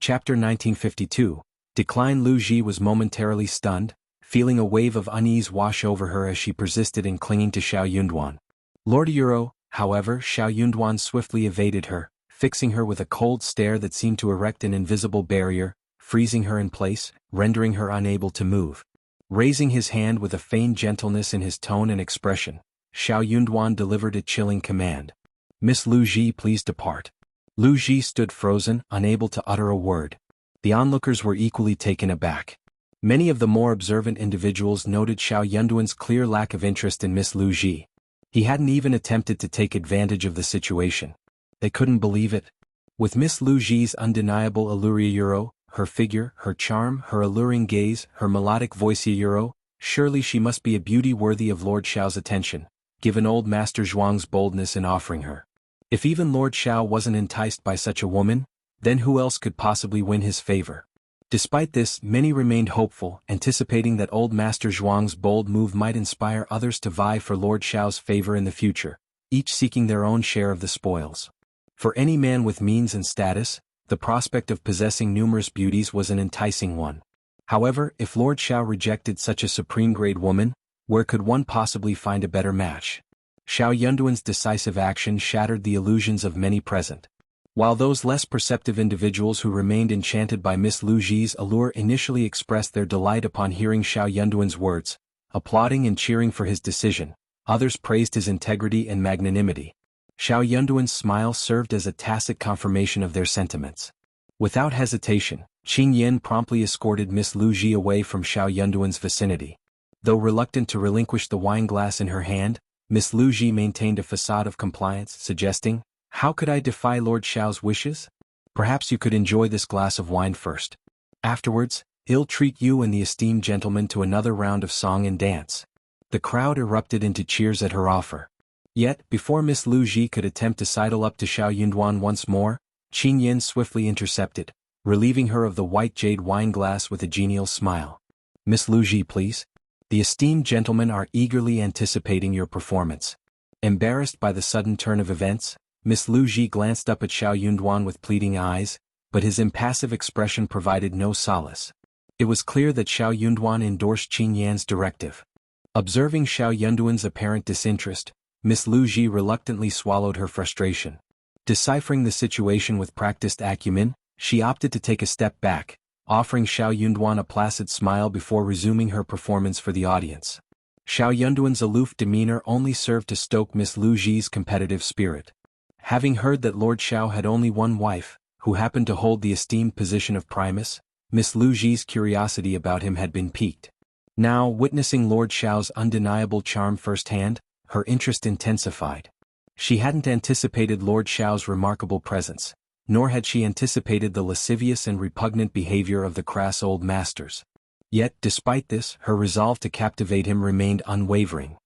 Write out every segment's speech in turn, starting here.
Chapter 1952. Decline. Lu Ji was momentarily stunned, feeling a wave of unease wash over her as she persisted in clinging to Xiao Yunduan. Lord Euro, however, Xiao Yunduan swiftly evaded her, fixing her with a cold stare that seemed to erect an invisible barrier, freezing her in place, rendering her unable to move. Raising his hand with a feigned gentleness in his tone and expression, Xiao Yunduan delivered a chilling command. Miss Lu Ji, please depart. Lu Ji stood frozen, unable to utter a word. The onlookers were equally taken aback. Many of the more observant individuals noted Xiao Yunduan's clear lack of interest in Miss Lu Ji. He hadn't even attempted to take advantage of the situation. They couldn't believe it. With Miss Lu Ji's undeniable allure, her figure, her charm, her alluring gaze, her melodic voice, surely she must be a beauty worthy of Lord Xiao's attention, given old Master Zhuang's boldness in offering her. If even Lord Xiao wasn't enticed by such a woman, then who else could possibly win his favor? Despite this, many remained hopeful, anticipating that old Master Zhuang's bold move might inspire others to vie for Lord Xiao's favor in the future, each seeking their own share of the spoils. For any man with means and status, the prospect of possessing numerous beauties was an enticing one. However, if Lord Xiao rejected such a supreme-grade woman, where could one possibly find a better match? Xiao Yunduan's decisive action shattered the illusions of many present. While those less perceptive individuals who remained enchanted by Miss Lu Ji's allure initially expressed their delight upon hearing Xiao Yunduan's words, applauding and cheering for his decision, others praised his integrity and magnanimity. Xiao Yunduan's smile served as a tacit confirmation of their sentiments. Without hesitation, Qing Yin promptly escorted Miss Lu Ji away from Xiao Yunduan's vicinity. Though reluctant to relinquish the wine glass in her hand, Miss Lu Ji maintained a facade of compliance, suggesting, "How could I defy Lord Xiao's wishes? Perhaps you could enjoy this glass of wine first. Afterwards, he'll treat you and the esteemed gentleman to another round of song and dance." The crowd erupted into cheers at her offer. Yet, before Miss Lu Ji could attempt to sidle up to Xiao Yunduan once more, Qing Yin swiftly intercepted, relieving her of the white jade wine glass with a genial smile. "Miss Lu Ji, please. The esteemed gentlemen are eagerly anticipating your performance." Embarrassed by the sudden turn of events, Miss Lu Ji glanced up at Xiao Yunduan with pleading eyes, but his impassive expression provided no solace. It was clear that Xiao Yunduan endorsed Qing Yan's directive. Observing Xiao Yunduan's apparent disinterest, Miss Lu Ji reluctantly swallowed her frustration. Deciphering the situation with practiced acumen, she opted to take a step back, offering Xiao Yunduan a placid smile before resuming her performance for the audience. Xiao Yunduan's aloof demeanor only served to stoke Miss Lu Ji's competitive spirit. Having heard that Lord Xiao had only one wife, who happened to hold the esteemed position of Primus, Miss Lu Ji's curiosity about him had been piqued. Now, witnessing Lord Xiao's undeniable charm firsthand, her interest intensified. She hadn't anticipated Lord Xiao's remarkable presence, nor had she anticipated the lascivious and repugnant behavior of the crass old masters. Yet, despite this, her resolve to captivate him remained unwavering.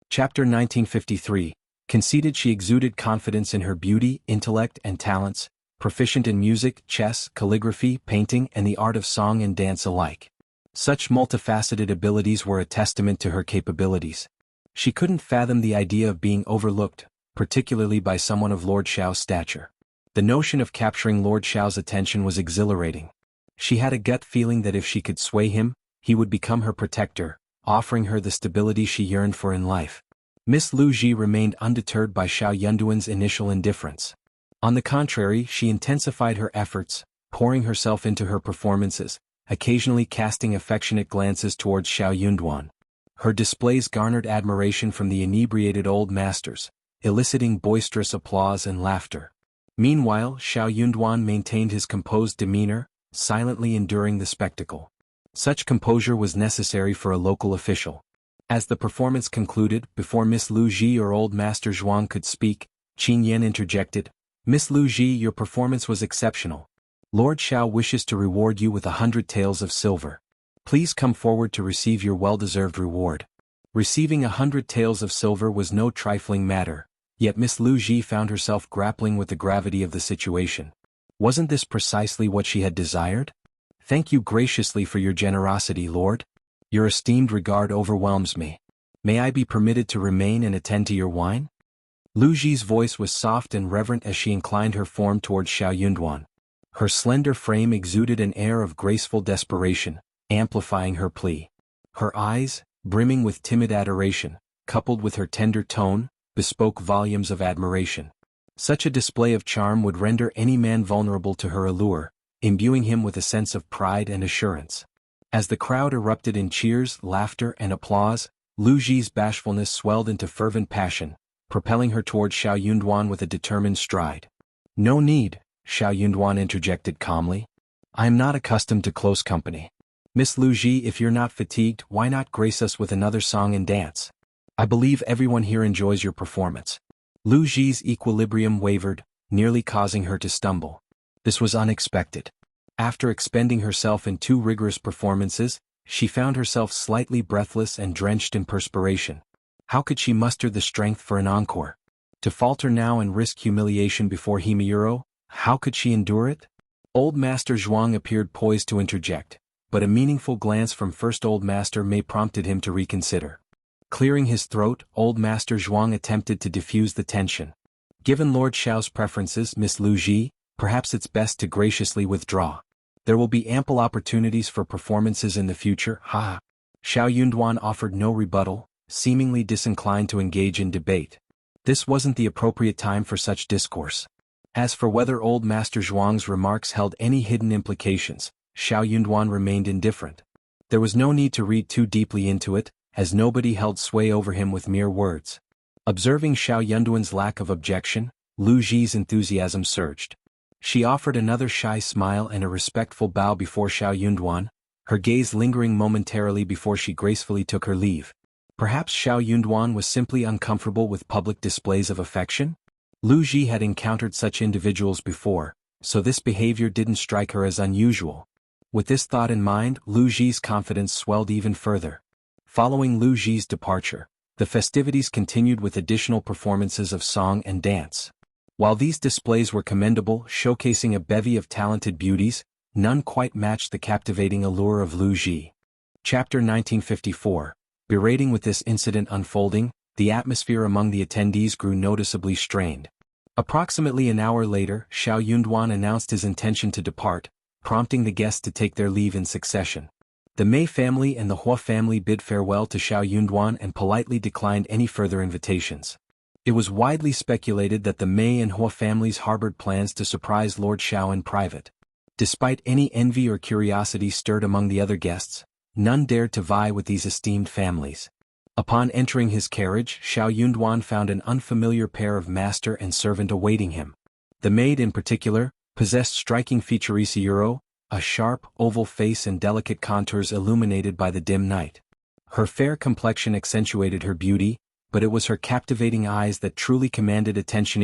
Chapter 1953. Conceited, she exuded confidence in her beauty, intellect, and talents, proficient in music, chess, calligraphy, painting, and the art of song and dance alike. Such multifaceted abilities were a testament to her capabilities. She couldn't fathom the idea of being overlooked, particularly by someone of Lord Xiao's stature. The notion of capturing Lord Xiao's attention was exhilarating. She had a gut feeling that if she could sway him, he would become her protector, offering her the stability she yearned for in life. Miss Lu Ji remained undeterred by Xiao Yunduan's initial indifference. On the contrary, she intensified her efforts, pouring herself into her performances, occasionally casting affectionate glances towards Xiao Yunduan. Her displays garnered admiration from the inebriated old masters, eliciting boisterous applause and laughter. Meanwhile, Xiao Yunduan maintained his composed demeanor, silently enduring the spectacle. Such composure was necessary for a local official. As the performance concluded, before Miss Lu Ji or old Master Zhuang could speak, Qing Yan interjected, "Miss Lu Ji, your performance was exceptional. Lord Xiao wishes to reward you with 100 taels of silver. Please come forward to receive your well-deserved reward." Receiving 100 taels of silver was no trifling matter, yet Miss Lu Ji found herself grappling with the gravity of the situation. Wasn't this precisely what she had desired? "Thank you graciously for your generosity, Lord. Your esteemed regard overwhelms me. May I be permitted to remain and attend to your wine?" Lu Ji's voice was soft and reverent as she inclined her form towards Xiao Yunduan. Her slender frame exuded an air of graceful desperation, amplifying her plea. Her eyes, brimming with timid adoration, coupled with her tender tone, bespoke volumes of admiration. Such a display of charm would render any man vulnerable to her allure, imbuing him with a sense of pride and assurance. As the crowd erupted in cheers, laughter, and applause, Lu Ji's bashfulness swelled into fervent passion, propelling her toward Xiao Yunduan with a determined stride. "No need," Xiao Yunduan interjected calmly. "I am not accustomed to close company. Miss Lu Ji, if you're not fatigued, why not grace us with another song and dance? I believe everyone here enjoys your performance." Lu Ji's equilibrium wavered, nearly causing her to stumble. This was unexpected. After expending herself in 2 rigorous performances, she found herself slightly breathless and drenched in perspiration. How could she muster the strength for an encore? To falter now and risk humiliation before Himeyuro, how could she endure it? Old Master Zhuang appeared poised to interject, but a meaningful glance from First Old Master Mei prompted him to reconsider. Clearing his throat, Old Master Zhuang attempted to diffuse the tension. "Given Lord Xiao's preferences, Miss Lu Ji, perhaps it's best to graciously withdraw. There will be ample opportunities for performances in the future, ha." Xiao Yunduan offered no rebuttal, seemingly disinclined to engage in debate. This wasn't the appropriate time for such discourse. As for whether Old Master Zhuang's remarks held any hidden implications, Xiao Yunduan remained indifferent. There was no need to read too deeply into it, as nobody held sway over him with mere words. Observing Xiao Yunduan's lack of objection, Lu Ji's enthusiasm surged. She offered another shy smile and a respectful bow before Xiao Yunduan, her gaze lingering momentarily before she gracefully took her leave. Perhaps Xiao Yunduan was simply uncomfortable with public displays of affection? Lu Ji had encountered such individuals before, so this behavior didn't strike her as unusual. With this thought in mind, Lu Ji's confidence swelled even further. Following Lu Ji's departure, the festivities continued with additional performances of song and dance. While these displays were commendable, showcasing a bevy of talented beauties, none quite matched the captivating allure of Lu Ji. Chapter 1954. Berating. With this incident unfolding, the atmosphere among the attendees grew noticeably strained. Approximately an hour later, Xiao Yunduan announced his intention to depart, prompting the guests to take their leave in succession. The Mei family and the Hua family bid farewell to Xiao Yunduan and politely declined any further invitations. It was widely speculated that the Mei and Hua families harbored plans to surprise Lord Xiao in private. Despite any envy or curiosity stirred among the other guests, none dared to vie with these esteemed families. Upon entering his carriage, Xiao Yunduan found an unfamiliar pair of master and servant awaiting him. The maid in particular possessed striking features, a sharp, oval face and delicate contours illuminated by the dim night. Her fair complexion accentuated her beauty, but it was her captivating eyes that truly commanded attention,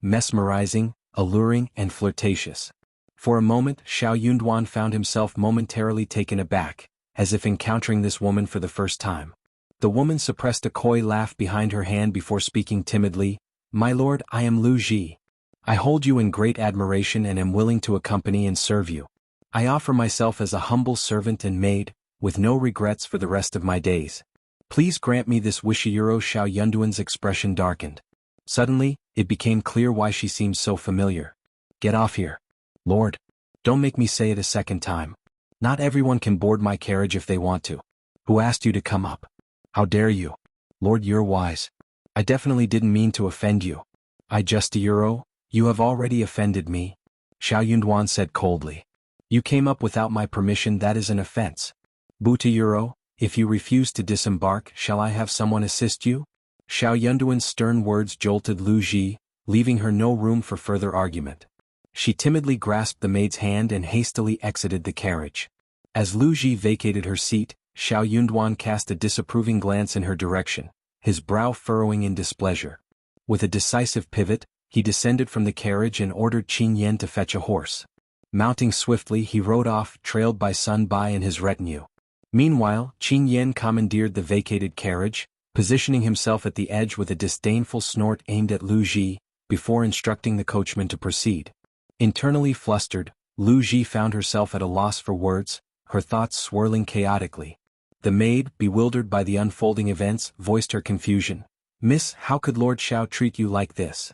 mesmerizing, alluring, and flirtatious. For a moment, Xiao Yunduan found himself momentarily taken aback, as if encountering this woman for the first time. The woman suppressed a coy laugh behind her hand before speaking timidly. "My lord, I am Lu Ji. I hold you in great admiration and am willing to accompany and serve you. I offer myself as a humble servant and maid, with no regrets for the rest of my days. Please grant me this wish." Xiao Yunduan's expression darkened. Suddenly, it became clear why she seemed so familiar. "Get off here. Lord. Don't make me say it a second time. Not everyone can board my carriage if they want to. Who asked you to come up? How dare you? Lord, you're wise. I definitely didn't mean to offend you. I just you have already offended me," Xiao Yunduan said coldly. "You came up without my permission, that is an offense. Buta, if you refuse to disembark, shall I have someone assist you?" Xiao Yunduan's stern words jolted Lu Ji, leaving her no room for further argument. She timidly grasped the maid's hand and hastily exited the carriage. As Lu Ji vacated her seat, Xiao Yunduan cast a disapproving glance in her direction, his brow furrowing in displeasure. With a decisive pivot, he descended from the carriage and ordered Qin Yan to fetch a horse. Mounting swiftly, he rode off, trailed by Sun Bai and his retinue. Meanwhile, Qin Yan commandeered the vacated carriage, positioning himself at the edge with a disdainful snort aimed at Lu Ji, before instructing the coachman to proceed. Internally flustered, Lu Ji found herself at a loss for words, her thoughts swirling chaotically. The maid, bewildered by the unfolding events, voiced her confusion. "Miss, how could Lord Xiao treat you like this?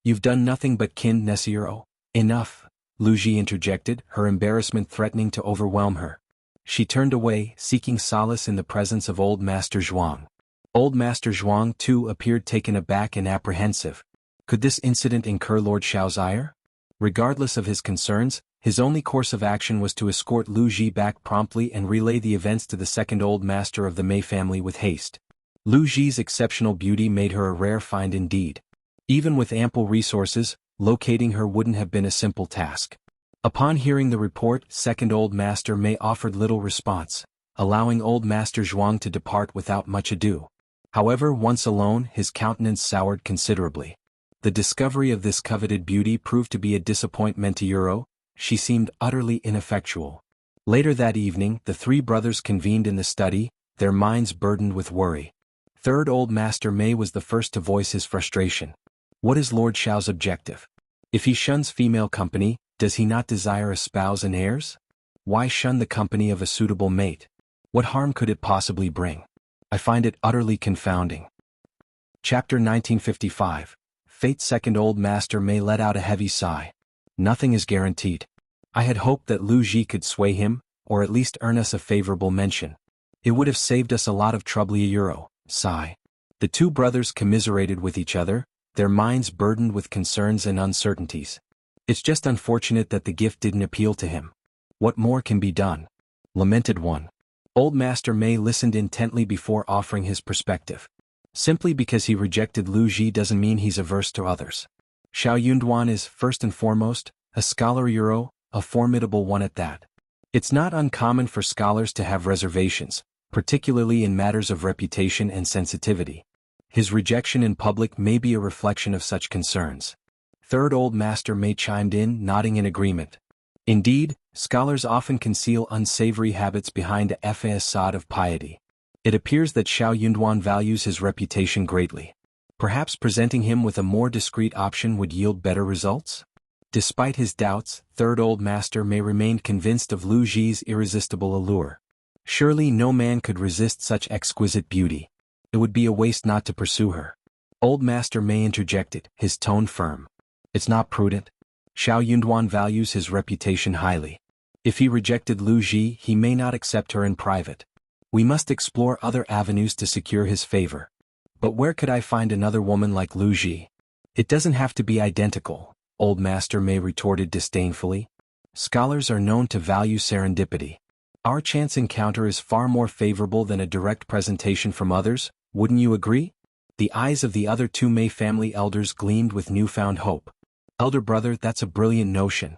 You've done nothing but kindness." "Enough." Lu Ji interjected, her embarrassment threatening to overwhelm her. She turned away, seeking solace in the presence of Old Master Zhuang. Old Master Zhuang, too, appeared taken aback and apprehensive. Could this incident incur Lord Xiao's ire? Regardless of his concerns, his only course of action was to escort Lu Ji back promptly and relay the events to the second Old Master of the Mei family with haste. Lu Ji's exceptional beauty made her a rare find indeed. Even with ample resources, locating her wouldn't have been a simple task. Upon hearing the report, second Old Master Mei offered little response, allowing Old Master Zhuang to depart without much ado. However, once alone, his countenance soured considerably. The discovery of this coveted beauty proved to be a disappointment to Euro. She seemed utterly ineffectual. Later that evening, the three brothers convened in the study, their minds burdened with worry. Third Old Master Mei was the first to voice his frustration. What is Lord Xiao's objective? If he shuns female company, does he not desire a spouse and heirs? Why shun the company of a suitable mate? What harm could it possibly bring? I find it utterly confounding. Chapter 1955. Fate's second Old Master Mei let out a heavy sigh. Nothing is guaranteed. I had hoped that Lu Ji could sway him, or at least earn us a favorable mention. It would have saved us a lot of trouble. Euro, sigh. The two brothers commiserated with each other, their minds burdened with concerns and uncertainties. It's just unfortunate that the gift didn't appeal to him. What more can be done? Lamented one. Old Master Mei listened intently before offering his perspective. Simply because he rejected Lu Ji doesn't mean he's averse to others. Xiao Yunduan is, first and foremost, a scholar. Euro, a formidable one at that. It's not uncommon for scholars to have reservations, particularly in matters of reputation and sensitivity. His rejection in public may be a reflection of such concerns. Third Old Master Mei chimed in, nodding in agreement. Indeed, scholars often conceal unsavory habits behind a facade of piety. It appears that Xiao Yunduan values his reputation greatly. Perhaps presenting him with a more discreet option would yield better results? Despite his doubts, Third Old Master Mei remained convinced of Lu Ji's irresistible allure. Surely no man could resist such exquisite beauty. It would be a waste not to pursue her. Old Master Mei interjected, his tone firm. It's not prudent. Xiao Yunduan values his reputation highly. If he rejected Lu Ji, he may not accept her in private. We must explore other avenues to secure his favor. But where could I find another woman like Lu Ji? It doesn't have to be identical, Old Master Mei retorted disdainfully. Scholars are known to value serendipity. Our chance encounter is far more favorable than a direct presentation from others, wouldn't you agree? The eyes of the other two Mei family elders gleamed with newfound hope. Elder brother, that's a brilliant notion.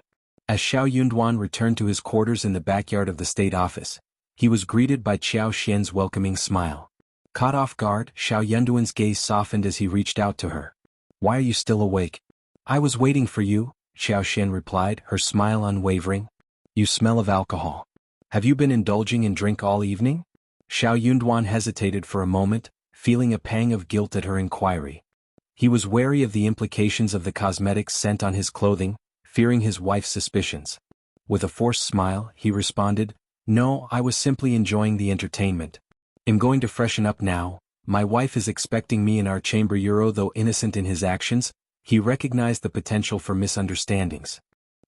As Xiao Yunduan returned to his quarters in the backyard of the state office, he was greeted by Qiao Xian's welcoming smile. Caught off guard, Xiao Yunduan's gaze softened as he reached out to her. Why are you still awake? I was waiting for you, Xiao Xian replied, her smile unwavering. You smell of alcohol. Have you been indulging in drink all evening? Xiao Yunduan hesitated for a moment, feeling a pang of guilt at her inquiry. He was wary of the implications of the cosmetics scent on his clothing, fearing his wife's suspicions. With a forced smile, he responded, No, I was simply enjoying the entertainment. I'm going to freshen up now. My wife is expecting me in our chamber. Euro, though innocent in his actions, he recognized the potential for misunderstandings.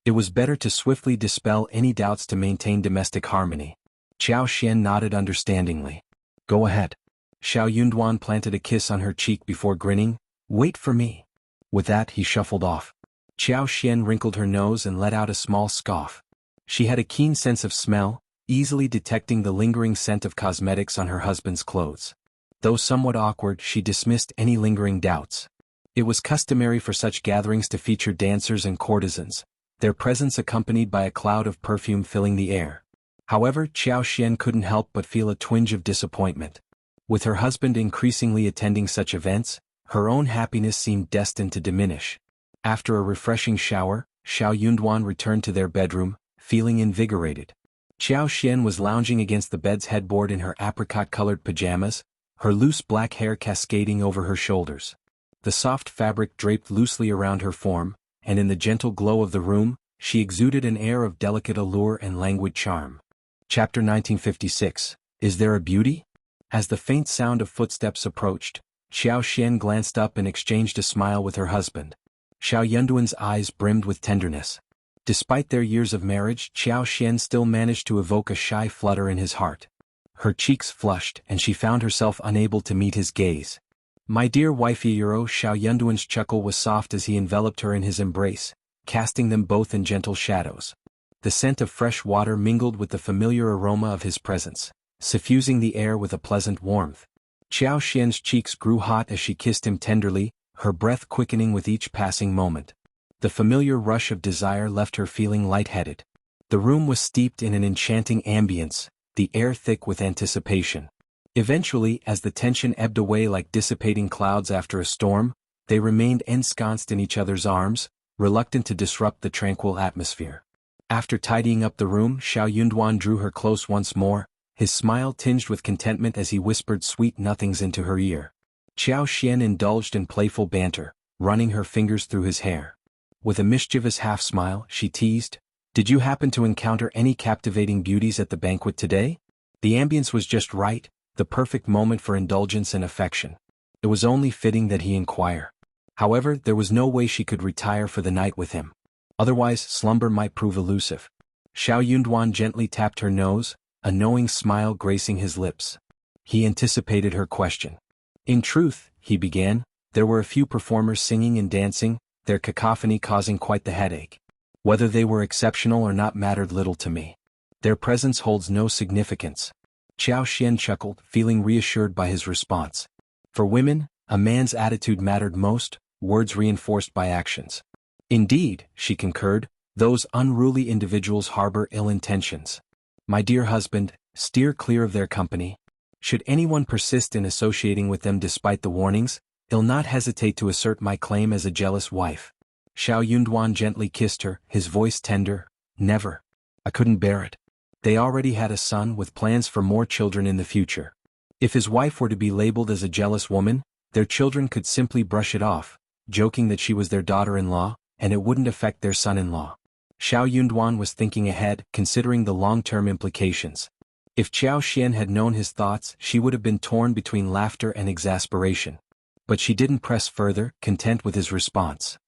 It was better to swiftly dispel any doubts to maintain domestic harmony. Qiao Xian nodded understandingly. Go ahead. Xiao Yunduan planted a kiss on her cheek before grinning. Wait for me. With that, he shuffled off. Qiao Xian wrinkled her nose and let out a small scoff. She had a keen sense of smell, easily detecting the lingering scent of cosmetics on her husband's clothes. Though somewhat awkward, she dismissed any lingering doubts. It was customary for such gatherings to feature dancers and courtesans, their presence accompanied by a cloud of perfume filling the air. However, Qiao Xian couldn't help but feel a twinge of disappointment. With her husband increasingly attending such events, her own happiness seemed destined to diminish. After a refreshing shower, Xiao Yunduan returned to their bedroom, feeling invigorated. Qiao Xian was lounging against the bed's headboard in her apricot-colored pajamas, her loose black hair cascading over her shoulders. The soft fabric draped loosely around her form, and in the gentle glow of the room, she exuded an air of delicate allure and languid charm. Chapter 1956. Is there a beauty? As the faint sound of footsteps approached, Xiao Xian glanced up and exchanged a smile with her husband. Xiao Yunduan's eyes brimmed with tenderness. Despite their years of marriage, Xianxia still managed to evoke a shy flutter in his heart. Her cheeks flushed and she found herself unable to meet his gaze. "My dear wifey," Xiao Yunduan's chuckle was soft as he enveloped her in his embrace, casting them both in gentle shadows. The scent of fresh water mingled with the familiar aroma of his presence, suffusing the air with a pleasant warmth. Xiao Xian's cheeks grew hot as she kissed him tenderly, her breath quickening with each passing moment. The familiar rush of desire left her feeling lightheaded. The room was steeped in an enchanting ambience, the air thick with anticipation. Eventually, as the tension ebbed away like dissipating clouds after a storm, they remained ensconced in each other's arms, reluctant to disrupt the tranquil atmosphere. After tidying up the room, Xiao Yunduan drew her close once more, his smile tinged with contentment as he whispered sweet nothings into her ear. Xiao Xian indulged in playful banter, running her fingers through his hair. With a mischievous half-smile, she teased, "Did you happen to encounter any captivating beauties at the banquet today?" The ambience was just right, the perfect moment for indulgence and affection. It was only fitting that he inquire. However, there was no way she could retire for the night with him. Otherwise, slumber might prove elusive. Xiao Yunduan gently tapped her nose, a knowing smile gracing his lips. He anticipated her question. "In truth," he began, "there were a few performers singing and dancing, their cacophony causing quite the headache. Whether they were exceptional or not mattered little to me. Their presence holds no significance." Xiao Xian chuckled, feeling reassured by his response. For women, a man's attitude mattered most, words reinforced by actions. "Indeed," she concurred, "those unruly individuals harbor ill intentions. My dear husband, steer clear of their company. Should anyone persist in associating with them despite the warnings, I'll not hesitate to assert my claim as a jealous wife." Xiao Yunduan gently kissed her, his voice tender. "Never. I couldn't bear it." They already had a son with plans for more children in the future. If his wife were to be labeled as a jealous woman, their children could simply brush it off, joking that she was their daughter-in-law, and it wouldn't affect their son-in-law. Xiao Yunduan was thinking ahead, considering the long-term implications. If Xiao Xian had known his thoughts, she would have been torn between laughter and exasperation. But she didn't press further, content with his response.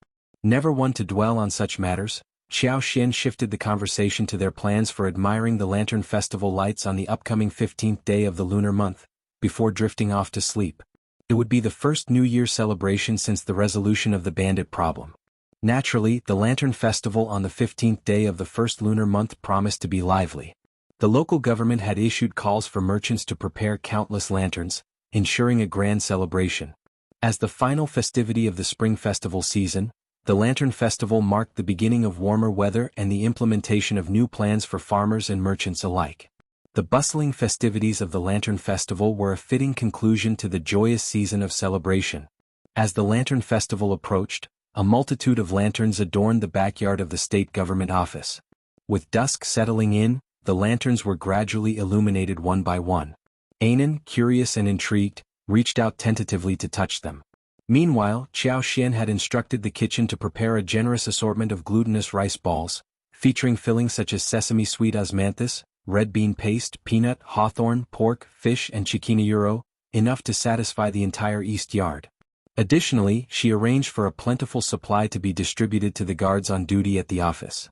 Never one to dwell on such matters, Xiao Xian shifted the conversation to their plans for admiring the Lantern Festival lights on the upcoming 15th day of the lunar month, before drifting off to sleep. It would be the first New Year celebration since the resolution of the bandit problem. Naturally, the Lantern Festival on the 15th day of the first lunar month promised to be lively. The local government had issued calls for merchants to prepare countless lanterns, ensuring a grand celebration. As the final festivity of the spring festival season, the Lantern Festival marked the beginning of warmer weather and the implementation of new plans for farmers and merchants alike. The bustling festivities of the Lantern Festival were a fitting conclusion to the joyous season of celebration. As the Lantern Festival approached, a multitude of lanterns adorned the backyard of the state government office. With dusk settling in, the lanterns were gradually illuminated one by one. Anan, curious and intrigued, reached out tentatively to touch them. Meanwhile, Xiao Xian had instructed the kitchen to prepare a generous assortment of glutinous rice balls, featuring fillings such as sesame sweet osmanthus, red bean paste, peanut, hawthorn, pork, fish and chiquina, enough to satisfy the entire east yard. Additionally, she arranged for a plentiful supply to be distributed to the guards on duty at the office.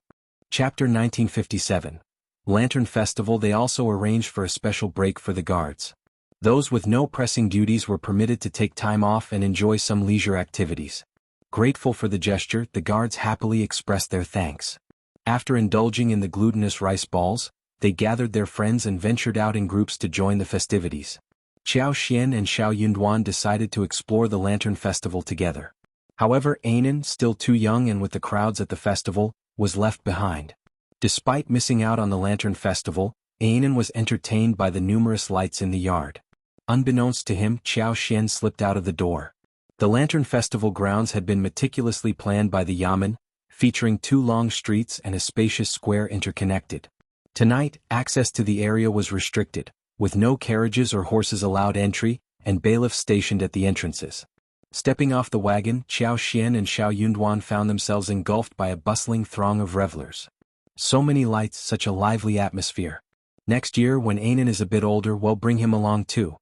Chapter 1957. Lantern Festival. They also arranged for a special break for the guards. Those with no pressing duties were permitted to take time off and enjoy some leisure activities. Grateful for the gesture, the guards happily expressed their thanks. After indulging in the glutinous rice balls, they gathered their friends and ventured out in groups to join the festivities. Xiao Xian and Xiao Yunduan decided to explore the Lantern Festival together. However, Anan, still too young and with the crowds at the festival, was left behind. Despite missing out on the Lantern Festival, Anan was entertained by the numerous lights in the yard. Unbeknownst to him, Xiao Xian slipped out of the door. The Lantern Festival grounds had been meticulously planned by the Yamen, featuring 2 long streets and a spacious square interconnected. Tonight, access to the area was restricted, with no carriages or horses allowed entry, and bailiffs stationed at the entrances. Stepping off the wagon, Xiao Xian and Xiao Yunduan found themselves engulfed by a bustling throng of revelers. So many lights, such a lively atmosphere. Next year when Anan is a bit older, we'll bring him along too.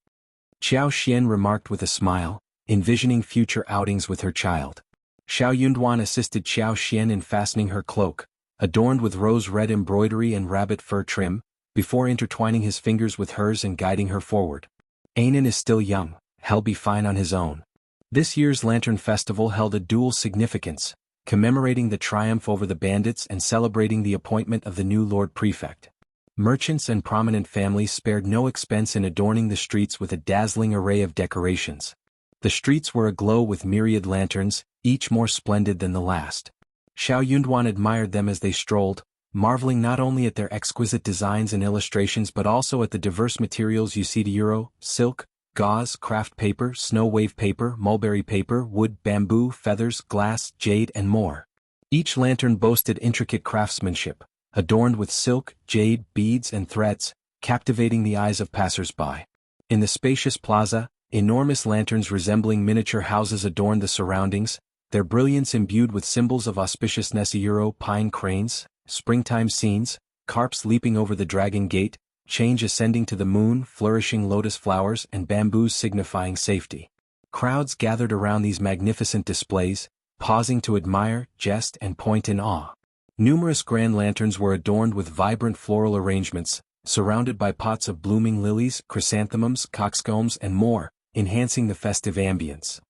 Xiao Xian remarked with a smile, envisioning future outings with her child. Xiao Yunduan assisted Xiao Xian in fastening her cloak, adorned with rose-red embroidery and rabbit fur trim, before intertwining his fingers with hers and guiding her forward. Anan is still young, he'll be fine on his own. This year's Lantern Festival held a dual significance, commemorating the triumph over the bandits and celebrating the appointment of the new Lord Prefect. Merchants and prominent families spared no expense in adorning the streets with a dazzling array of decorations. The streets were aglow with myriad lanterns, each more splendid than the last. Xiao Yunduan admired them as they strolled, marveling not only at their exquisite designs and illustrations but also at the diverse materials used: euro, silk, gauze, craft paper, snow wave paper, mulberry paper, wood, bamboo, feathers, glass, jade, and more. Each lantern boasted intricate craftsmanship, adorned with silk, jade, beads, and threads, captivating the eyes of passers-by. In the spacious plaza, enormous lanterns resembling miniature houses adorned the surroundings, their brilliance imbued with symbols of auspiciousness: pine cranes, springtime scenes, carps leaping over the dragon gate, change ascending to the moon, flourishing lotus flowers, and bamboos signifying safety. Crowds gathered around these magnificent displays, pausing to admire, jest, and point in awe. Numerous grand lanterns were adorned with vibrant floral arrangements, surrounded by pots of blooming lilies, chrysanthemums, coxcombs, and more, enhancing the festive ambience.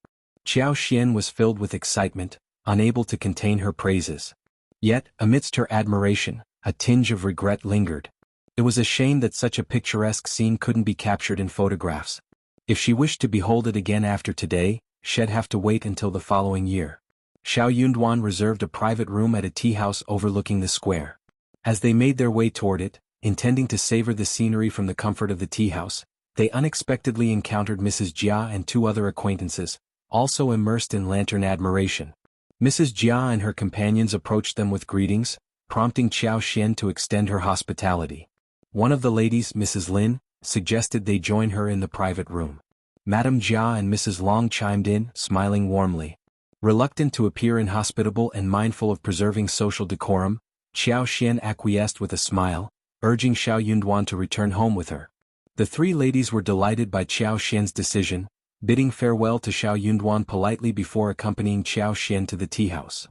Qiao Xian was filled with excitement, unable to contain her praises. Yet, amidst her admiration, a tinge of regret lingered. It was a shame that such a picturesque scene couldn't be captured in photographs. If she wished to behold it again after today, she'd have to wait until the following year. Xiao Yunduan reserved a private room at a tea house overlooking the square. As they made their way toward it, intending to savor the scenery from the comfort of the tea house, they unexpectedly encountered Mrs. Jia and two other acquaintances, also immersed in lantern admiration. Mrs. Jia and her companions approached them with greetings, prompting Qiao Xian to extend her hospitality. One of the ladies, Mrs. Lin, suggested they join her in the private room. Madame Jia and Mrs. Long chimed in, smiling warmly. Reluctant to appear inhospitable and mindful of preserving social decorum, Qiao Xian acquiesced with a smile, urging Xiao Yunduan to return home with her. The three ladies were delighted by Qiao Xian's decision, bidding farewell to Xiao Yunduan politely before accompanying Qiao Xian to the tea house.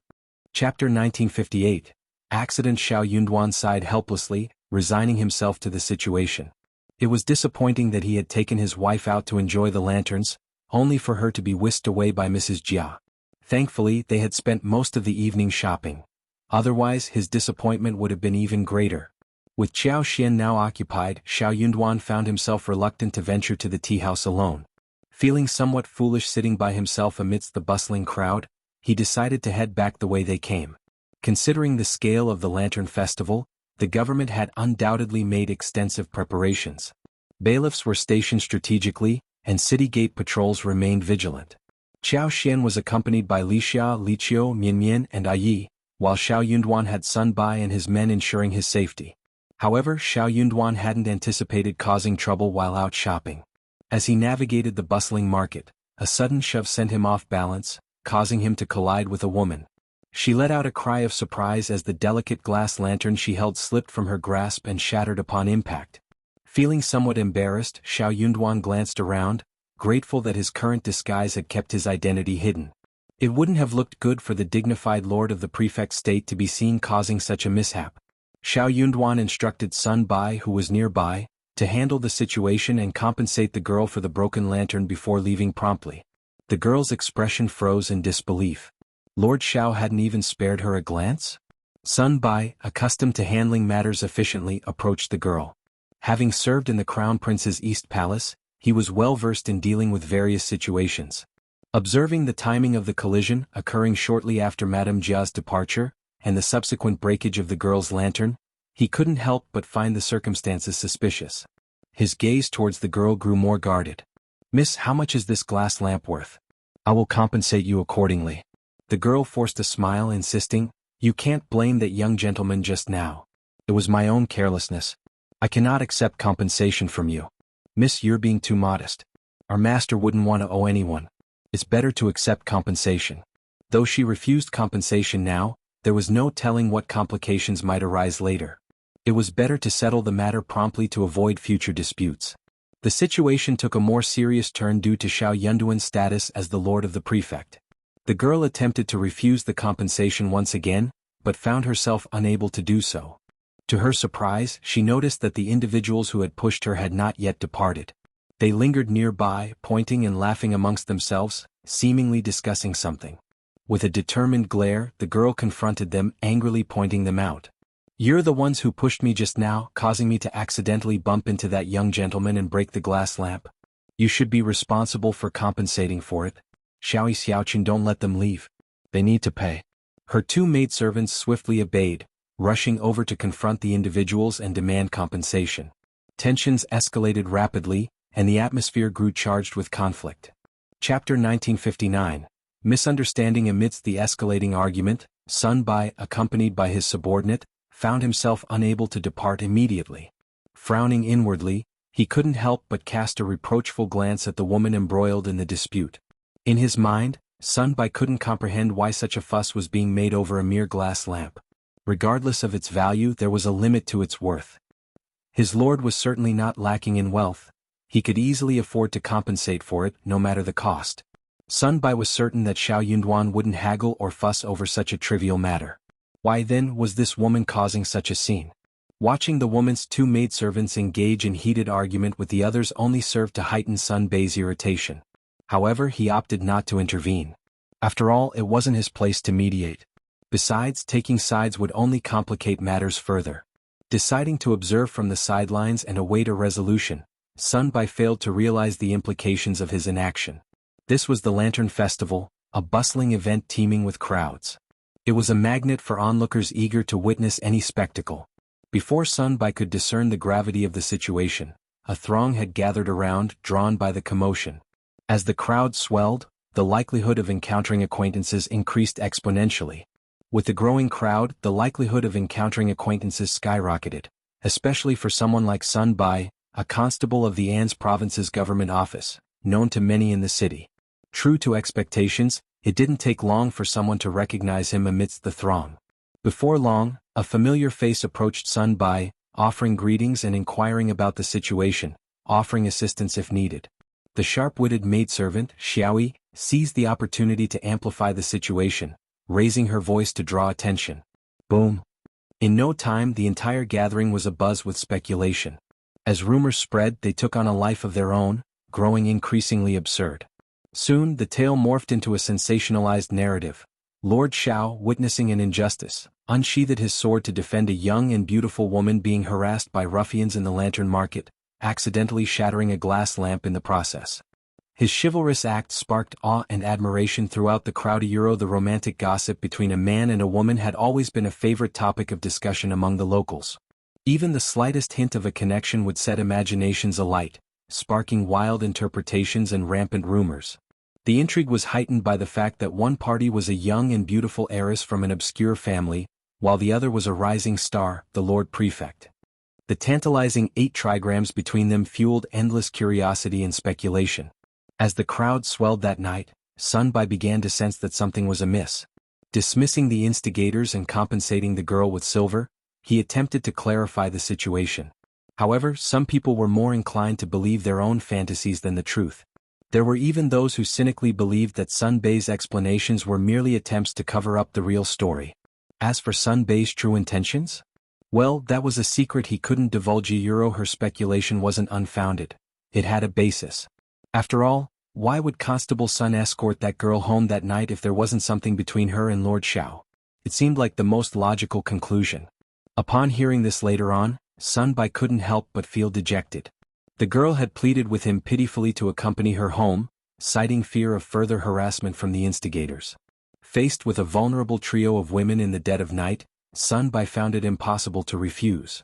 Chapter 1958. Accident. Xiao Yunduan sighed helplessly, resigning himself to the situation. It was disappointing that he had taken his wife out to enjoy the lanterns, only for her to be whisked away by Mrs. Jia. Thankfully, they had spent most of the evening shopping. Otherwise, his disappointment would have been even greater. With Qiao Xian now occupied, Xiao Yunduan found himself reluctant to venture to the tea house alone. Feeling somewhat foolish sitting by himself amidst the bustling crowd, he decided to head back the way they came. Considering the scale of the Lantern Festival, the government had undoubtedly made extensive preparations. Bailiffs were stationed strategically, and city gate patrols remained vigilant. Qiao Xian was accompanied by Li Xia, Li Qiu, Mian Mian, and Ai Yi, while Xiao Yunduan had Sun Bai and his men ensuring his safety. However, Xiao Yunduan hadn't anticipated causing trouble while out shopping. As he navigated the bustling market, a sudden shove sent him off balance, causing him to collide with a woman. She let out a cry of surprise as the delicate glass lantern she held slipped from her grasp and shattered upon impact. Feeling somewhat embarrassed, Xiao Yunduan glanced around, grateful that his current disguise had kept his identity hidden. It wouldn't have looked good for the dignified lord of the prefect state to be seen causing such a mishap. Xiao Yunduan instructed Sun Bai, who was nearby, to handle the situation and compensate the girl for the broken lantern before leaving promptly. The girl's expression froze in disbelief. Lord Xiao hadn't even spared her a glance? Sun Bai, accustomed to handling matters efficiently, approached the girl. Having served in the Crown Prince's East Palace, he was well versed in dealing with various situations. Observing the timing of the collision occurring shortly after Madame Jia's departure, and the subsequent breakage of the girl's lantern, he couldn't help but find the circumstances suspicious. His gaze towards the girl grew more guarded. "Miss, how much is this glass lamp worth? I will compensate you accordingly." The girl forced a smile, insisting, "You can't blame that young gentleman just now. It was my own carelessness. I cannot accept compensation from you. Miss, you're being too modest. Our master wouldn't want to owe anyone. It's better to accept compensation." Though she refused compensation now, there was no telling what complications might arise later. It was better to settle the matter promptly to avoid future disputes. The situation took a more serious turn due to Xiao Yunduan's status as the lord of the prefect. The girl attempted to refuse the compensation once again, but found herself unable to do so. To her surprise, she noticed that the individuals who had pushed her had not yet departed. They lingered nearby, pointing and laughing amongst themselves, seemingly discussing something. With a determined glare, the girl confronted them, angrily pointing them out. "You're the ones who pushed me just now, causing me to accidentally bump into that young gentleman and break the glass lamp. You should be responsible for compensating for it. Xiaoqun, don't let them leave. They need to pay." Her two maidservants swiftly obeyed, rushing over to confront the individuals and demand compensation. Tensions escalated rapidly, and the atmosphere grew charged with conflict. Chapter 1959. Misunderstanding. Amidst the escalating argument, Sun Bai, accompanied by his subordinate, found himself unable to depart immediately. Frowning inwardly, he couldn't help but cast a reproachful glance at the woman embroiled in the dispute. In his mind, Sun Bai couldn't comprehend why such a fuss was being made over a mere glass lamp. Regardless of its value, there was a limit to its worth. His lord was certainly not lacking in wealth. He could easily afford to compensate for it, no matter the cost. Sun Bai was certain that Xiaoyunduan wouldn't haggle or fuss over such a trivial matter. Why then was this woman causing such a scene? Watching the woman's two maidservants engage in heated argument with the others only served to heighten Sun Bai's irritation. However, he opted not to intervene. After all, it wasn't his place to mediate. Besides, taking sides would only complicate matters further. Deciding to observe from the sidelines and await a resolution, Sun Bai failed to realize the implications of his inaction. This was the Lantern Festival, a bustling event teeming with crowds. It was a magnet for onlookers eager to witness any spectacle. Before Sun Bai could discern the gravity of the situation, a throng had gathered around, drawn by the commotion. As the crowd swelled, the likelihood of encountering acquaintances increased exponentially. With the growing crowd, the likelihood of encountering acquaintances skyrocketed, especially for someone like Sun Bai, a constable of the An's province's government office, known to many in the city. True to expectations, it didn't take long for someone to recognize him amidst the throng. Before long, a familiar face approached Sun Bai, offering greetings and inquiring about the situation, offering assistance if needed. The sharp-witted maidservant, Xiaoyi, seized the opportunity to amplify the situation, raising her voice to draw attention. Boom! In no time, the entire gathering was abuzz with speculation. As rumors spread, they took on a life of their own, growing increasingly absurd. Soon, the tale morphed into a sensationalized narrative. Lord Xiao, witnessing an injustice, unsheathed his sword to defend a young and beautiful woman being harassed by ruffians in the lantern market, accidentally shattering a glass lamp in the process. His chivalrous act sparked awe and admiration throughout the crowd. The romantic gossip between a man and a woman had always been a favorite topic of discussion among the locals. Even the slightest hint of a connection would set imaginations alight, sparking wild interpretations and rampant rumors. The intrigue was heightened by the fact that one party was a young and beautiful heiress from an obscure family, while the other was a rising star, the Lord Prefect. The tantalizing 8 trigrams between them fueled endless curiosity and speculation. As the crowd swelled that night, Sun Bai began to sense that something was amiss. Dismissing the instigators and compensating the girl with silver, he attempted to clarify the situation. However, some people were more inclined to believe their own fantasies than the truth. There were even those who cynically believed that Sun Bai's explanations were merely attempts to cover up the real story. As for Sun Bai's true intentions? Well, that was a secret he couldn't divulge. Her speculation wasn't unfounded. It had a basis. After all, why would Constable Sun escort that girl home that night if there wasn't something between her and Lord Xiao? It seemed like the most logical conclusion. Upon hearing this later on, Sun Bai couldn't help but feel dejected. The girl had pleaded with him pitifully to accompany her home, citing fear of further harassment from the instigators. Faced with a vulnerable trio of women in the dead of night, Sun Bai found it impossible to refuse.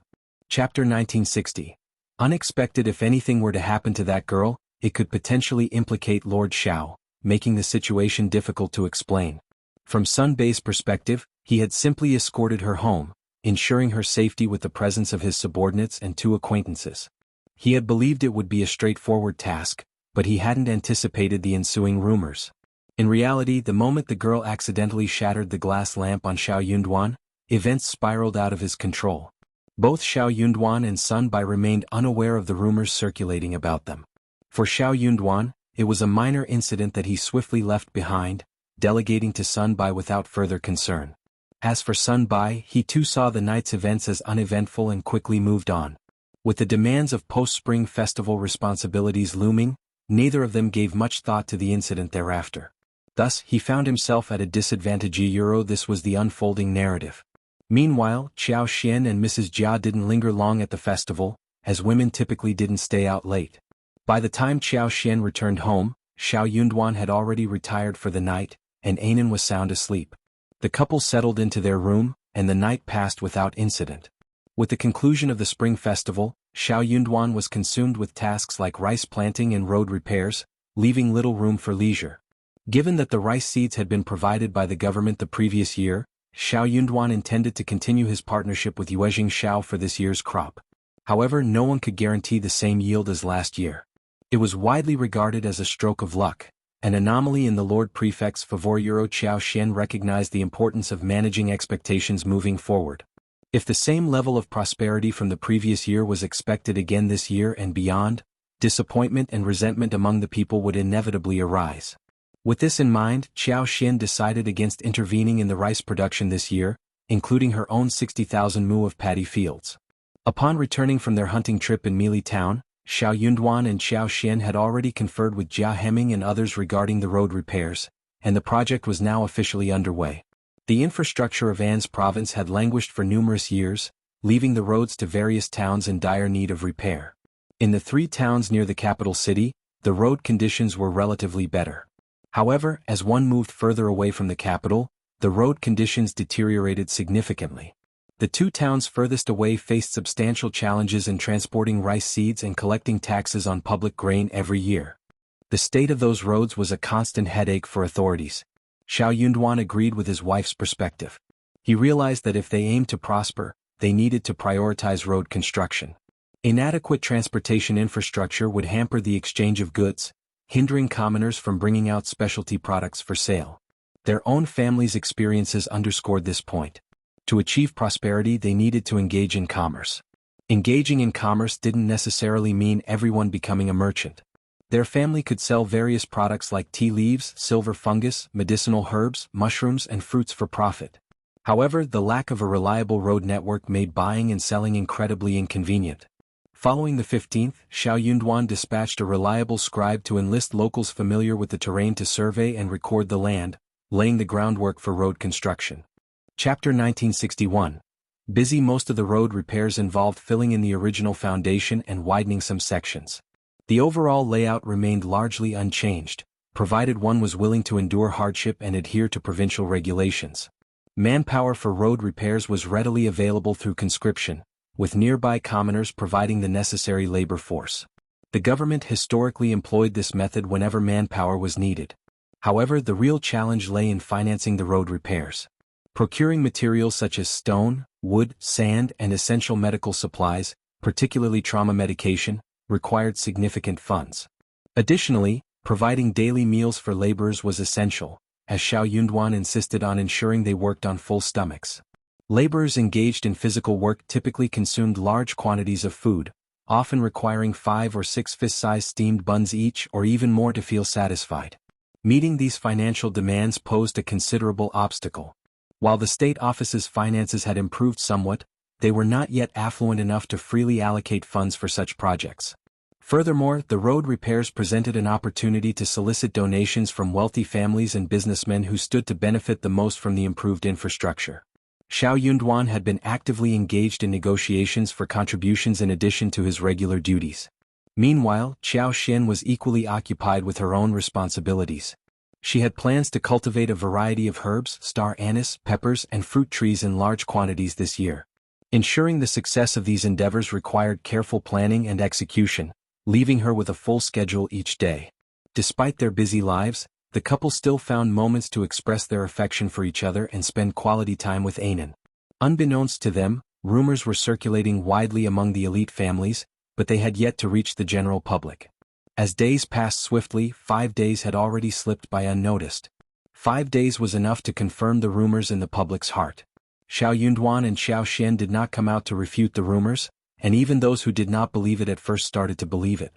Chapter 1960. Unexpected. If anything were to happen to that girl, it could potentially implicate Lord Xiao, making the situation difficult to explain. From Sun Bai's perspective, he had simply escorted her home, ensuring her safety with the presence of his subordinates and 2 acquaintances. He had believed it would be a straightforward task, but he hadn't anticipated the ensuing rumors. In reality, the moment the girl accidentally shattered the glass lamp on Xiaoyunduan, events spiraled out of his control. Both Xiaoyunduan and Sun Bai remained unaware of the rumors circulating about them. For Xiaoyunduan, it was a minor incident that he swiftly left behind, delegating to Sun Bai without further concern. As for Sun Bai, he too saw the night's events as uneventful and quickly moved on. With the demands of post-spring festival responsibilities looming, neither of them gave much thought to the incident thereafter. Thus, he found himself at a disadvantage. This was the unfolding narrative. Meanwhile, Xiao Xian and Mrs. Jia didn't linger long at the festival, as women typically didn't stay out late. By the time Xiao Xian returned home, Xiao Yunduan had already retired for the night, and Anan was sound asleep. The couple settled into their room, and the night passed without incident. With the conclusion of the spring festival, Xiao Yunduan was consumed with tasks like rice planting and road repairs, leaving little room for leisure. Given that the rice seeds had been provided by the government the previous year, Xiao Yunduan intended to continue his partnership with Yuezhing Xiao for this year's crop. However, no one could guarantee the same yield as last year. It was widely regarded as a stroke of luck, an anomaly in the Lord Prefect's favor. Xiao Xian recognized the importance of managing expectations moving forward. If the same level of prosperity from the previous year was expected again this year and beyond, disappointment and resentment among the people would inevitably arise. With this in mind, Xiao Xian decided against intervening in the rice production this year, including her own 60,000 mu of paddy fields. Upon returning from their hunting trip in Meili town, Xiao Yunduan and Xiao Xian had already conferred with Jia Heming and others regarding the road repairs, and the project was now officially underway. The infrastructure of An's province had languished for numerous years, leaving the roads to various towns in dire need of repair. In the 3 towns near the capital city, the road conditions were relatively better. However, as one moved further away from the capital, the road conditions deteriorated significantly. The 2 towns furthest away faced substantial challenges in transporting rice seeds and collecting taxes on public grain every year. The state of those roads was a constant headache for authorities. Xiao Yunduan agreed with his wife's perspective. He realized that if they aimed to prosper, they needed to prioritize road construction. Inadequate transportation infrastructure would hamper the exchange of goods, hindering commoners from bringing out specialty products for sale. Their own families' experiences underscored this point. To achieve prosperity, they needed to engage in commerce. Engaging in commerce didn't necessarily mean everyone becoming a merchant. Their family could sell various products like tea leaves, silver fungus, medicinal herbs, mushrooms, and fruits for profit. However, the lack of a reliable road network made buying and selling incredibly inconvenient. Following the 15th, Xiao Yunduan dispatched a reliable scribe to enlist locals familiar with the terrain to survey and record the land, laying the groundwork for road construction. Chapter 1961. Busy. Most of the road repairs involved filling in the original foundation and widening some sections. The overall layout remained largely unchanged, provided one was willing to endure hardship and adhere to provincial regulations. Manpower for road repairs was readily available through conscription, with nearby commoners providing the necessary labor force. The government historically employed this method whenever manpower was needed. However, the real challenge lay in financing the road repairs. Procuring materials such as stone, wood, sand, and essential medical supplies, particularly trauma medication, required significant funds. Additionally, providing daily meals for laborers was essential, as Xiao Yunduan insisted on ensuring they worked on full stomachs. Laborers engaged in physical work typically consumed large quantities of food, often requiring 5 or 6 fist-sized steamed buns each or even more to feel satisfied. Meeting these financial demands posed a considerable obstacle. While the state office's finances had improved somewhat, they were not yet affluent enough to freely allocate funds for such projects. Furthermore, the road repairs presented an opportunity to solicit donations from wealthy families and businessmen who stood to benefit the most from the improved infrastructure. Xiao Yunduan had been actively engaged in negotiations for contributions in addition to his regular duties. Meanwhile, Xiao Xian was equally occupied with her own responsibilities. She had plans to cultivate a variety of herbs, star anise, peppers, and fruit trees in large quantities this year. Ensuring the success of these endeavors required careful planning and execution, leaving her with a full schedule each day. Despite their busy lives, the couple still found moments to express their affection for each other and spend quality time with Anan. Unbeknownst to them, rumors were circulating widely among the elite families, but they had yet to reach the general public. As days passed swiftly, 5 days had already slipped by unnoticed. 5 days was enough to confirm the rumors in the public's heart. Xiao Yunduan and Xiao Xian did not come out to refute the rumors, and even those who did not believe it at first started to believe it.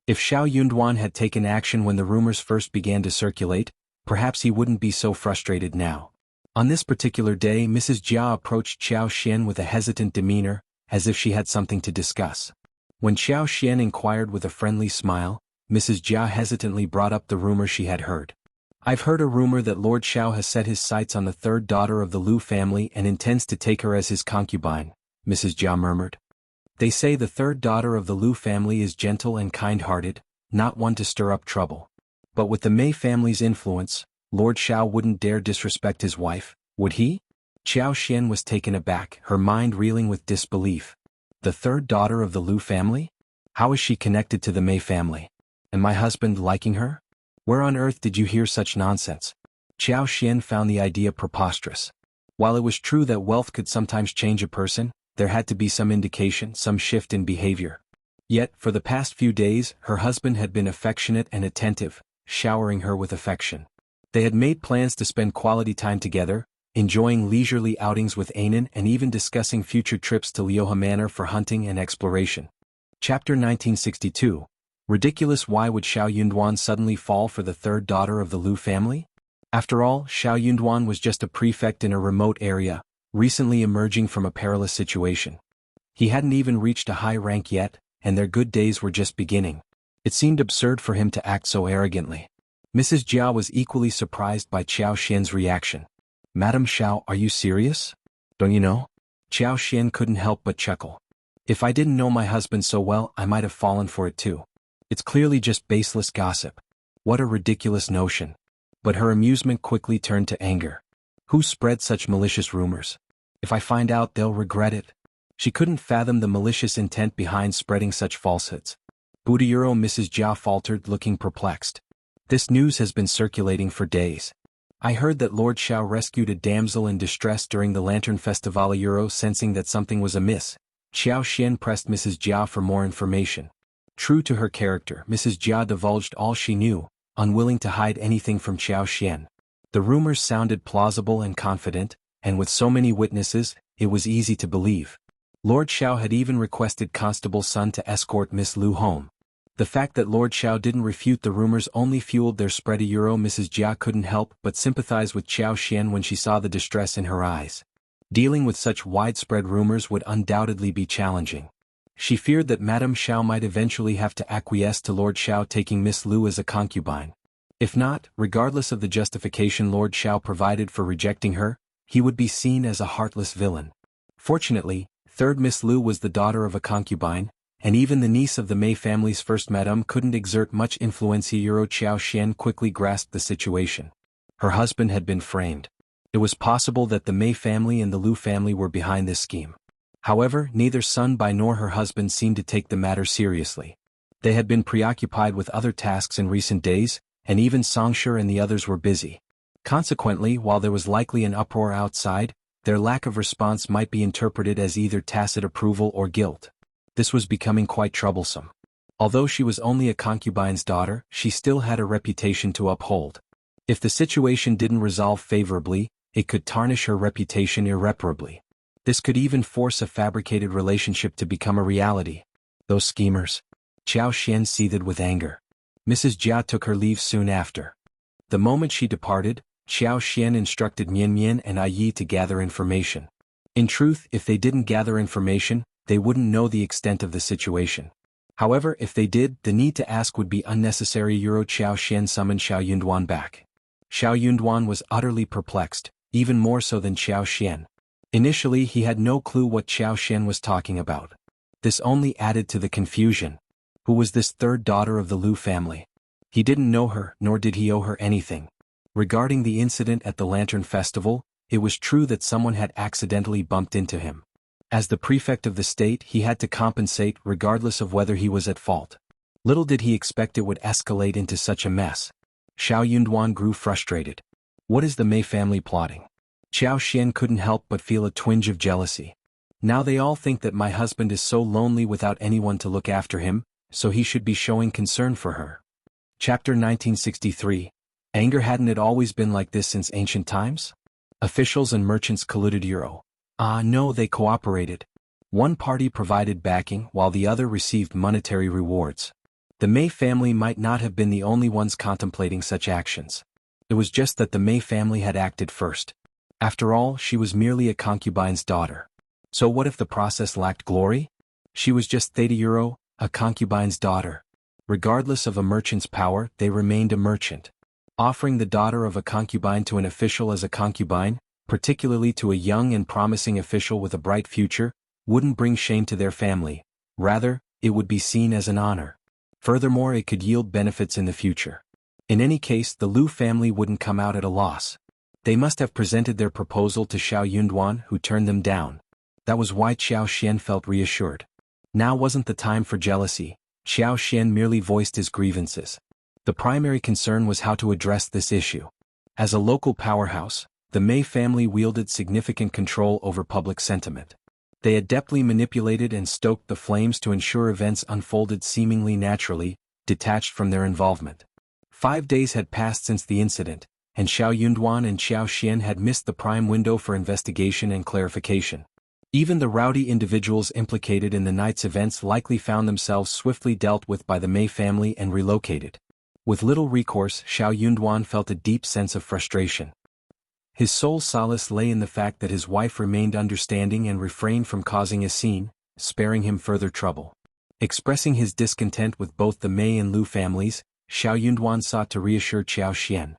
If Xiao Yunduan had taken action when the rumors first began to circulate, perhaps he wouldn't be so frustrated now. On this particular day Mrs. Jia approached Xianxia with a hesitant demeanor, as if she had something to discuss. When Xianxia inquired with a friendly smile, Mrs. Jia hesitantly brought up the rumor she had heard. "I've heard a rumor that Lord Xiao has set his sights on the third daughter of the Lu family and intends to take her as his concubine," Mrs. Jia murmured. "They say the third daughter of the Lu family is gentle and kind-hearted, not one to stir up trouble. But with the Mei family's influence, Lord Xiao wouldn't dare disrespect his wife, would he?" Xianxia was taken aback, her mind reeling with disbelief. The third daughter of the Lu family? How is she connected to the Mei family? And my husband liking her? Where on earth did you hear such nonsense? Xianxia found the idea preposterous. While it was true that wealth could sometimes change a person, there had to be some indication, some shift in behavior. Yet, for the past few days, her husband had been affectionate and attentive, showering her with affection. They had made plans to spend quality time together, enjoying leisurely outings with Anan and even discussing future trips to Lioha Manor for hunting and exploration. Chapter 1962. Ridiculous. Why would Xiao Yunduan suddenly fall for the third daughter of the Lu family? After all, Xiao Yunduan was just a prefect in a remote area, recently emerging from a perilous situation. He hadn't even reached a high rank yet, and their good days were just beginning. It seemed absurd for him to act so arrogantly. Mrs. Jia was equally surprised by Xianxia's reaction. "Madam Xiao, are you serious? Don't you know?" Xianxia couldn't help but chuckle. "If I didn't know my husband so well, I might have fallen for it too. It's clearly just baseless gossip. What a ridiculous notion." But her amusement quickly turned to anger. Who spread such malicious rumors? If I find out, they'll regret it. She couldn't fathom the malicious intent behind spreading such falsehoods. Budayuro, Mrs. Jia faltered, looking perplexed. "This news has been circulating for days. I heard that Lord Xiao rescued a damsel in distress during the Lantern Festival." Sensing that something was amiss, Xianxia pressed Mrs. Jia for more information. True to her character, Mrs. Jia divulged all she knew, unwilling to hide anything from Xianxia. The rumors sounded plausible and confident, and with so many witnesses, it was easy to believe. Lord Xiao had even requested Constable Sun to escort Miss Lu home. The fact that Lord Xiao didn't refute the rumors only fueled their spread. Mrs. Jia couldn't help but sympathize with Xianxia when she saw the distress in her eyes. Dealing with such widespread rumors would undoubtedly be challenging. She feared that Madame Xiao might eventually have to acquiesce to Lord Xiao taking Miss Lu as a concubine. If not, regardless of the justification Lord Xiao provided for rejecting her, he would be seen as a heartless villain. Fortunately, third Miss Lu was the daughter of a concubine, and even the niece of the Mei family's first madame couldn't exert much influence. Xianxia quickly grasped the situation. Her husband had been framed. It was possible that the Mei family and the Lu family were behind this scheme. However, neither Sun Bai nor her husband seemed to take the matter seriously. They had been preoccupied with other tasks in recent days, and even Songshur and the others were busy. Consequently, while there was likely an uproar outside, their lack of response might be interpreted as either tacit approval or guilt. This was becoming quite troublesome. Although she was only a concubine's daughter, she still had a reputation to uphold. If the situation didn't resolve favorably, it could tarnish her reputation irreparably. This could even force a fabricated relationship to become a reality. Those schemers. Xianxia seethed with anger. Mrs. Jia took her leave soon after. The moment she departed, Xianxia instructed Mian Mian and Ai Yi to gather information. In truth, if they didn't gather information, they wouldn't know the extent of the situation. However, if they did, the need to ask would be unnecessary. Xianxia summoned Xiao Yunduan back. Xiao Yunduan was utterly perplexed, even more so than Xianxia. Initially, he had no clue what Xianxia was talking about. This only added to the confusion. Who was this third daughter of the Lu family? He didn't know her, nor did he owe her anything. Regarding the incident at the Lantern Festival, it was true that someone had accidentally bumped into him. As the prefect of the state, he had to compensate regardless of whether he was at fault. Little did he expect it would escalate into such a mess. Xiao Yunduan grew frustrated. What is the Mei family plotting? Xianxia couldn't help but feel a twinge of jealousy. Now they all think that my husband is so lonely without anyone to look after him, so he should be showing concern for her. Chapter 1963. Anger. Hadn't it always been like this since ancient times? Officials and merchants colluded. No, they cooperated. One party provided backing while the other received monetary rewards. The Mei family might not have been the only ones contemplating such actions. It was just that the Mei family had acted first. After all, she was merely a concubine's daughter. So what if the process lacked glory? She was just theta euro, a concubine's daughter. Regardless of a merchant's power, they remained a merchant. Offering the daughter of a concubine to an official as a concubine, particularly to a young and promising official with a bright future, wouldn't bring shame to their family. Rather, it would be seen as an honor. Furthermore, it could yield benefits in the future. In any case, the Lu family wouldn't come out at a loss. They must have presented their proposal to Xiao Yunduan, who turned them down. That was why Xiao felt reassured. Now wasn't the time for jealousy. Xiao merely voiced his grievances. The primary concern was how to address this issue. As a local powerhouse, the Mei family wielded significant control over public sentiment. They adeptly manipulated and stoked the flames to ensure events unfolded seemingly naturally, detached from their involvement. 5 days had passed since the incident, and Xiao Yunduan and Xiao had missed the prime window for investigation and clarification. Even the rowdy individuals implicated in the night's events likely found themselves swiftly dealt with by the Mei family and relocated. With little recourse, Xiao Yunduan felt a deep sense of frustration. His sole solace lay in the fact that his wife remained understanding and refrained from causing a scene, sparing him further trouble. Expressing his discontent with both the Mei and Lu families, Xiao Yunduan sought to reassure Xiao.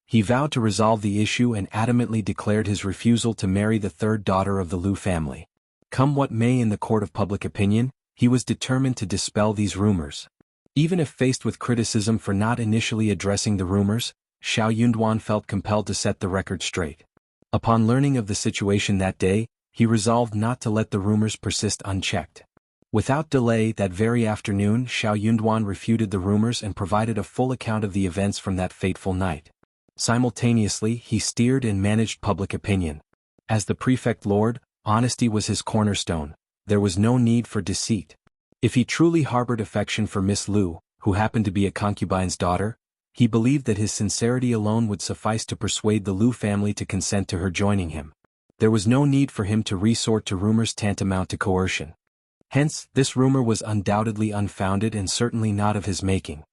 He vowed to resolve the issue and adamantly declared his refusal to marry the third daughter of the Lu family. Come what may in the court of public opinion, he was determined to dispel these rumors. Even if faced with criticism for not initially addressing the rumors, Xiao Yunduan felt compelled to set the record straight. Upon learning of the situation that day, he resolved not to let the rumors persist unchecked. Without delay, that very afternoon, Xiao Yunduan refuted the rumors and provided a full account of the events from that fateful night. Simultaneously, he steered and managed public opinion. As the prefect lord, honesty was his cornerstone. There was no need for deceit. If he truly harbored affection for Miss Lu, who happened to be a concubine's daughter, he believed that his sincerity alone would suffice to persuade the Lu family to consent to her joining him. There was no need for him to resort to rumors tantamount to coercion. Hence, this rumor was undoubtedly unfounded and certainly not of his making.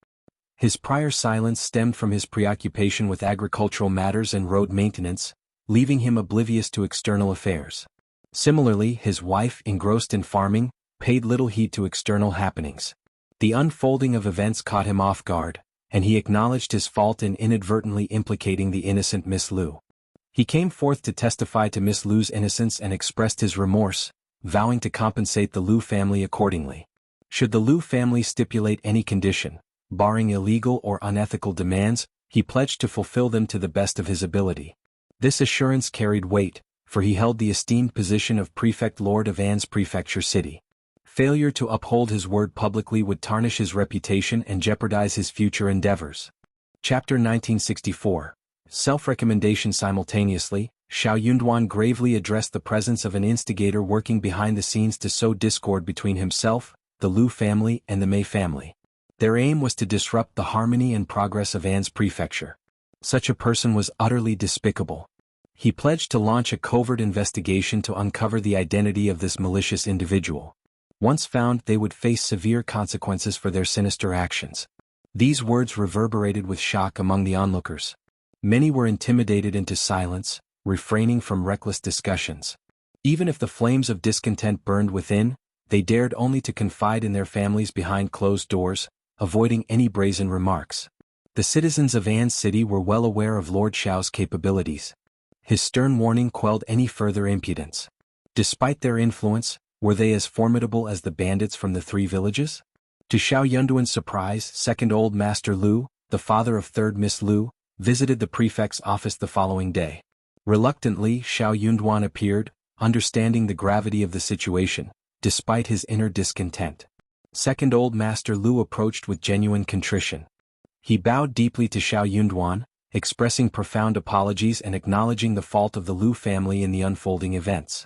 His prior silence stemmed from his preoccupation with agricultural matters and road maintenance, leaving him oblivious to external affairs. Similarly, his wife, engrossed in farming, paid little heed to external happenings. The unfolding of events caught him off guard, and he acknowledged his fault in inadvertently implicating the innocent Miss Lu. He came forth to testify to Miss Lu's innocence and expressed his remorse, vowing to compensate the Lu family accordingly. Should the Lu family stipulate any condition, barring illegal or unethical demands, he pledged to fulfill them to the best of his ability. This assurance carried weight, for he held the esteemed position of Prefect Lord of An's prefecture city. Failure to uphold his word publicly would tarnish his reputation and jeopardize his future endeavors. Chapter 1964. Self-recommendation. Simultaneously, Xiao Yunduan gravely addressed the presence of an instigator working behind the scenes to sow discord between himself, the Lu family and the Mei family. Their aim was to disrupt the harmony and progress of An's prefecture. Such a person was utterly despicable. He pledged to launch a covert investigation to uncover the identity of this malicious individual. Once found, they would face severe consequences for their sinister actions. These words reverberated with shock among the onlookers. Many were intimidated into silence, refraining from reckless discussions. Even if the flames of discontent burned within, they dared only to confide in their families behind closed doors, avoiding any brazen remarks. The citizens of An's city were well aware of Lord Xiao's capabilities. His stern warning quelled any further impudence. Despite their influence, were they as formidable as the bandits from the 3 villages? To Xiao Yunduan's surprise, second Old Master Lu, the father of third Miss Lu, visited the prefect's office the following day. Reluctantly, Xiao Yunduan appeared, understanding the gravity of the situation, despite his inner discontent. Second Old Master Lu approached with genuine contrition. He bowed deeply to Xiao Yunduan, expressing profound apologies and acknowledging the fault of the Lu family in the unfolding events.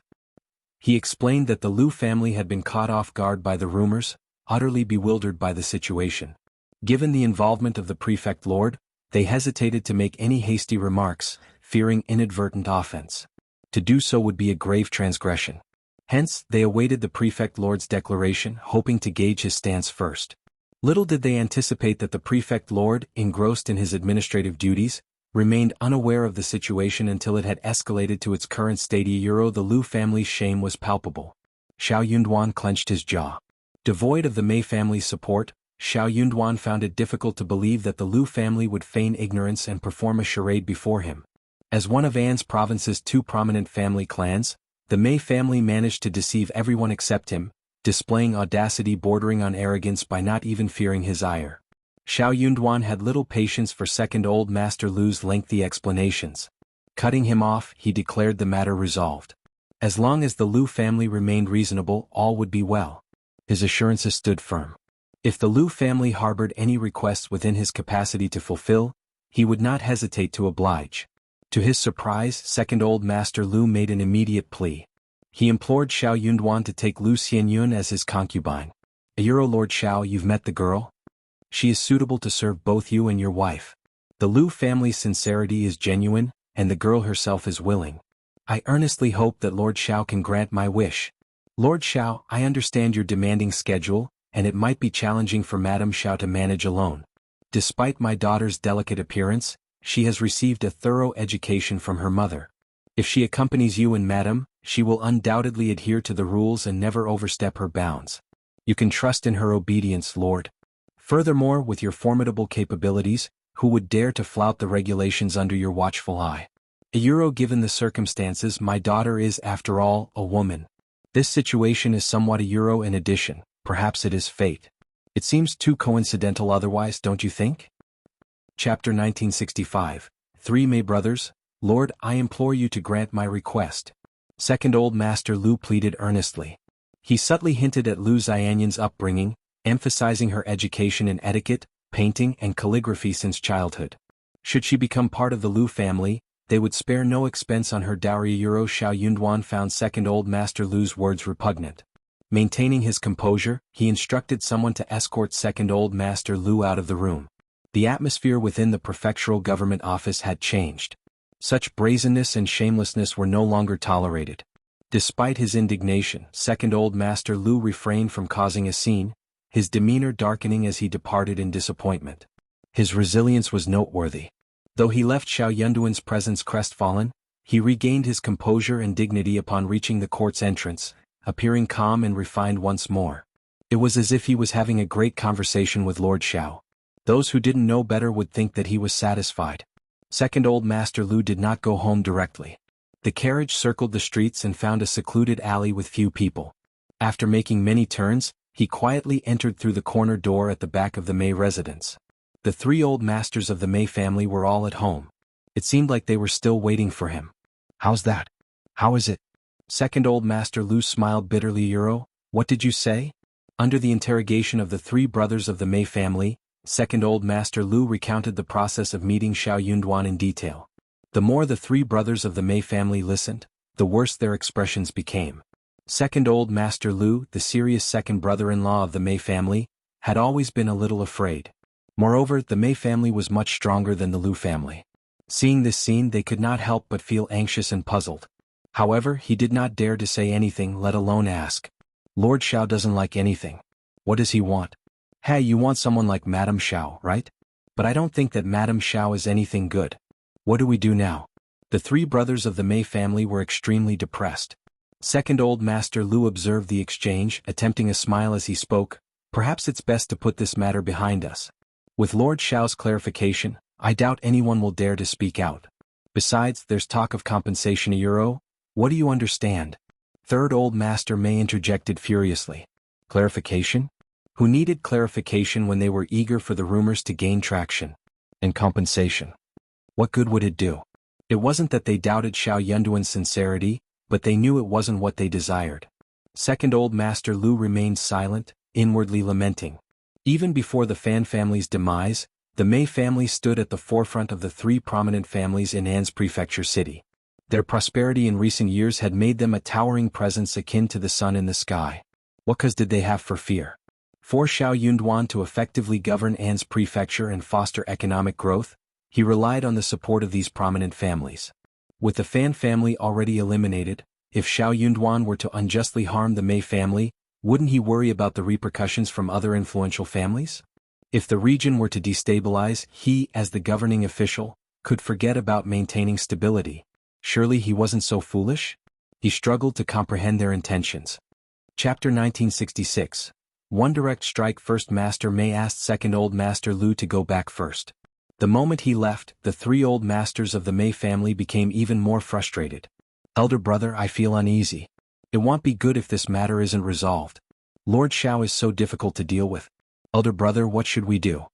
He explained that the Lu family had been caught off guard by the rumors, utterly bewildered by the situation. Given the involvement of the prefect lord, they hesitated to make any hasty remarks, fearing inadvertent offense. To do so would be a grave transgression. Hence, they awaited the prefect lord's declaration, hoping to gauge his stance first. Little did they anticipate that the prefect lord, engrossed in his administrative duties, remained unaware of the situation until it had escalated to its current state. The Lu family's shame was palpable. Xiao Yunduan clenched his jaw. Devoid of the Mei family's support, Xiao Yunduan found it difficult to believe that the Lu family would feign ignorance and perform a charade before him. As one of An's province's two prominent family clans, the Mei family managed to deceive everyone except him, displaying audacity bordering on arrogance by not even fearing his ire. Xiao Yunduan had little patience for Second Old Master Lu's lengthy explanations. Cutting him off, he declared the matter resolved. As long as the Lu family remained reasonable, all would be well. His assurances stood firm. If the Lu family harbored any requests within his capacity to fulfill, he would not hesitate to oblige. To his surprise, Second Old Master Lu made an immediate plea. He implored Xiao Yunduan to take Lu Xianyun as his concubine. Lord Xiao, you've met the girl? She is suitable to serve both you and your wife. The Lu family's sincerity is genuine, and the girl herself is willing. I earnestly hope that Lord Xiao can grant my wish. Lord Xiao, I understand your demanding schedule, and it might be challenging for Madame Xiao to manage alone. Despite my daughter's delicate appearance, she has received a thorough education from her mother. If she accompanies you and Madame, she will undoubtedly adhere to the rules and never overstep her bounds. You can trust in her obedience, Lord. Furthermore, with your formidable capabilities, who would dare to flout the regulations under your watchful eye? Given the circumstances, my daughter is, after all, a woman. This situation is somewhat in addition, perhaps it is fate. It seems too coincidental otherwise, don't you think? Chapter 1965. Three Mei Brothers. Lord, I implore you to grant my request. Second Old Master Lu pleaded earnestly. He subtly hinted at Lu Xianyun's upbringing, emphasizing her education in etiquette, painting and calligraphy since childhood. Should she become part of the Lu family, they would spare no expense on her dowry. Xiao Yunduan found Second Old Master Lu's words repugnant. Maintaining his composure, he instructed someone to escort Second Old Master Lu out of the room. The atmosphere within the prefectural government office had changed. Such brazenness and shamelessness were no longer tolerated. Despite his indignation, Second Old Master Lu refrained from causing a scene, his demeanor darkening as he departed in disappointment. His resilience was noteworthy. Though he left Xiao Yunduan's presence crestfallen, he regained his composure and dignity upon reaching the court's entrance, appearing calm and refined once more. It was as if he was having a great conversation with Lord Xiao. Those who didn't know better would think that he was satisfied. Second Old Master Lu did not go home directly. The carriage circled the streets and found a secluded alley with few people. After making many turns, he quietly entered through the corner door at the back of the Mei residence. The three old masters of the Mei family were all at home. It seemed like they were still waiting for him. How's that? How is it? Second Old Master Lu smiled bitterly. What did you say? Under the interrogation of the three brothers of the Mei family, Second Old Master Lu recounted the process of meeting Xiao Yunduan in detail. The more the three brothers of the Mei family listened, the worse their expressions became. Second Old Master Lu, the serious second brother-in-law of the Mei family, had always been a little afraid. Moreover, the Mei family was much stronger than the Lu family. Seeing this scene, they could not help but feel anxious and puzzled. However, he did not dare to say anything, let alone ask. Lord Xiao doesn't like anything. What does he want? Hey, you want someone like Madame Xiao, right? But I don't think that Madame Xiao is anything good. What do we do now? The three brothers of the Mei family were extremely depressed. Second Old Master Lu observed the exchange, attempting a smile as he spoke. Perhaps it's best to put this matter behind us. With Lord Xiao's clarification, I doubt anyone will dare to speak out. Besides, there's talk of compensation. What do you understand? Third Old Master Mei interjected furiously. Clarification? Who needed clarification when they were eager for the rumors to gain traction? And compensation? What good would it do? It wasn't that they doubted Xiao Yunduan's sincerity, but they knew it wasn't what they desired. Second Old Master Lu remained silent, inwardly lamenting. Even before the Fan family's demise, the Mei family stood at the forefront of the three prominent families in An's prefecture city. Their prosperity in recent years had made them a towering presence akin to the sun in the sky. What cause did they have for fear? For Xiao Yunduan to effectively govern An's prefecture and foster economic growth, he relied on the support of these prominent families. With the Fan family already eliminated, if Xiao Yunduan were to unjustly harm the Mei family, wouldn't he worry about the repercussions from other influential families? If the region were to destabilize, he, as the governing official, could forget about maintaining stability. Surely he wasn't so foolish? He struggled to comprehend their intentions. Chapter 1966. One direct strike. First Master Mei asked Second Old Master Lu to go back first. The moment he left, the three old masters of the Mei family became even more frustrated. Elder brother, I feel uneasy. It won't be good if this matter isn't resolved. Lord Xiao is so difficult to deal with. Elder brother, what should we do?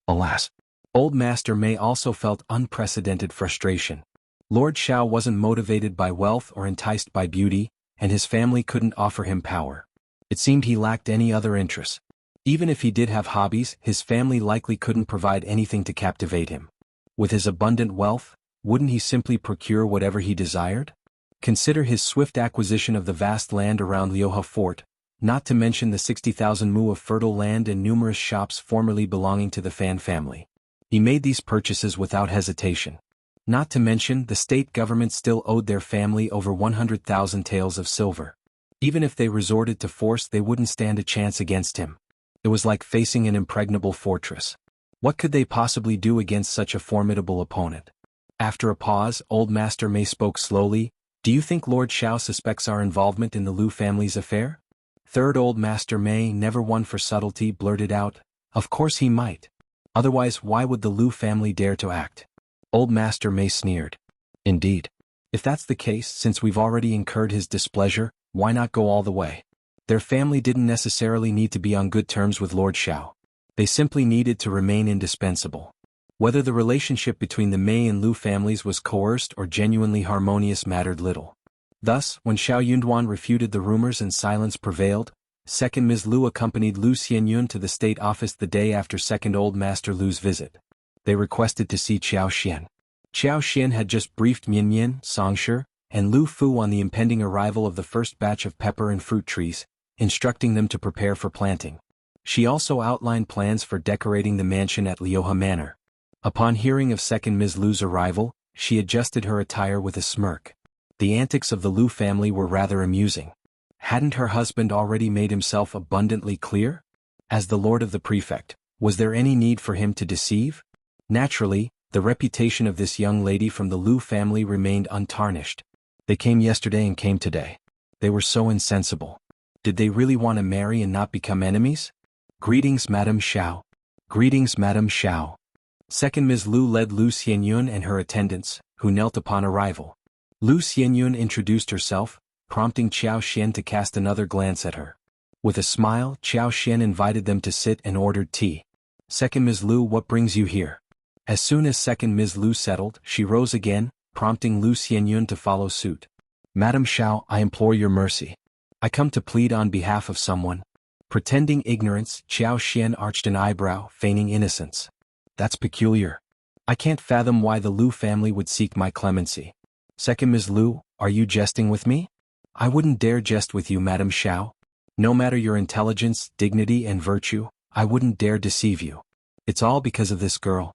Alas. Old Master Mei also felt unprecedented frustration. Lord Xiao wasn't motivated by wealth or enticed by beauty, and his family couldn't offer him power. It seemed he lacked any other interests. Even if he did have hobbies, his family likely couldn't provide anything to captivate him. With his abundant wealth, wouldn't he simply procure whatever he desired? Consider his swift acquisition of the vast land around Liuhe Fort, not to mention the 60,000 mu of fertile land and numerous shops formerly belonging to the Fan family. He made these purchases without hesitation. Not to mention, the state government still owed their family over 100,000 taels of silver. Even if they resorted to force, they wouldn't stand a chance against him. It was like facing an impregnable fortress. What could they possibly do against such a formidable opponent? After a pause, Old Master Mei spoke slowly. Do you think Lord Xiao suspects our involvement in the Lu family's affair? Third Old Master Mei, never one for subtlety, blurted out, of course he might. Otherwise, why would the Lu family dare to act? Old Master Mei sneered. Indeed. If that's the case, since we've already incurred his displeasure, why not go all the way? Their family didn't necessarily need to be on good terms with Lord Xiao. They simply needed to remain indispensable. Whether the relationship between the Mei and Lu families was coerced or genuinely harmonious mattered little. Thus, when Xiao Yunduan refuted the rumors and silence prevailed, Second Ms. Lu accompanied Lu Xianyun to the state office the day after Second Old Master Lu's visit. They requested to see Qiao Xian. Qiao Xian had just briefed Mianyan, Songshi, and Lu Fu on the impending arrival of the first batch of pepper and fruit trees, instructing them to prepare for planting. She also outlined plans for decorating the mansion at Liuhe Manor. Upon hearing of Second Ms. Lu's arrival, she adjusted her attire with a smirk. The antics of the Lu family were rather amusing. Hadn't her husband already made himself abundantly clear? As the lord of the prefect, was there any need for him to deceive? Naturally, the reputation of this young lady from the Lu family remained untarnished. They came yesterday and came today. They were so insensible. Did they really want to marry and not become enemies? Greetings, Madame Xiao. Greetings, Madame Xiao. Second Ms. Lu led Lu Xianyun and her attendants, who knelt upon arrival. Lu Xianyun introduced herself, prompting Qiao Xian to cast another glance at her. With a smile, Qiao Xian invited them to sit and ordered tea. Second Ms. Lu, what brings you here? As soon as Second Ms. Lu settled, she rose again, prompting Lu Xianyun to follow suit. Madame Xiao, I implore your mercy. I come to plead on behalf of someone. Pretending ignorance, Qiao Xian arched an eyebrow, feigning innocence. That's peculiar. I can't fathom why the Lu family would seek my clemency. Second Ms. Lu, are you jesting with me? I wouldn't dare jest with you, Madame Xiao. No matter your intelligence, dignity, and virtue, I wouldn't dare deceive you. It's all because of this girl.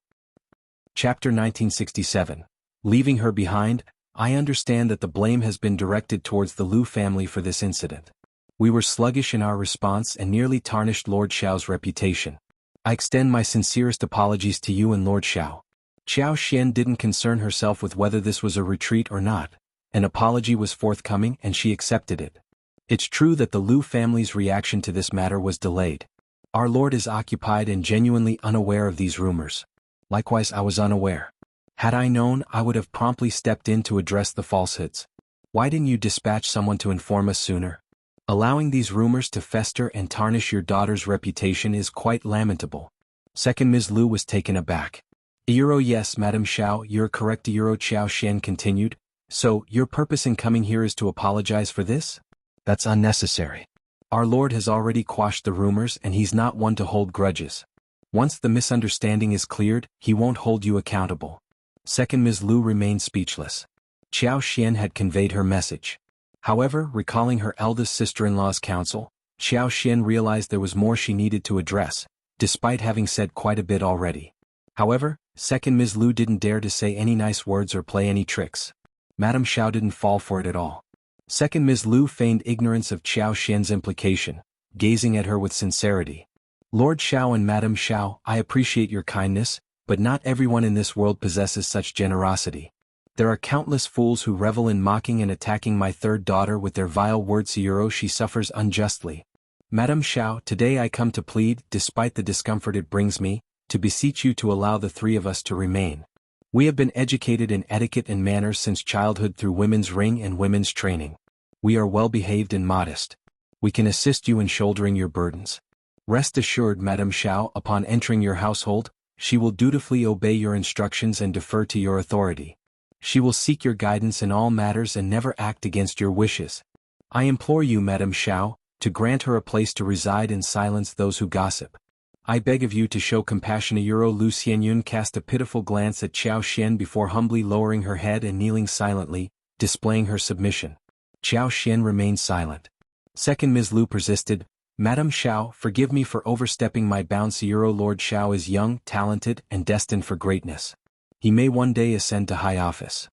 Chapter 1967. Leaving her behind, I understand that the blame has been directed towards the Lu family for this incident. We were sluggish in our response and nearly tarnished Lord Xiao's reputation. I extend my sincerest apologies to you and Lord Xiao. Qiao Xian didn't concern herself with whether this was a retreat or not. An apology was forthcoming and she accepted it. It's true that the Lu family's reaction to this matter was delayed. Our lord is occupied and genuinely unaware of these rumors. Likewise, I was unaware. Had I known, I would have promptly stepped in to address the falsehoods. Why didn't you dispatch someone to inform us sooner? Allowing these rumors to fester and tarnish your daughter's reputation is quite lamentable. Second Ms. Lu was taken aback. Yes, Madame Xiao, you're correct. Qiao Xian continued. So, your purpose in coming here is to apologize for this? That's unnecessary. Our lord has already quashed the rumors and he's not one to hold grudges. Once the misunderstanding is cleared, he won't hold you accountable. Second Ms. Lu remained speechless. Qiao Xian had conveyed her message. However, recalling her eldest sister-in-law's counsel, Qiao Xian realized there was more she needed to address, despite having said quite a bit already. However, Second Ms. Lu didn't dare to say any nice words or play any tricks. Madame Xiao didn't fall for it at all. Second Ms. Lu feigned ignorance of Qiao Xian's implication, gazing at her with sincerity. Lord Xiao and Madame Xiao, I appreciate your kindness, but not everyone in this world possesses such generosity. There are countless fools who revel in mocking and attacking my third daughter with their vile words. She suffers unjustly. Madame Xiao, today I come to plead, despite the discomfort it brings me, to beseech you to allow the three of us to remain. We have been educated in etiquette and manners since childhood through women's ring and women's training. We are well behaved and modest. We can assist you in shouldering your burdens. Rest assured, Madame Xiao, upon entering your household, she will dutifully obey your instructions and defer to your authority. She will seek your guidance in all matters and never act against your wishes. I implore you, Madame Xiao, to grant her a place to reside and silence those who gossip. I beg of you to show compassion. Lu Xianyun cast a pitiful glance at Xiao Xian before humbly lowering her head and kneeling silently, displaying her submission. Xiao Xian remained silent. Second Ms. Lu persisted, Madame Xiao, forgive me for overstepping my bounds. Lord Xiao is young, talented, and destined for greatness. He may one day ascend to high office.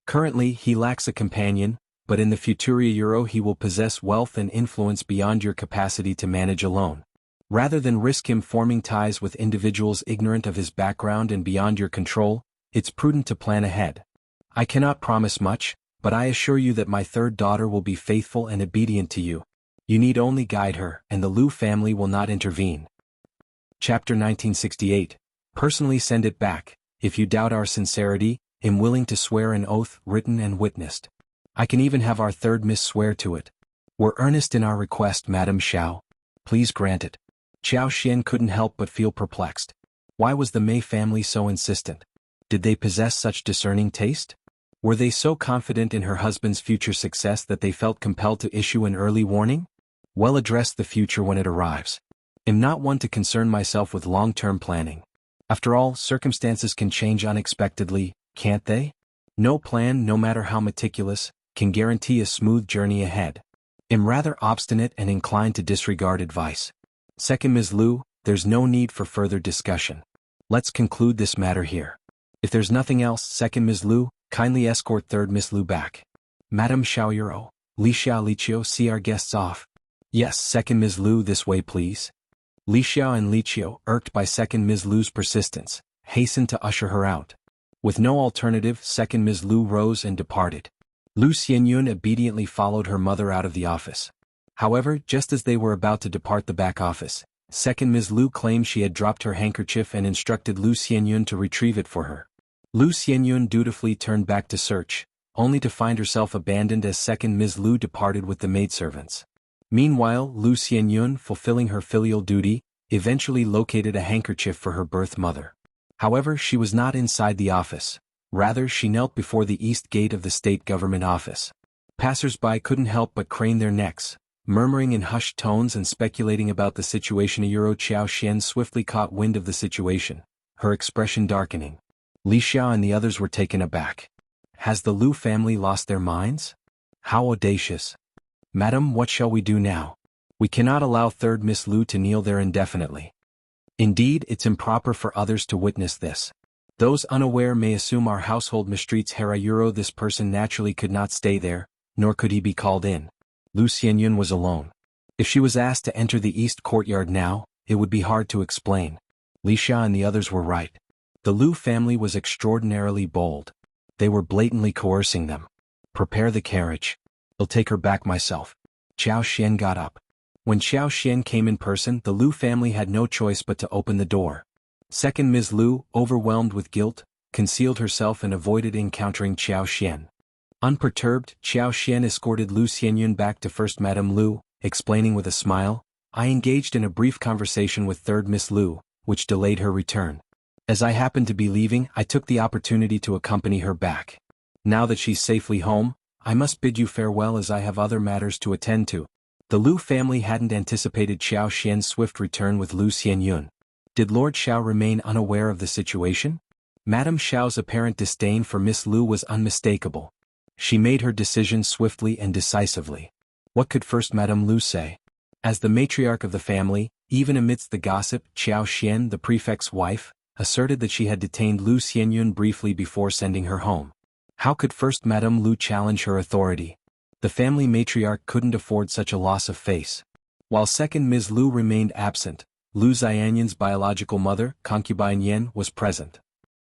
Currently, he lacks a companion, but in the future he will possess wealth and influence beyond your capacity to manage alone. Rather than risk him forming ties with individuals ignorant of his background and beyond your control, it's prudent to plan ahead. I cannot promise much, but I assure you that my third daughter will be faithful and obedient to you. You need only guide her, and the Lu family will not intervene. Chapter 1968. Personally send it back. If you doubt our sincerity, am willing to swear an oath, written and witnessed. I can even have our third miss swear to it. We're earnest in our request, Madame Xiao. Please grant it. Xiao Xian couldn't help but feel perplexed. Why was the Mei family so insistent? Did they possess such discerning taste? Were they so confident in her husband's future success that they felt compelled to issue an early warning? Well, address the future when it arrives. Am not one to concern myself with long-term planning. After all, circumstances can change unexpectedly, can't they? No plan, no matter how meticulous, can guarantee a smooth journey ahead. Am rather obstinate and inclined to disregard advice. Second Ms. Lu, there's no need for further discussion. Let's conclude this matter here. If there's nothing else, Second Ms. Lu, kindly escort Third Miss Lu back. Madame Xiaoyuro, Li Xiao Liqiu, see our guests off. Yes, Second Ms. Lu, this way please. Li Xiao and Li Qiu, irked by Second Ms. Lu's persistence, hastened to usher her out. With no alternative, Second Ms. Lu rose and departed. Lu Xianyun obediently followed her mother out of the office. However, just as they were about to depart the back office, Second Ms. Lu claimed she had dropped her handkerchief and instructed Lu Xianyun to retrieve it for her. Lu Xianyun dutifully turned back to search, only to find herself abandoned as Second Ms. Lu departed with the maidservants. Meanwhile, Lu Xianyun, fulfilling her filial duty, eventually located a handkerchief for her birth mother. However, she was not inside the office. Rather, she knelt before the east gate of the state government office. Passers-by couldn't help but crane their necks, murmuring in hushed tones and speculating about the situation. Xiao Xian swiftly caught wind of the situation, her expression darkening. Li Xiao and the others were taken aback. Has the Lu family lost their minds? How audacious! Madam, what shall we do now? We cannot allow Third Miss Lu to kneel there indefinitely. Indeed, it's improper for others to witness this. Those unaware may assume our household mistreats Harayuro. This person naturally could not stay there, nor could he be called in. Lu Xianyun was alone. If she was asked to enter the east courtyard now, it would be hard to explain. Li Xia and the others were right. The Lu family was extraordinarily bold. They were blatantly coercing them. Prepare the carriage. I'll take her back myself. Xiao Xian got up. When Xiao Xian came in person, the Lu family had no choice but to open the door. Second Ms. Lu, overwhelmed with guilt, concealed herself and avoided encountering Xiao Xian. Unperturbed, Xiao Xian escorted Lu Xianyun back to First Madame Lu, explaining with a smile, I engaged in a brief conversation with Third Miss Lu, which delayed her return. As I happened to be leaving, I took the opportunity to accompany her back. Now that she's safely home, I must bid you farewell as I have other matters to attend to. The Lu family hadn't anticipated Xiao Xian's swift return with Lu Xianyun. Did Lord Xiao remain unaware of the situation? Madame Xiao's apparent disdain for Miss Lu was unmistakable. She made her decision swiftly and decisively. What could First Madame Lu say? As the matriarch of the family, even amidst the gossip, Xiao Xian, the prefect's wife, asserted that she had detained Lu Xianyun briefly before sending her home. How could First Madame Lu challenge her authority? The family matriarch couldn't afford such a loss of face. While Second Ms. Lu remained absent, Lu Xianyan's biological mother, Concubine Yan, was present.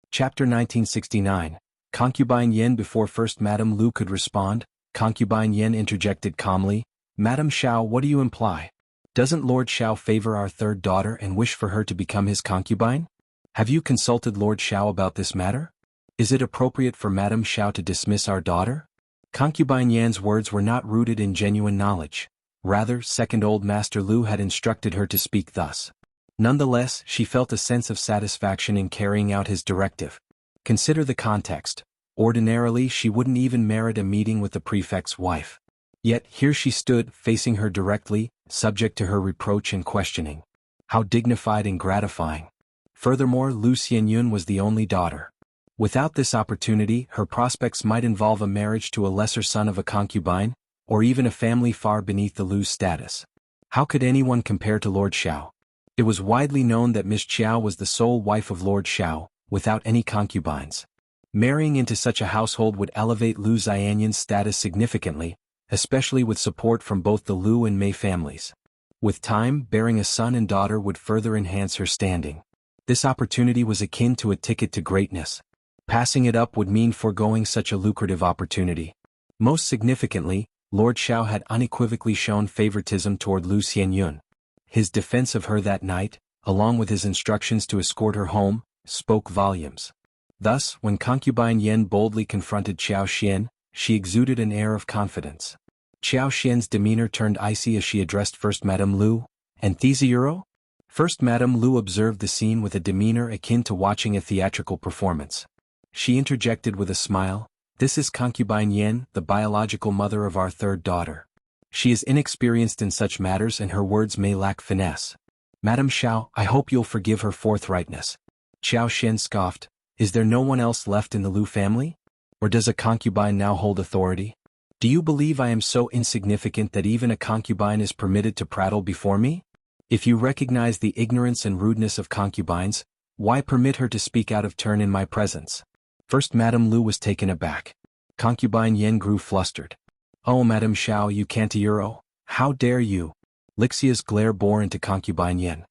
Chapter 1969. Concubine Yan. Before First Madame Lu could respond, Concubine Yan interjected calmly, "Madame Xiao, what do you imply? Doesn't Lord Xiao favor our third daughter and wish for her to become his concubine? Have you consulted Lord Xiao about this matter? Is it appropriate for Madame Xiao to dismiss our daughter?" Concubine Yan's words were not rooted in genuine knowledge. Rather, second old Master Lu had instructed her to speak thus. Nonetheless, she felt a sense of satisfaction in carrying out his directive. Consider the context. Ordinarily, she wouldn't even merit a meeting with the prefect's wife. Yet, here she stood, facing her directly, subject to her reproach and questioning. How dignified and gratifying. Furthermore, Lu Xianyun was the only daughter. Without this opportunity, her prospects might involve a marriage to a lesser son of a concubine, or even a family far beneath the Lu's status. How could anyone compare to Lord Xiao? It was widely known that Miss Xiao was the sole wife of Lord Xiao, without any concubines. Marrying into such a household would elevate Lu Xianyan's status significantly, especially with support from both the Lu and Mei families. With time, bearing a son and daughter would further enhance her standing. This opportunity was akin to a ticket to greatness. Passing it up would mean foregoing such a lucrative opportunity. Most significantly, Lord Xiao had unequivocally shown favoritism toward Lu Xianyun. His defense of her that night, along with his instructions to escort her home, spoke volumes. Thus, when Concubine Yan boldly confronted Xiao Xian, she exuded an air of confidence. Xiao Xian's demeanor turned icy as she addressed First Madame Lu. "Enthusiero?" First Madame Lu observed the scene with a demeanor akin to watching a theatrical performance. She interjected with a smile, "This is Concubine Yan, the biological mother of our third daughter. She is inexperienced in such matters and her words may lack finesse. Madame Xiao, I hope you'll forgive her forthrightness." Xiao Xian scoffed, "Is there no one else left in the Lu family? Or does a concubine now hold authority? Do you believe I am so insignificant that even a concubine is permitted to prattle before me? If you recognize the ignorance and rudeness of concubines, why permit her to speak out of turn in my presence?" First Madame Lu was taken aback. Concubine Yan grew flustered. "Oh, Madame Xiao, you cantiero, how dare you?" Lixia's glare bore into Concubine Yan.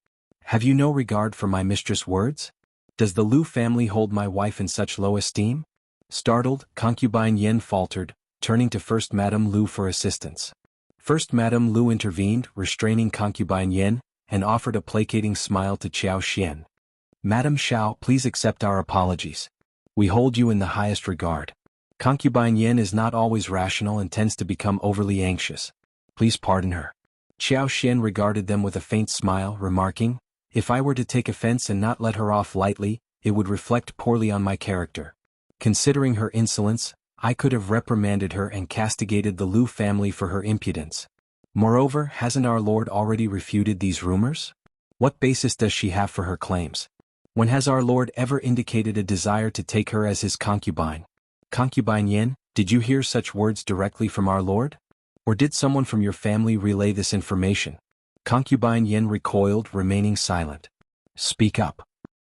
"Have you no regard for my mistress' words? Does the Lu family hold my wife in such low esteem?" Startled, Concubine Yan faltered, turning to First Madame Lu for assistance. First Madame Lu intervened, restraining Concubine Yan, and offered a placating smile to Xiao Xian. "Madame Xiao, please accept our apologies. We hold you in the highest regard. Concubine Yan is not always rational and tends to become overly anxious. Please pardon her." Xiao Xian regarded them with a faint smile, remarking, "If I were to take offense and not let her off lightly, it would reflect poorly on my character. Considering her insolence, I could have reprimanded her and castigated the Lu family for her impudence. Moreover, hasn't our Lord already refuted these rumors? What basis does she have for her claims? When has our Lord ever indicated a desire to take her as his concubine? Concubine Yan, did you hear such words directly from our Lord? Or did someone from your family relay this information?" Concubine Yan recoiled, remaining silent. "Speak up,"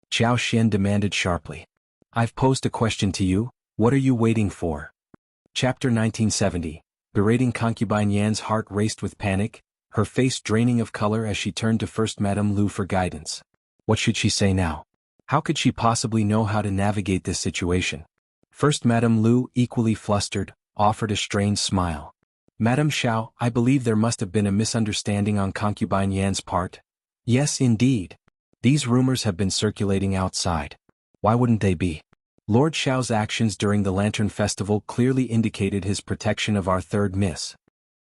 Xiao Xian demanded sharply. "I've posed a question to you, what are you waiting for?" Chapter 1970. Berating Concubine Yan's heart raced with panic, her face draining of color as she turned to First Madame Lu for guidance. What should she say now? How could she possibly know how to navigate this situation? First Madame Lu, equally flustered, offered a strained smile. "Madame Xiao, I believe there must have been a misunderstanding on Concubine Yan's part." "Yes, indeed. These rumors have been circulating outside. Why wouldn't they be? Lord Xiao's actions during the Lantern Festival clearly indicated his protection of our third miss."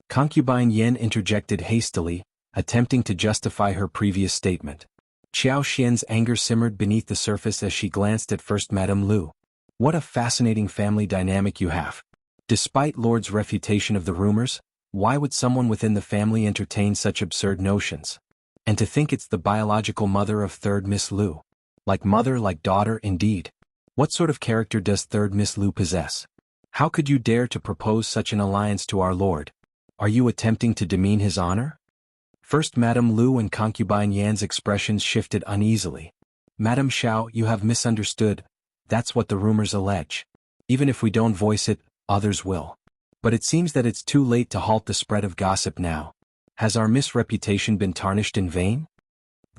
Concubine Yan interjected hastily, attempting to justify her previous statement. Xiao Xian's anger simmered beneath the surface as she glanced at First Madame Lu. "What a fascinating family dynamic you have. Despite Lord's refutation of the rumors, why would someone within the family entertain such absurd notions? And to think it's the biological mother of third Miss Lu. Like mother, like daughter, indeed. What sort of character does third Miss Lu possess? How could you dare to propose such an alliance to our Lord? Are you attempting to demean his honor?" First Madame Lu and Concubine Yan's expressions shifted uneasily. "Madame Xiao, you have misunderstood. That's what the rumors allege. Even if we don't voice it, others will. But it seems that it's too late to halt the spread of gossip now. Has our misreputation been tarnished in vain?"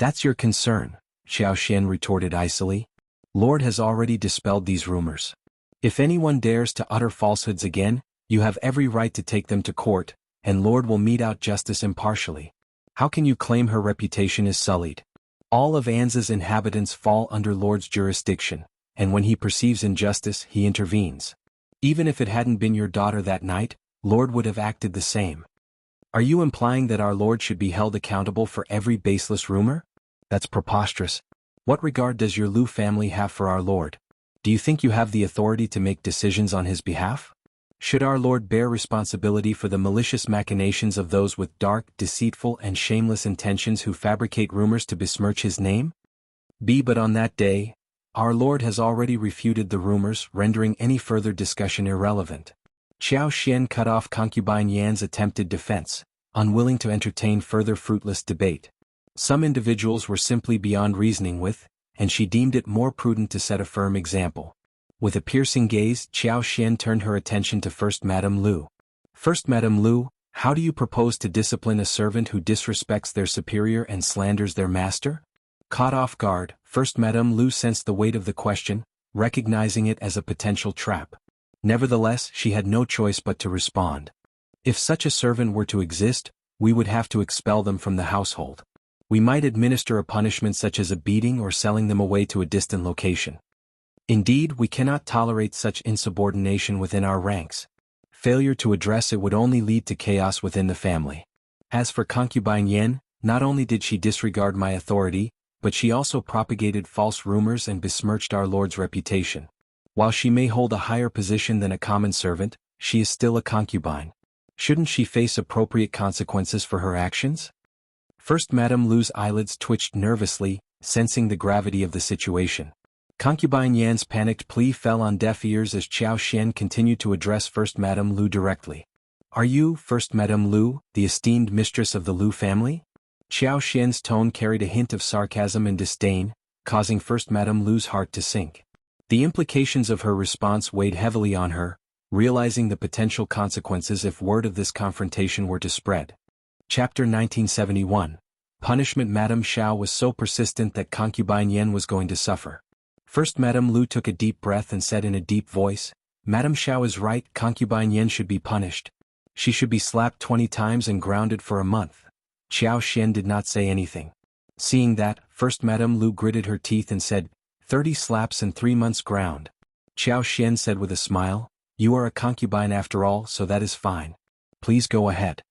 That's your concern, Xiaoxian retorted icily. Lord has already dispelled these rumors. If anyone dares to utter falsehoods again, you have every right to take them to court, and Lord will mete out justice impartially. How can you claim her reputation is sullied? All of Anza's inhabitants fall under Lord's jurisdiction, and when he perceives injustice, he intervenes. Even if it hadn't been your daughter that night, Lord would have acted the same. Are you implying that our Lord should be held accountable for every baseless rumor? That's preposterous. What regard does your Lu family have for our Lord? Do you think you have the authority to make decisions on his behalf? Should our Lord bear responsibility for the malicious machinations of those with dark, deceitful, and shameless intentions who fabricate rumors to besmirch his name? But on that day, our Lord has already refuted the rumors, rendering any further discussion irrelevant. Xiaoxian cut off concubine Yan's attempted defense, unwilling to entertain further fruitless debate. Some individuals were simply beyond reasoning with, and she deemed it more prudent to set a firm example. With a piercing gaze, Xiaoxian turned her attention to First Madame Lu. First Madame Lu, how do you propose to discipline a servant who disrespects their superior and slanders their master? Caught off guard, First Madame Lu sensed the weight of the question, recognizing it as a potential trap. Nevertheless, she had no choice but to respond. If such a servant were to exist, we would have to expel them from the household. We might administer a punishment such as a beating or selling them away to a distant location. Indeed, we cannot tolerate such insubordination within our ranks. Failure to address it would only lead to chaos within the family. As for concubine Yan, not only did she disregard my authority, but she also propagated false rumors and besmirched our Lord's reputation. While she may hold a higher position than a common servant, she is still a concubine. Shouldn't she face appropriate consequences for her actions? First Madame Lu's eyelids twitched nervously, sensing the gravity of the situation. Concubine Yan's panicked plea fell on deaf ears as Xiaoxian continued to address First Madame Lu directly. Are you, First Madame Lu, the esteemed mistress of the Lu family? Xiaoxian's tone carried a hint of sarcasm and disdain, causing First Madame Lu's heart to sink. The implications of her response weighed heavily on her, realizing the potential consequences if word of this confrontation were to spread. Chapter 1971. Punishment. Madame Xiao was so persistent that concubine Yan was going to suffer. First Madame Lu took a deep breath and said in a deep voice, Madame Xiao is right, concubine Yan should be punished. She should be slapped 20 times and grounded for a month. Xiaoxian did not say anything. Seeing that, First Madame Lu gritted her teeth and said, 30 slaps and 3 months ground. Xiaoxian said with a smile, you are a concubine after all, so that is fine. Please go ahead.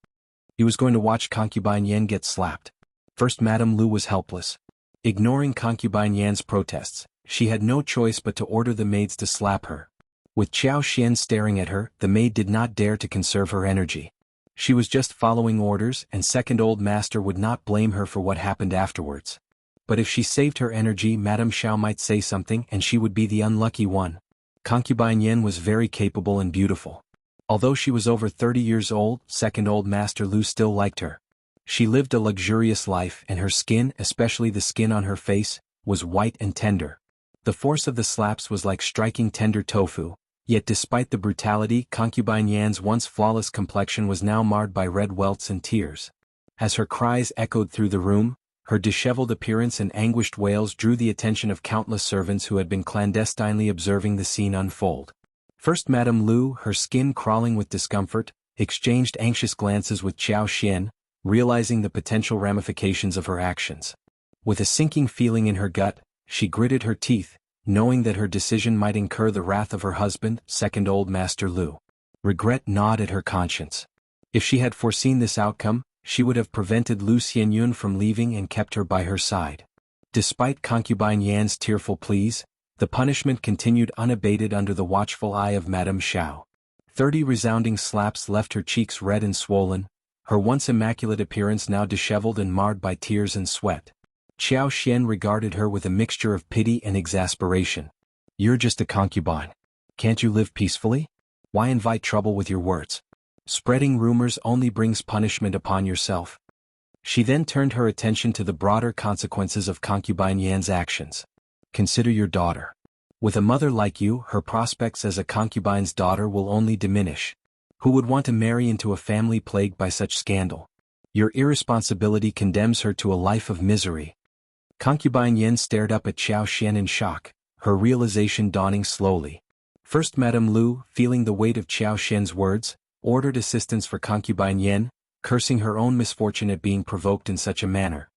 He was going to watch concubine Yan get slapped. First Madame Lu was helpless. Ignoring concubine Yan's protests, she had no choice but to order the maids to slap her. With Xiaoxian staring at her, the maid did not dare to conserve her energy. She was just following orders, and second old master would not blame her for what happened afterwards. But if she saved her energy, Madame Xiao might say something and she would be the unlucky one. Concubine Yan was very capable and beautiful. Although she was over 30 years old, second old master Lu still liked her. She lived a luxurious life and her skin, especially the skin on her face, was white and tender. The force of the slaps was like striking tender tofu, yet despite the brutality, concubine Yan's once flawless complexion was now marred by red welts and tears. As her cries echoed through the room, her disheveled appearance and anguished wails drew the attention of countless servants who had been clandestinely observing the scene unfold. First Madame Lu, her skin crawling with discomfort, exchanged anxious glances with Xiaoxian, realizing the potential ramifications of her actions. With a sinking feeling in her gut, she gritted her teeth, knowing that her decision might incur the wrath of her husband, second old master Lu. Regret gnawed at her conscience. If she had foreseen this outcome, she would have prevented Lu Xianyun from leaving and kept her by her side. Despite concubine Yan's tearful pleas, the punishment continued unabated under the watchful eye of Madame Xiao. 30 resounding slaps left her cheeks red and swollen, her once immaculate appearance now disheveled and marred by tears and sweat. Xiaoxian regarded her with a mixture of pity and exasperation. You're just a concubine. Can't you live peacefully? Why invite trouble with your words? Spreading rumors only brings punishment upon yourself. She then turned her attention to the broader consequences of concubine Yan's actions. Consider your daughter. With a mother like you, her prospects as a concubine's daughter will only diminish. Who would want to marry into a family plagued by such scandal? Your irresponsibility condemns her to a life of misery. Concubine Yen stared up at Xianxia in shock, her realization dawning slowly. First Madame Lu, feeling the weight of Xianxia's words, ordered assistance for Concubine Yen, cursing her own misfortune at being provoked in such a manner.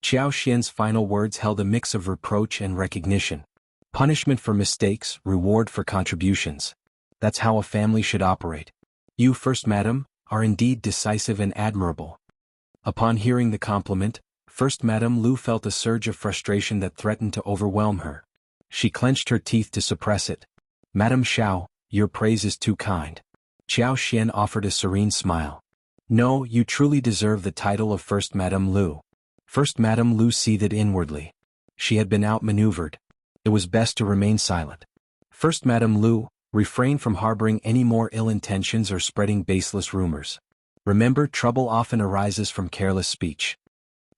Xianxia's final words held a mix of reproach and recognition. Punishment for mistakes, reward for contributions. That's how a family should operate. You, First Madam, are indeed decisive and admirable. Upon hearing the compliment, First Madame Lu felt a surge of frustration that threatened to overwhelm her. She clenched her teeth to suppress it. Madame Xiao, your praise is too kind. Xianxia offered a serene smile. No, you truly deserve the title of First Madame Lu. First Madame Lu seethed inwardly. She had been outmaneuvered. It was best to remain silent. First Madame Lu, refrain from harboring any more ill intentions or spreading baseless rumors. Remember, trouble often arises from careless speech.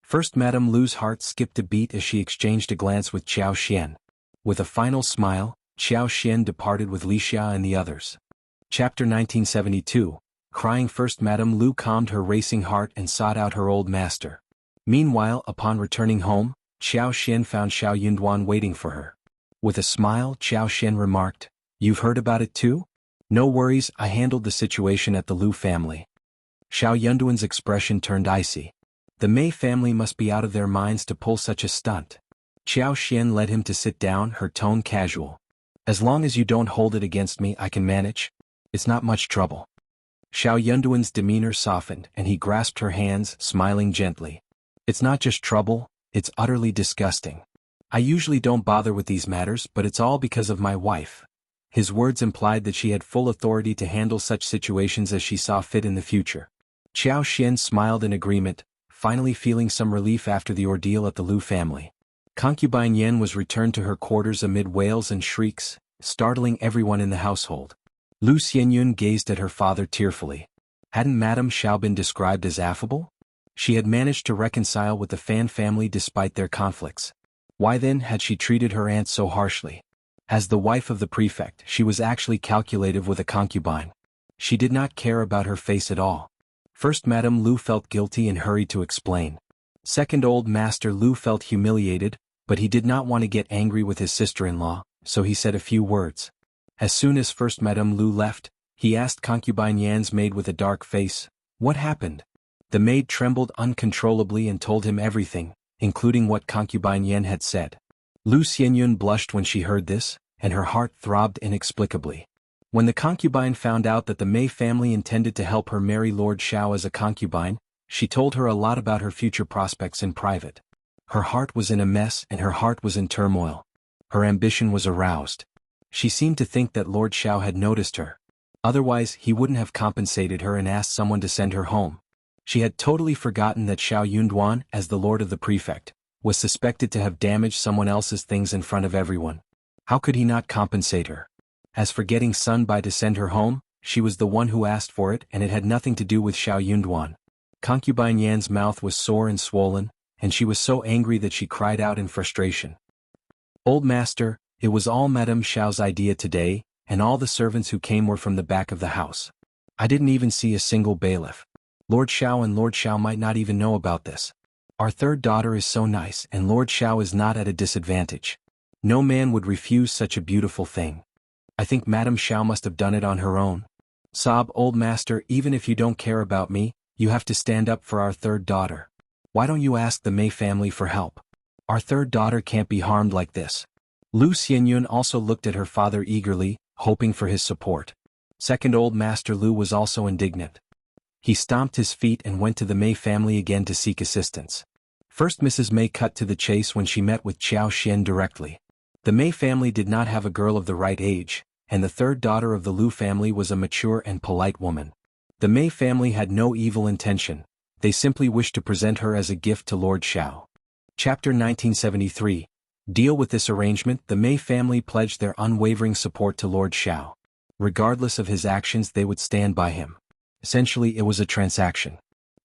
First Madame Lu's heart skipped a beat as she exchanged a glance with Xianxia. With a final smile, Xianxia departed with Wuxia and the others. Chapter 1972. Crying. First Madame Lu calmed her racing heart and sought out her old master. Meanwhile, upon returning home, Xianxia found Xiao Yunduan waiting for her. With a smile, Xianxia remarked, "You've heard about it too? No worries, I handled the situation at the Lu family." Xiao Yunduan's expression turned icy. The Mei family must be out of their minds to pull such a stunt. Xianxia led him to sit down, her tone casual. "As long as you don't hold it against me, I can manage. It's not much trouble." Xiao Yunduan's demeanor softened and he grasped her hands, smiling gently. "It's not just trouble, it's utterly disgusting. I usually don't bother with these matters, but it's all because of my wife." His words implied that she had full authority to handle such situations as she saw fit in the future. Xianxia smiled in agreement, finally feeling some relief after the ordeal at the Lu family. Concubine Yen was returned to her quarters amid wails and shrieks, startling everyone in the household. Lu Xianyun gazed at her father tearfully. Hadn't Madame Xiao been described as affable? She had managed to reconcile with the Fan family despite their conflicts. Why then had she treated her aunt so harshly? As the wife of the prefect, she was actually calculative with a concubine. She did not care about her face at all. First Madame Lu felt guilty and hurried to explain. Second Old Master Lu felt humiliated, but he did not want to get angry with his sister-in-law, so he said a few words. As soon as First Madame Lu left, he asked Concubine Yan's maid with a dark face, "What happened?" The maid trembled uncontrollably and told him everything, including what Concubine Yan had said. Lu Xianyun blushed when she heard this, and her heart throbbed inexplicably. When the concubine found out that the Mei family intended to help her marry Lord Xiao as a concubine, she told her a lot about her future prospects in private. Her heart was in a mess and her heart was in turmoil. Her ambition was aroused. She seemed to think that Lord Xiao had noticed her. Otherwise, he wouldn't have compensated her and asked someone to send her home. She had totally forgotten that Xiao Yunduan, as the lord of the prefect, was suspected to have damaged someone else's things in front of everyone. How could he not compensate her? As for getting Sun Bai to send her home, she was the one who asked for it and it had nothing to do with Xiao Yunduan. Concubine Yan's mouth was sore and swollen, and she was so angry that she cried out in frustration. "Old master, it was all Madame Xiao's idea today, and all the servants who came were from the back of the house. I didn't even see a single bailiff. Lord Xiao and Lord Xiao might not even know about this. Our third daughter is so nice and Lord Xiao is not at a disadvantage. No man would refuse such a beautiful thing. I think Madame Xiao must have done it on her own. Sob, old master, even if you don't care about me, you have to stand up for our third daughter. Why don't you ask the Mei family for help? Our third daughter can't be harmed like this." Lu Xianyun also looked at her father eagerly, hoping for his support. Second Old Master Lu was also indignant. He stomped his feet and went to the Mei family again to seek assistance. First Mrs. Mei cut to the chase when she met with Xianxia directly. The Mei family did not have a girl of the right age, and the third daughter of the Lu family was a mature and polite woman. The Mei family had no evil intention, they simply wished to present her as a gift to Lord Xiao. Chapter 1973. Deal with this arrangement. The Mei family pledged their unwavering support to Lord Xiao. Regardless of his actions, they would stand by him. Essentially, it was a transaction.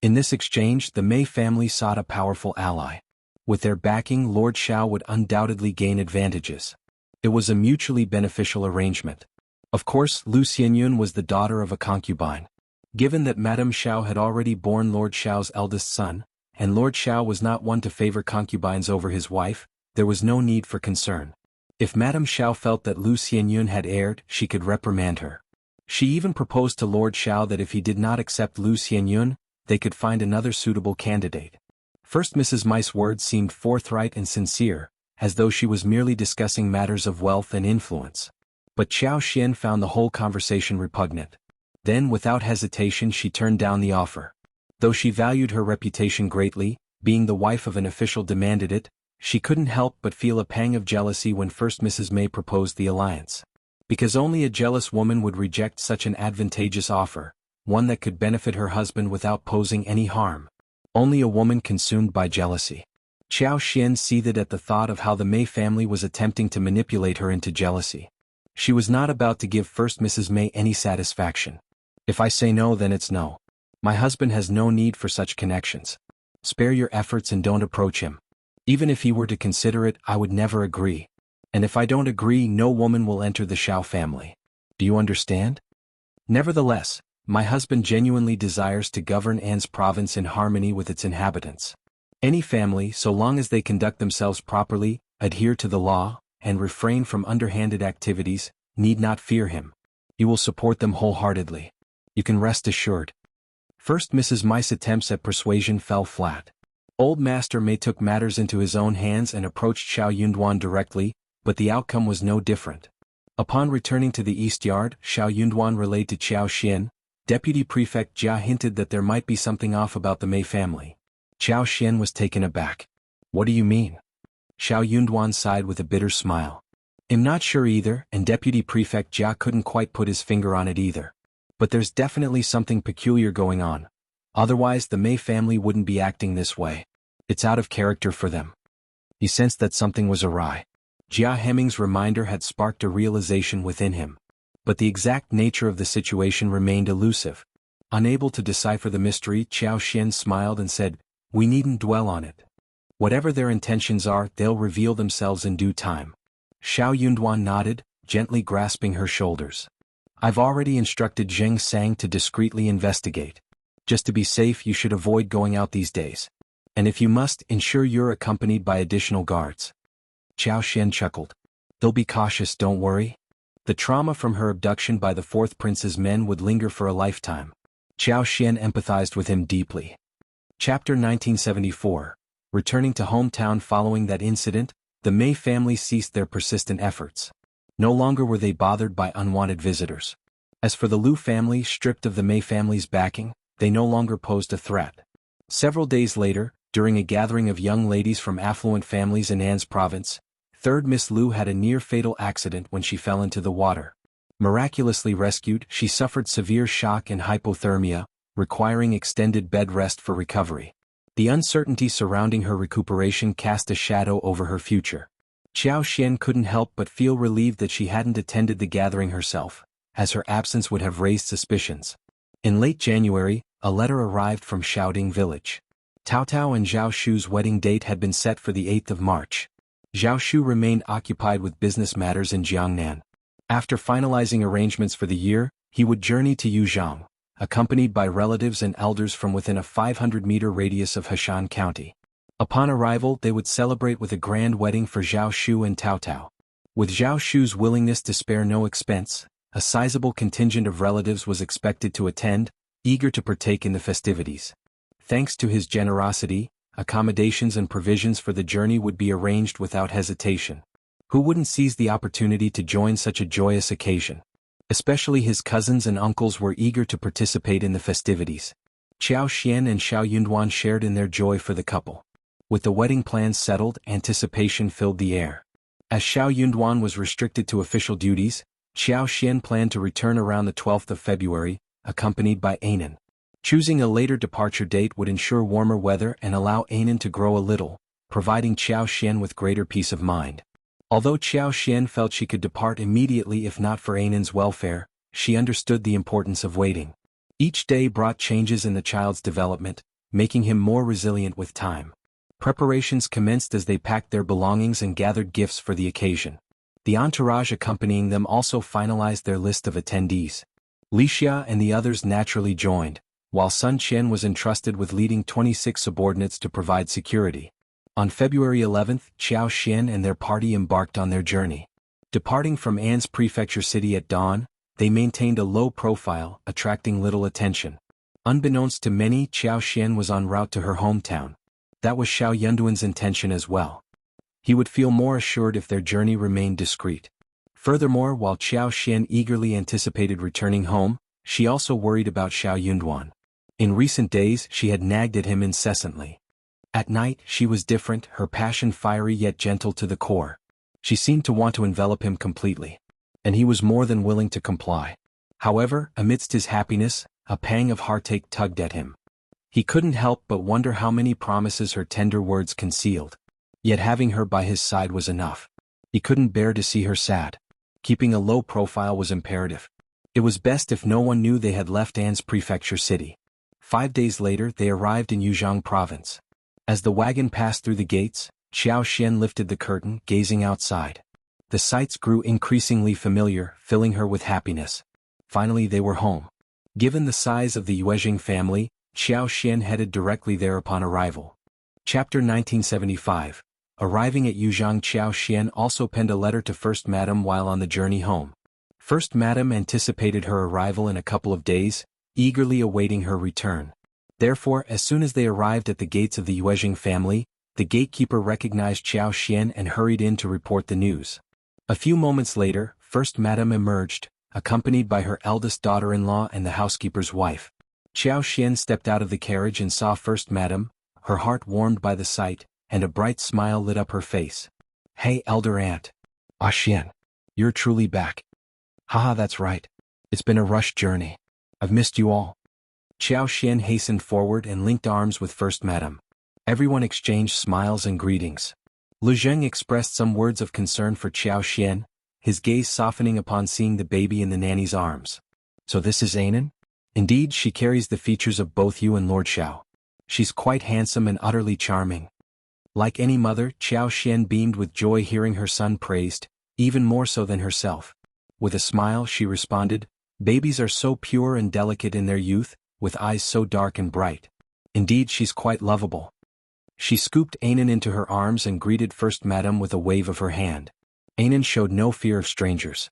In this exchange, the Mei family sought a powerful ally. With their backing, Lord Xiao would undoubtedly gain advantages. It was a mutually beneficial arrangement. Of course, Lu Xianyun was the daughter of a concubine. Given that Madame Xiao had already borne Lord Xiao's eldest son, and Lord Xiao was not one to favor concubines over his wife. There was no need for concern. If Madame Xiao felt that Lu Xianyun had erred, she could reprimand her. She even proposed to Lord Xiao that if he did not accept Lu Xianyun, they could find another suitable candidate. First Mrs. Mai's words seemed forthright and sincere, as though she was merely discussing matters of wealth and influence. But Xiao Xian found the whole conversation repugnant. Then without hesitation she turned down the offer. Though she valued her reputation greatly, being the wife of an official demanded it, she couldn't help but feel a pang of jealousy when first Mrs. Mai proposed the alliance. Because only a jealous woman would reject such an advantageous offer, one that could benefit her husband without posing any harm. Only a woman consumed by jealousy. Xiao Xian seethed at the thought of how the Mai family was attempting to manipulate her into jealousy. She was not about to give first Mrs. Mai any satisfaction. If I say no, then it's no. My husband has no need for such connections. Spare your efforts and don't approach him. Even if he were to consider it, I would never agree. And if I don't agree, no woman will enter the Xiao family. Do you understand? Nevertheless, my husband genuinely desires to govern An's province in harmony with its inhabitants. Any family, so long as they conduct themselves properly, adhere to the law, and refrain from underhanded activities, need not fear him. You will support them wholeheartedly. You can rest assured. First Mrs. Mai's attempts at persuasion fell flat. Old Master Mai took matters into his own hands and approached Xiao Yunduan directly, but the outcome was no different. Upon returning to the East Yard, Xiao Yunduan relayed to Xiao Xian, Deputy Prefect Jia hinted that there might be something off about the Mai family. Xiao Xian was taken aback. What do you mean? Xiao Yunduan sighed with a bitter smile. I'm not sure either, and Deputy Prefect Jia couldn't quite put his finger on it either. But there's definitely something peculiar going on. Otherwise the Mai family wouldn't be acting this way. It's out of character for them. He sensed that something was awry. Jia Hemming's reminder had sparked a realization within him. But the exact nature of the situation remained elusive. Unable to decipher the mystery, Xiao Xian smiled and said, We needn't dwell on it. Whatever their intentions are, they'll reveal themselves in due time. Xiao Yunduan nodded, gently grasping her shoulders. I've already instructed Zheng Sang to discreetly investigate. Just to be safe, you should avoid going out these days. And if you must, ensure you're accompanied by additional guards. Xiao Xian chuckled. They'll be cautious, don't worry. The trauma from her abduction by the fourth prince's men would linger for a lifetime. Xiao Xian empathized with him deeply. Chapter 1974. Returning to hometown following that incident, the Mai family ceased their persistent efforts. No longer were they bothered by unwanted visitors. As for the Lu family, stripped of the Mai family's backing, they no longer posed a threat. Several days later, during a gathering of young ladies from affluent families in An's province, third Miss Lu had a near-fatal accident when she fell into the water. Miraculously rescued, she suffered severe shock and hypothermia, requiring extended bed rest for recovery. The uncertainty surrounding her recuperation cast a shadow over her future. Xiao Xian couldn't help but feel relieved that she hadn't attended the gathering herself, as her absence would have raised suspicions. In late January, a letter arrived from Xiaoding village. Tao Tao and Zhao Shu's wedding date had been set for the 8th of March. Zhao Shu remained occupied with business matters in Jiangnan. After finalizing arrangements for the year, he would journey to Yuzhang, accompanied by relatives and elders from within a 500-meter radius of Heshan County. Upon arrival, they would celebrate with a grand wedding for Zhao Shu and Tao Tao. With Zhao Shu's willingness to spare no expense, a sizable contingent of relatives was expected to attend, eager to partake in the festivities. Thanks to his generosity, accommodations and provisions for the journey would be arranged without hesitation. Who wouldn't seize the opportunity to join such a joyous occasion? Especially his cousins and uncles were eager to participate in the festivities. Xiao Xian and Xiao Yunduan shared in their joy for the couple. With the wedding plans settled, anticipation filled the air. As Xiao Yunduan was restricted to official duties, Xiao Xian planned to return around the 12th of February, accompanied by Anan. Choosing a later departure date would ensure warmer weather and allow Anan to grow a little, providing Xiao Xian with greater peace of mind. Although Xiao Xian felt she could depart immediately if not for Anan's welfare, she understood the importance of waiting. Each day brought changes in the child's development, making him more resilient with time. Preparations commenced as they packed their belongings and gathered gifts for the occasion. The entourage accompanying them also finalized their list of attendees. Wuxia and the others naturally joined, while Sun Qian was entrusted with leading 26 subordinates to provide security. On February 11, Xiao Xian and their party embarked on their journey. Departing from An's prefecture city at dawn, they maintained a low profile, attracting little attention. Unbeknownst to many, Xiao Xian was en route to her hometown. That was Xiao Yunduan's intention as well. He would feel more assured if their journey remained discreet. Furthermore, while Xiao Xian eagerly anticipated returning home, she also worried about Xiao Yunduan. In recent days, she had nagged at him incessantly. At night, she was different, her passion fiery yet gentle to the core. She seemed to want to envelop him completely. And he was more than willing to comply. However, amidst his happiness, a pang of heartache tugged at him. He couldn't help but wonder how many promises her tender words concealed. Yet having her by his side was enough. He couldn't bear to see her sad. Keeping a low profile was imperative. It was best if no one knew they had left An's prefecture city. 5 days later, they arrived in Yuzhang province. As the wagon passed through the gates, Xiao Xian lifted the curtain, gazing outside. The sights grew increasingly familiar, filling her with happiness. Finally they were home. Given the size of the Yuezhing family, Xiao Xian headed directly there upon arrival. Chapter 1975. Arriving at Yuzhang, Xiao Xian also penned a letter to First Madam while on the journey home. First Madam anticipated her arrival in a couple of days, eagerly awaiting her return. Therefore, as soon as they arrived at the gates of the Yuezhing family, the gatekeeper recognized Xiao Xian and hurried in to report the news. A few moments later, First Madam emerged, accompanied by her eldest daughter-in-law and the housekeeper's wife. Xiao Xian stepped out of the carriage and saw First Madam, her heart warmed by the sight, and a bright smile lit up her face. "Hey, elder aunt. Ah Xian. You're truly back." "Haha, that's right. It's been a rushed journey. I've missed you all." Xiao Xian hastened forward and linked arms with First Madam. Everyone exchanged smiles and greetings. Lu Zheng expressed some words of concern for Xiao Xian, his gaze softening upon seeing the baby in the nanny's arms. "So this is Anan? Indeed, she carries the features of both you and Lord Xiao. She's quite handsome and utterly charming." Like any mother, Xiao Xian beamed with joy hearing her son praised, even more so than herself. With a smile she responded, "Babies are so pure and delicate in their youth, with eyes so dark and bright. Indeed, she's quite lovable." She scooped Anan into her arms and greeted First Madam with a wave of her hand. Anan showed no fear of strangers.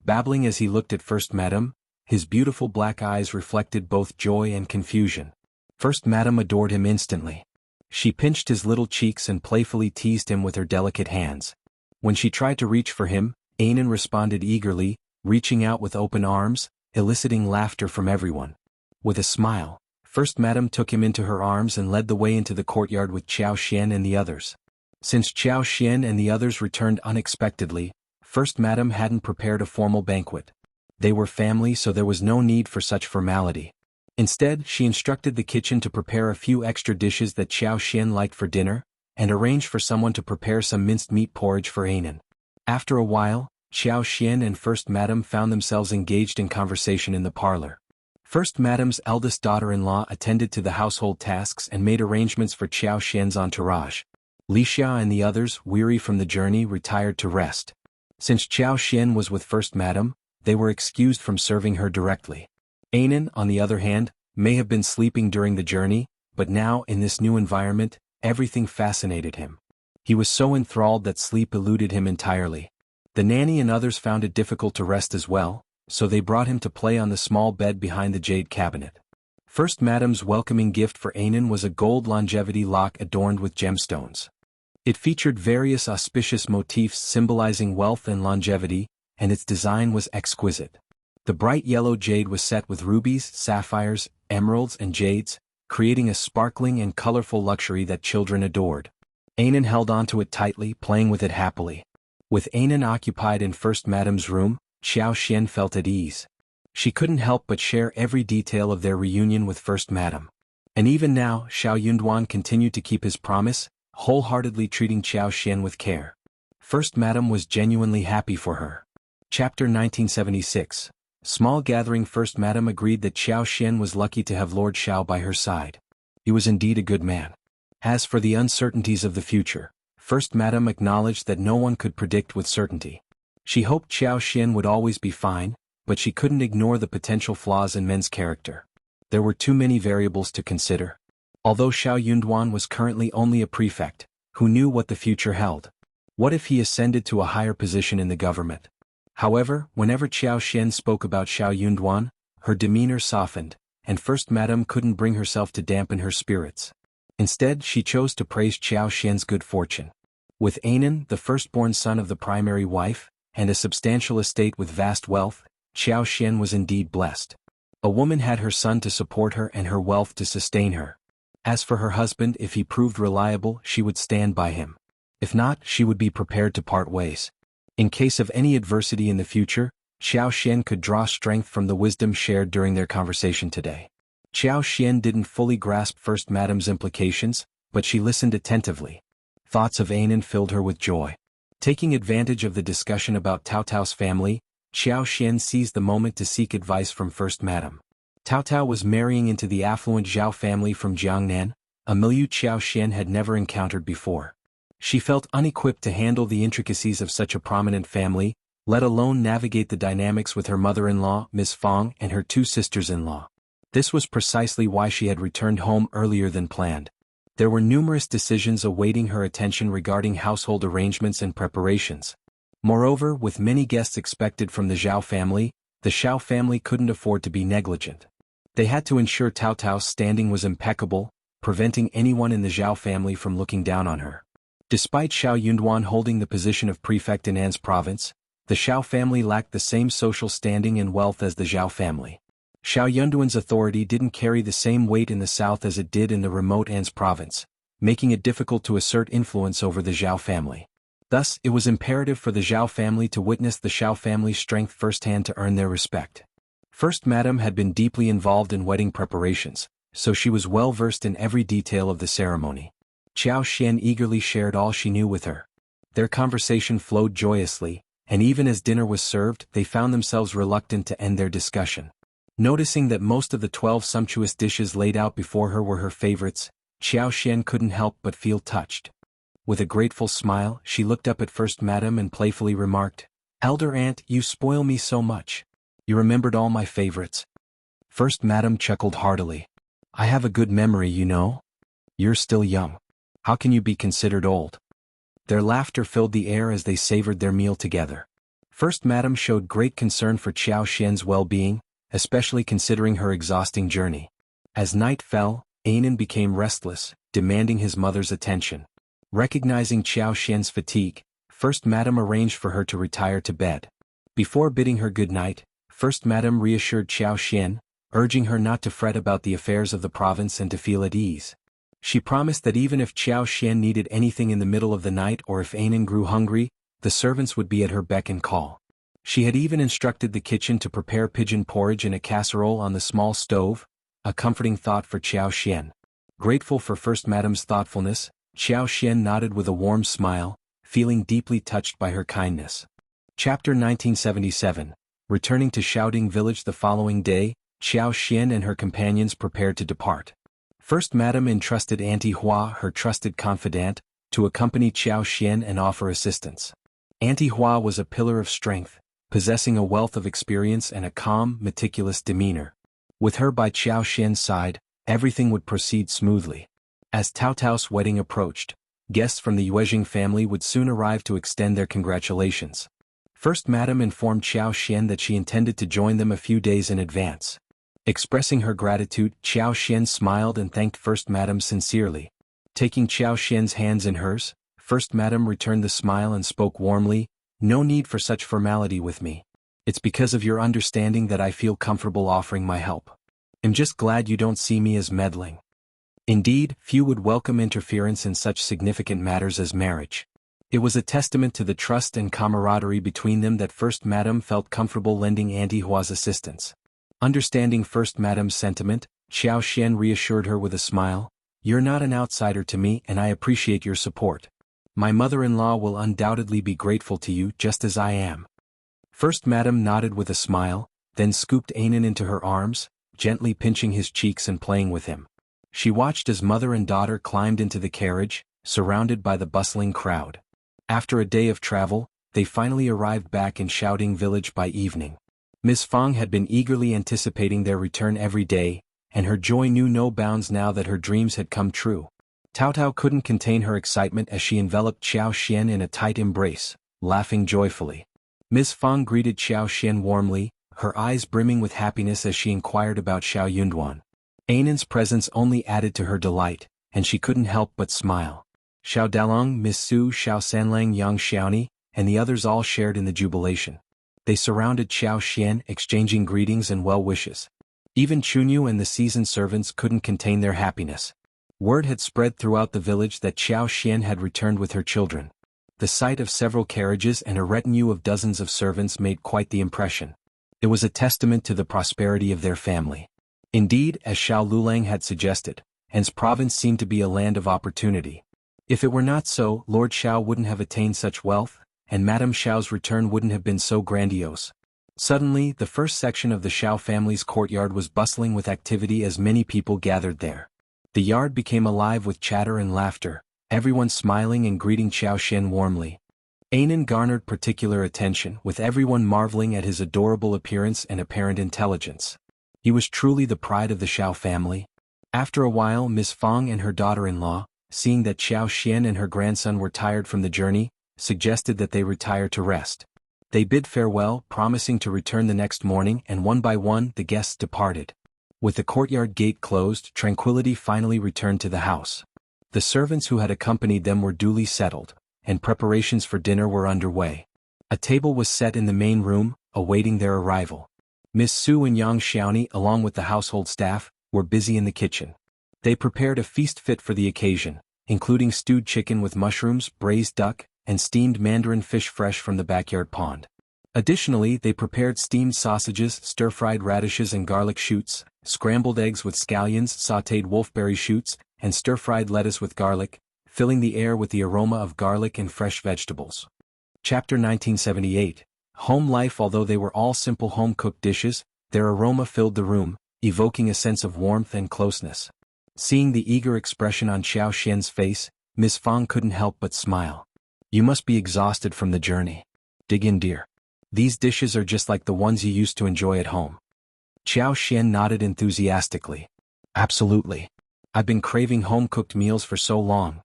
Babbling as he looked at First Madam, his beautiful black eyes reflected both joy and confusion. First Madam adored him instantly. She pinched his little cheeks and playfully teased him with her delicate hands. When she tried to reach for him, Anan responded eagerly, reaching out with open arms, eliciting laughter from everyone. With a smile, First Madam took him into her arms and led the way into the courtyard with Xiao Xian and the others. Since Xiao Xian and the others returned unexpectedly, First Madam hadn't prepared a formal banquet. They were family, so there was no need for such formality. Instead, she instructed the kitchen to prepare a few extra dishes that Xiao Xian liked for dinner, and arranged for someone to prepare some minced meat porridge for Anan. After a while, Xiao Xian and First Madam found themselves engaged in conversation in the parlor. First Madam's eldest daughter-in-law attended to the household tasks and made arrangements for Xiao Xian's entourage. Wuxia and the others, weary from the journey, retired to rest. Since Xiao Xian was with First Madam, they were excused from serving her directly. Anan, on the other hand, may have been sleeping during the journey, but now, in this new environment, everything fascinated him. He was so enthralled that sleep eluded him entirely. The nanny and others found it difficult to rest as well, so they brought him to play on the small bed behind the jade cabinet. First Madam's welcoming gift for Anan was a gold longevity lock adorned with gemstones. It featured various auspicious motifs symbolizing wealth and longevity, and its design was exquisite. The bright yellow jade was set with rubies, sapphires, emeralds and jades, creating a sparkling and colorful luxury that children adored. Anan held onto it tightly, playing with it happily. With Anan occupied in First Madam's room, Xiao Xian felt at ease. She couldn't help but share every detail of their reunion with First Madam. And even now, Xiao Yunduan continued to keep his promise, wholeheartedly treating Xiao Xian with care. First Madam was genuinely happy for her. Chapter 1976. Small gathering. First Madam agreed that Xiao Xian was lucky to have Lord Xiao by her side. He was indeed a good man. As for the uncertainties of the future, First Madam acknowledged that no one could predict with certainty. She hoped Xiao Xian would always be fine, but she couldn't ignore the potential flaws in men's character. There were too many variables to consider. Although Xiao Yunduan was currently only a prefect, who knew what the future held? What if he ascended to a higher position in the government? However, whenever Qiao Xian spoke about Xiao Yunduan, her demeanor softened, and First Madam couldn't bring herself to dampen her spirits. Instead, she chose to praise Qiao Xian's good fortune. With Anan, the firstborn son of the primary wife, and a substantial estate with vast wealth, Qiao Xian was indeed blessed. A woman had her son to support her and her wealth to sustain her. As for her husband, if he proved reliable, she would stand by him. If not, she would be prepared to part ways. In case of any adversity in the future, Xiao Xian could draw strength from the wisdom shared during their conversation today. Xiao Xian didn't fully grasp First Madam's implications, but she listened attentively. Thoughts of Anan filled her with joy. Taking advantage of the discussion about Tao Tao's family, Xiao Xian seized the moment to seek advice from First Madam. Tao Tao was marrying into the affluent Zhao family from Jiangnan, a milieu Xiao Xian had never encountered before. She felt unequipped to handle the intricacies of such a prominent family, let alone navigate the dynamics with her mother-in-law, Miss Fang, and her two sisters-in-law. This was precisely why she had returned home earlier than planned. There were numerous decisions awaiting her attention regarding household arrangements and preparations. Moreover, with many guests expected from the Zhao family, the Xiao family couldn't afford to be negligent. They had to ensure Tao Tao's standing was impeccable, preventing anyone in the Zhao family from looking down on her. Despite Xiao Yunduan holding the position of prefect in An's province, the Xiao family lacked the same social standing and wealth as the Zhao family. Xiao Yunduan's authority didn't carry the same weight in the south as it did in the remote An's province, making it difficult to assert influence over the Zhao family. Thus, it was imperative for the Zhao family to witness the Xiao family's strength firsthand to earn their respect. First Madam had been deeply involved in wedding preparations, so she was well versed in every detail of the ceremony. Qiao Xian eagerly shared all she knew with her. Their conversation flowed joyously, and even as dinner was served, they found themselves reluctant to end their discussion. Noticing that most of the 12 sumptuous dishes laid out before her were her favorites, Qiao Xian couldn't help but feel touched. With a grateful smile, she looked up at First Madam and playfully remarked, "Elder Aunt, you spoil me so much. You remembered all my favorites." First Madam chuckled heartily. "I have a good memory, you know. You're still young. How can you be considered old?" Their laughter filled the air as they savored their meal together. First Madam showed great concern for Qiao Xian's well-being, especially considering her exhausting journey. As night fell, Anan became restless, demanding his mother's attention. Recognizing Qiao Xian's fatigue, First Madam arranged for her to retire to bed. Before bidding her good night, First Madam reassured Qiao Xian, urging her not to fret about the affairs of the province and to feel at ease. She promised that even if Qiao Xian needed anything in the middle of the night or if Anan grew hungry, the servants would be at her beck and call. She had even instructed the kitchen to prepare pigeon porridge in a casserole on the small stove, a comforting thought for Qiao Xian. Grateful for First Madam's thoughtfulness, Qiao Xian nodded with a warm smile, feeling deeply touched by her kindness. Chapter 1977. Returning to Shaoding Village the following day, Qiao Xian and her companions prepared to depart. First Madam entrusted Auntie Hua, her trusted confidant, to accompany Qiao Xian and offer assistance. Auntie Hua was a pillar of strength, possessing a wealth of experience and a calm, meticulous demeanor. With her by Qiao Xian's side, everything would proceed smoothly. As Tao Tao's wedding approached, guests from the Yuezhing family would soon arrive to extend their congratulations. First Madam informed Qiao Xian that she intended to join them a few days in advance. Expressing her gratitude, Qiao Xian smiled and thanked First Madam sincerely. Taking Qiao Xian's hands in hers, First Madam returned the smile and spoke warmly, "No need for such formality with me. It's because of your understanding that I feel comfortable offering my help. I'm just glad you don't see me as meddling." Indeed, few would welcome interference in such significant matters as marriage. It was a testament to the trust and camaraderie between them that First Madam felt comfortable lending Auntie Hua's assistance. Understanding First Madam's sentiment, Qiao Xian reassured her with a smile, "You're not an outsider to me and I appreciate your support. My mother-in-law will undoubtedly be grateful to you just as I am." First Madam nodded with a smile, then scooped Anan into her arms, gently pinching his cheeks and playing with him. She watched as mother and daughter climbed into the carriage, surrounded by the bustling crowd. After a day of travel, they finally arrived back in Shaoding Village by evening. Miss Fang had been eagerly anticipating their return every day, and her joy knew no bounds now that her dreams had come true. Tao Tao couldn't contain her excitement as she enveloped Xianxia in a tight embrace, laughing joyfully. Ms. Fang greeted Xianxia warmly, her eyes brimming with happiness as she inquired about Xiao Yunduan. Ainan's presence only added to her delight, and she couldn't help but smile. Xiao Dalong, Miss Su, Xiao Sanlang, Yang Xiaoni, and the others all shared in the jubilation. They surrounded Xianxia, exchanging greetings and well wishes. Even Chunyu and the seasoned servants couldn't contain their happiness. Word had spread throughout the village that Xianxia had returned with her children. The sight of several carriages and a retinue of dozens of servants made quite the impression. It was a testament to the prosperity of their family. Indeed, as Xiao Lulang had suggested, An's province seemed to be a land of opportunity. If it were not so, Lord Xiao wouldn't have attained such wealth, and Madame Xiao's return wouldn't have been so grandiose. Suddenly, the first section of the Xiao family's courtyard was bustling with activity as many people gathered there. The yard became alive with chatter and laughter, everyone smiling and greeting Xianxia warmly. Ainan garnered particular attention, with everyone marveling at his adorable appearance and apparent intelligence. He was truly the pride of the Xiao family. After a while, Miss Fang and her daughter-in-law, seeing that Xianxia and her grandson were tired from the journey, suggested that they retire to rest. They bid farewell, promising to return the next morning, and one by one the guests departed. With the courtyard gate closed, tranquility finally returned to the house. The servants who had accompanied them were duly settled, and preparations for dinner were underway. A table was set in the main room, awaiting their arrival. Miss Su and Yang Xiaoni, along with the household staff, were busy in the kitchen. They prepared a feast fit for the occasion, including stewed chicken with mushrooms, braised duck, and steamed mandarin fish fresh from the backyard pond. Additionally, they prepared steamed sausages, stir-fried radishes and garlic shoots, scrambled eggs with scallions, sautéed wolfberry shoots, and stir-fried lettuce with garlic, filling the air with the aroma of garlic and fresh vegetables. Chapter 1978. Home life. Although they were all simple home-cooked dishes, their aroma filled the room, evoking a sense of warmth and closeness. Seeing the eager expression on Xianxia's face, Miss Fang couldn't help but smile. "You must be exhausted from the journey. Dig in, dear. These dishes are just like the ones you used to enjoy at home." Xianxia nodded enthusiastically. "Absolutely. I've been craving home-cooked meals for so long."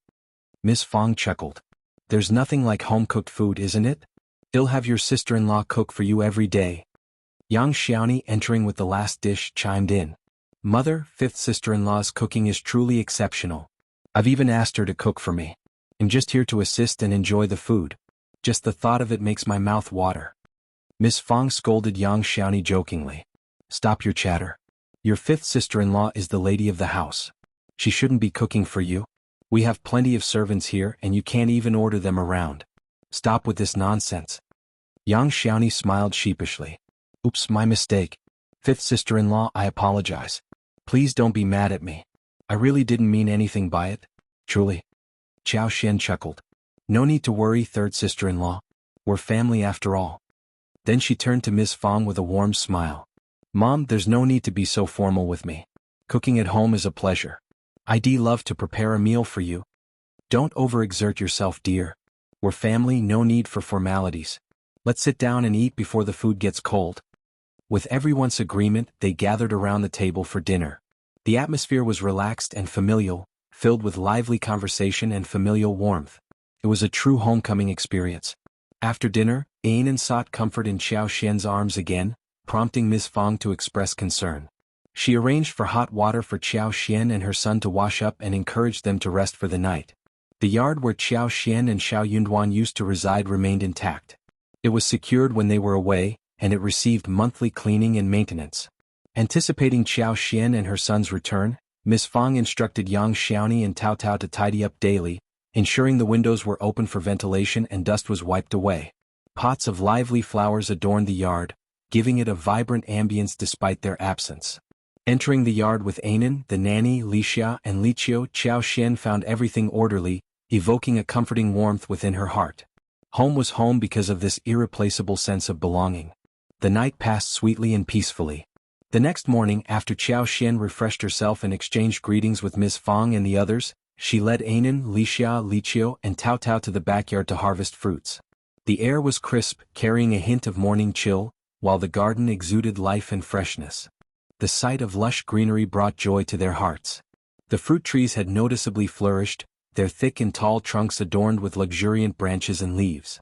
Miss Fang chuckled. "There's nothing like home-cooked food, isn't it? I'll have your sister-in-law cook for you every day." Yang Xiaoni, entering with the last dish, chimed in. "Mother, fifth sister-in-law's cooking is truly exceptional. I've even asked her to cook for me. I'm just here to assist and enjoy the food. Just the thought of it makes my mouth water." Miss Fang scolded Yang Xiaoni jokingly. "Stop your chatter. Your fifth sister-in-law is the lady of the house. She shouldn't be cooking for you. We have plenty of servants here and you can't even order them around. Stop with this nonsense." Yang Xiaoni smiled sheepishly. "Oops, my mistake. Fifth sister-in-law, I apologize. Please don't be mad at me. I really didn't mean anything by it. Truly." Xianxia chuckled. "No need to worry, third sister-in-law. We're family after all." Then she turned to Miss Fang with a warm smile. "Mom, there's no need to be so formal with me. Cooking at home is a pleasure. I'd love to prepare a meal for you. Don't overexert yourself, dear. We're family, no need for formalities. Let's sit down and eat before the food gets cold." With everyone's agreement, they gathered around the table for dinner. The atmosphere was relaxed and familial, filled with lively conversation and familial warmth. It was a true homecoming experience. After dinner, Ainan sought comfort in Xianxia's arms again, prompting Miss Fang to express concern. She arranged for hot water for Xianxia and her son to wash up and encouraged them to rest for the night. The yard where Xianxia and Xiao Yunduan used to reside remained intact. It was secured when they were away, and it received monthly cleaning and maintenance. Anticipating Xianxia and her son's return, Miss Fang instructed Yang Xiaoni and Tao Tao to tidy up daily, ensuring the windows were open for ventilation and dust was wiped away. Pots of lively flowers adorned the yard, giving it a vibrant ambience despite their absence. Entering the yard with Ainan, the nanny, Lixia, and Liqiu, Xianxia found everything orderly, evoking a comforting warmth within her heart. Home was home because of this irreplaceable sense of belonging. The night passed sweetly and peacefully. The next morning, after Xianxia refreshed herself and exchanged greetings with Miss Fang and the others, she led Ainan, Lixia, Liqiu, and Tao Tao to the backyard to harvest fruits. The air was crisp, carrying a hint of morning chill, while the garden exuded life and freshness. The sight of lush greenery brought joy to their hearts. The fruit trees had noticeably flourished, their thick and tall trunks adorned with luxuriant branches and leaves.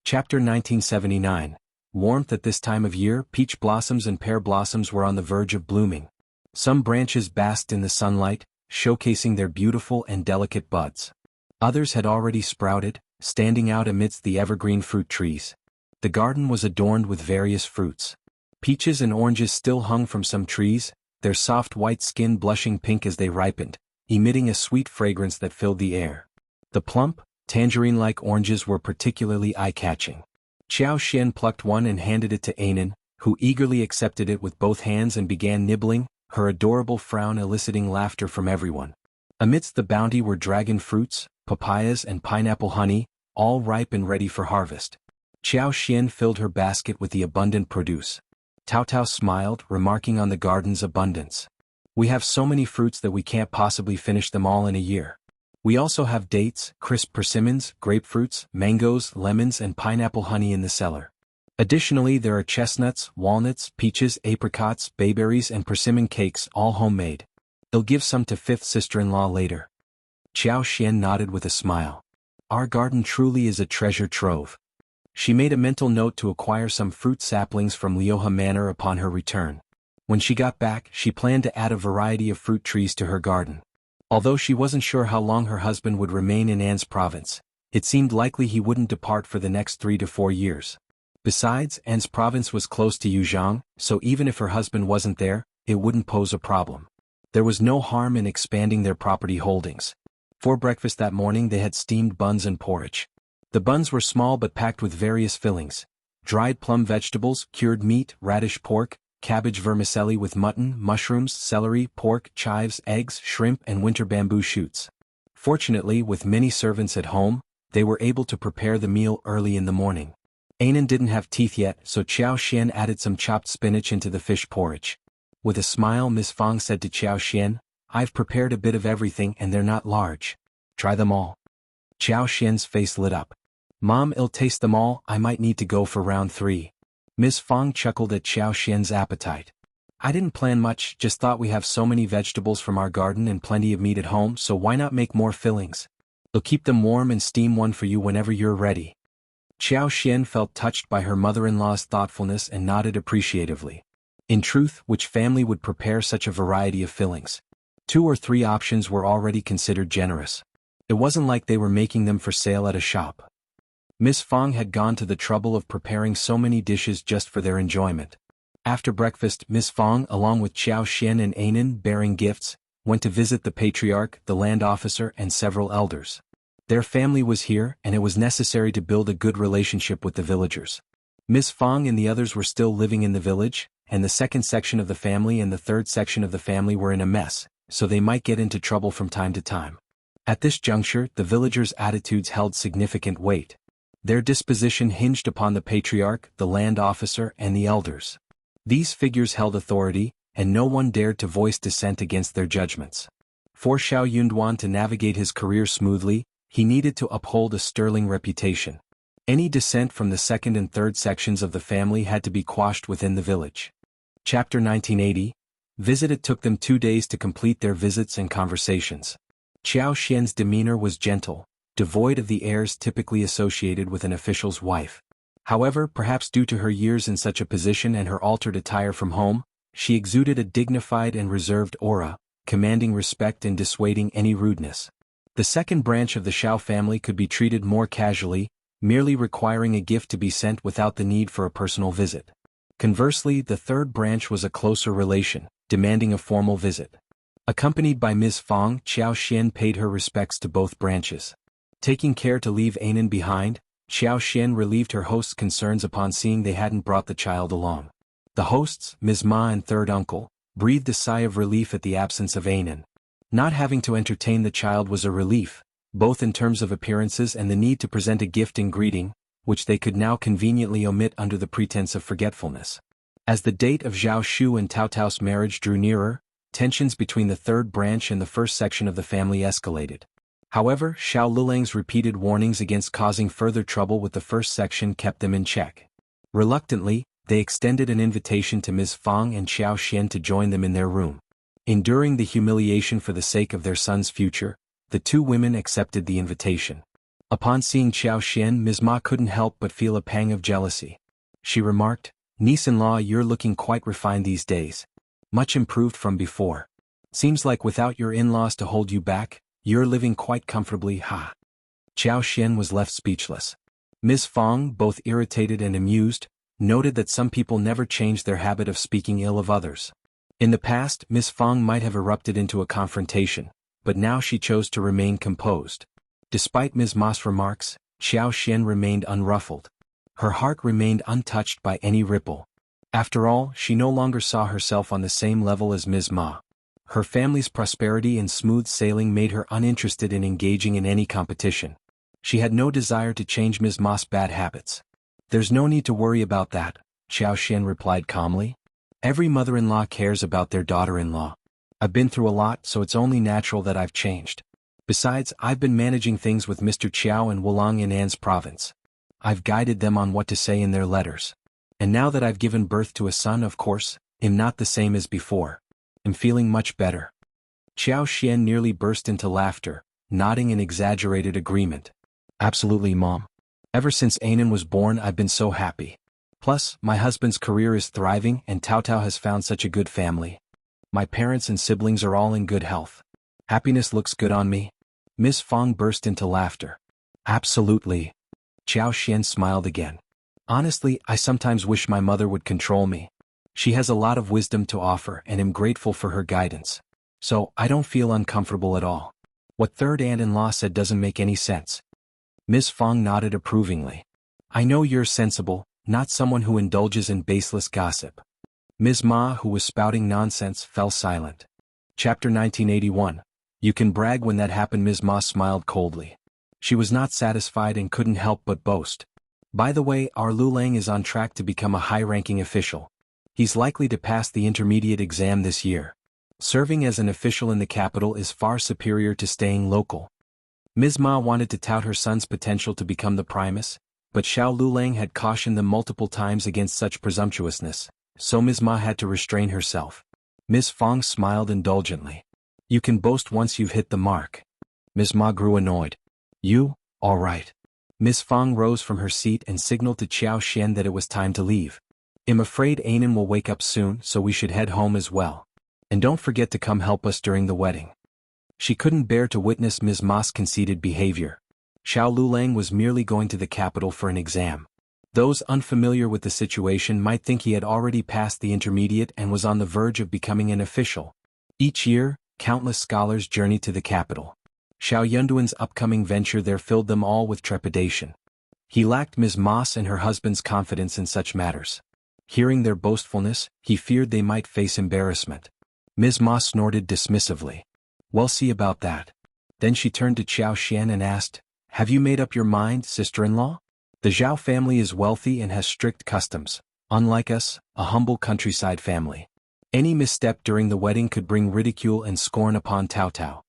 Chapter 1979. Warmth. At this time of year, peach blossoms and pear blossoms were on the verge of blooming. Some branches basked in the sunlight, showcasing their beautiful and delicate buds. Others had already sprouted, standing out amidst the evergreen fruit trees. The garden was adorned with various fruits. Peaches and oranges still hung from some trees, their soft white skin blushing pink as they ripened, emitting a sweet fragrance that filled the air. The plump, tangerine-like oranges were particularly eye-catching. Xianxia plucked one and handed it to Anan, who eagerly accepted it with both hands and began nibbling, her adorable frown eliciting laughter from everyone. Amidst the bounty were dragon fruits, papayas and pineapple honey, all ripe and ready for harvest. Xianxia filled her basket with the abundant produce. Tao Tao smiled, remarking on the garden's abundance. "We have so many fruits that we can't possibly finish them all in a year. We also have dates, crisp persimmons, grapefruits, mangoes, lemons and pineapple honey in the cellar. Additionally, there are chestnuts, walnuts, peaches, apricots, bayberries and persimmon cakes, all homemade. I'll give some to fifth sister-in-law later." Xianxia nodded with a smile. "Our garden truly is a treasure trove." She made a mental note to acquire some fruit saplings from Liuhe Manor upon her return. When she got back, she planned to add a variety of fruit trees to her garden. Although she wasn't sure how long her husband would remain in An's province, it seemed likely he wouldn't depart for the next 3 to 4 years. Besides, An's province was close to Jianghu, so even if her husband wasn't there, it wouldn't pose a problem. There was no harm in expanding their property holdings. For breakfast that morning they had steamed buns and porridge. The buns were small but packed with various fillings: dried plum vegetables, cured meat, radish pork, cabbage vermicelli with mutton, mushrooms, celery, pork, chives, eggs, shrimp and winter bamboo shoots. Fortunately, with many servants at home, they were able to prepare the meal early in the morning. Anan didn't have teeth yet, so Xianxia added some chopped spinach into the fish porridge. With a smile, Miss Fang said to Xianxia, "I've prepared a bit of everything and they're not large. Try them all." Xianxia's face lit up. "Mom, I'll taste them all, I might need to go for round 3. Miss Fang chuckled at Xianxia's appetite. "I didn't plan much, just thought we have so many vegetables from our garden and plenty of meat at home, so why not make more fillings? I'll keep them warm and steam one for you whenever you're ready." Xianxia felt touched by her mother-in-law's thoughtfulness and nodded appreciatively. In truth, which family would prepare such a variety of fillings? 2 or 3 options were already considered generous. It wasn't like they were making them for sale at a shop. Miss Fang had gone to the trouble of preparing so many dishes just for their enjoyment. After breakfast, Miss Fang, along with Xianxia and Anan bearing gifts, went to visit the patriarch, the land officer and several elders. Their family was here, and it was necessary to build a good relationship with the villagers. Miss Fang and the others were still living in the village, and the second section of the family and the third section of the family were in a mess, so they might get into trouble from time to time. At this juncture, the villagers' attitudes held significant weight. Their disposition hinged upon the patriarch, the land officer, and the elders. These figures held authority, and no one dared to voice dissent against their judgments. For Xianxia to navigate his career smoothly, he needed to uphold a sterling reputation. Any dissent from the second and third sections of the family had to be quashed within the village. Chapter 1980. Visit. It took them 2 days to complete their visits and conversations. Xiaoxian's demeanor was gentle, devoid of the airs typically associated with an official's wife. However, perhaps due to her years in such a position and her altered attire from home, she exuded a dignified and reserved aura, commanding respect and dissuading any rudeness. The second branch of the Xiao family could be treated more casually, merely requiring a gift to be sent without the need for a personal visit. Conversely, the third branch was a closer relation, demanding a formal visit. Accompanied by Ms. Fang, Xiaoxian paid her respects to both branches. Taking care to leave Anan behind, Xiaoxian relieved her host's concerns upon seeing they hadn't brought the child along. The hosts, Ms. Ma and third uncle, breathed a sigh of relief at the absence of Anan. Not having to entertain the child was a relief, both in terms of appearances and the need to present a gift in greeting, which they could now conveniently omit under the pretense of forgetfulness. As the date of Zhao Shu and Tao Tao's marriage drew nearer, tensions between the third branch and the first section of the family escalated. However, Xiao Lilang's repeated warnings against causing further trouble with the first section kept them in check. Reluctantly, They extended an invitation to Ms. Fang and Xianxia to join them in their room. Enduring the humiliation for the sake of their son's future, the two women accepted the invitation. Upon seeing Xianxia, Ms. Ma couldn't help but feel a pang of jealousy. She remarked, "Niece-in-law, you're looking quite refined these days. Much improved from before. Seems like without your in-laws to hold you back, you're living quite comfortably, ha." Xianxia was left speechless. Ms. Fang, both irritated and amused, noted that some people never changed their habit of speaking ill of others. In the past, Ms. Fang might have erupted into a confrontation, but now she chose to remain composed. Despite Ms. Ma's remarks, Xianxia remained unruffled. Her heart remained untouched by any ripple. After all, she no longer saw herself on the same level as Ms. Ma. Her family's prosperity and smooth sailing made her uninterested in engaging in any competition. She had no desire to change Ms. Ma's bad habits. "There's no need to worry about that," Xianxia replied calmly. "Every mother-in-law cares about their daughter-in-law. I've been through a lot, so it's only natural that I've changed. Besides, I've been managing things with Mr. Qiao and Wulang in An's province. I've guided them on what to say in their letters. And now that I've given birth to a son, of course, I'm not the same as before. I'm feeling much better." Xianxia nearly burst into laughter, nodding in exaggerated agreement. "Absolutely, Mom. Ever since Anan was born, I've been so happy. Plus, my husband's career is thriving and Tao Tao has found such a good family. My parents and siblings are all in good health. Happiness looks good on me." Miss Fang burst into laughter. "Absolutely." Xianxia smiled again. "Honestly, I sometimes wish my mother would control me. She has a lot of wisdom to offer and am grateful for her guidance. So, I don't feel uncomfortable at all. What third aunt-in-law said doesn't make any sense." Miss Fang nodded approvingly. "I know you're sensible, not someone who indulges in baseless gossip." Ms. Ma, who was spouting nonsense, fell silent. Chapter 1981. You can brag when that happened. Ms. Ma smiled coldly. She was not satisfied and couldn't help but boast. "By the way, our Lulang is on track to become a high-ranking official. He's likely to pass the intermediate exam this year. Serving as an official in the capital is far superior to staying local." Ms. Ma wanted to tout her son's potential to become the primus, but Xiao Lulang had cautioned them multiple times against such presumptuousness, so Ms. Ma had to restrain herself. Ms. Fang smiled indulgently. "You can boast once you've hit the mark." Ms. Ma grew annoyed. "You, all right." Ms. Fang rose from her seat and signaled to Xianxia that it was time to leave. "I'm afraid Anan will wake up soon, so we should head home as well. And don't forget to come help us during the wedding." She couldn't bear to witness Ms. Ma's conceited behavior. Xiao Lulang was merely going to the capital for an exam. Those unfamiliar with the situation might think he had already passed the intermediate and was on the verge of becoming an official. Each year, countless scholars journeyed to the capital. Xiao Yunduan's upcoming venture there filled them all with trepidation. He lacked Ms. Ma's and her husband's confidence in such matters. Hearing their boastfulness, he feared they might face embarrassment. Ms. Ma snorted dismissively. "We'll see about that." Then she turned to Xianxia and asked, "Have you made up your mind, sister-in-law? The Zhao family is wealthy and has strict customs, unlike us, a humble countryside family. Any misstep during the wedding could bring ridicule and scorn upon Tao Tao.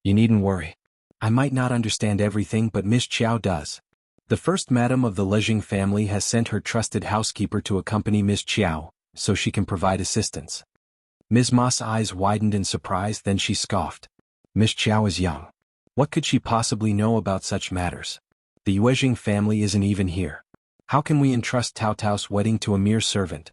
You needn't worry. I might not understand everything, but Miss Qiao does. The first madam of the Lejing family has sent her trusted housekeeper to accompany Miss Qiao, so she can provide assistance." Ms. Ma's eyes widened in surprise, then she scoffed. "Miss Qiao is young. What could she possibly know about such matters? The Yuejing family isn't even here. How can we entrust Tao Tao's wedding to a mere servant?"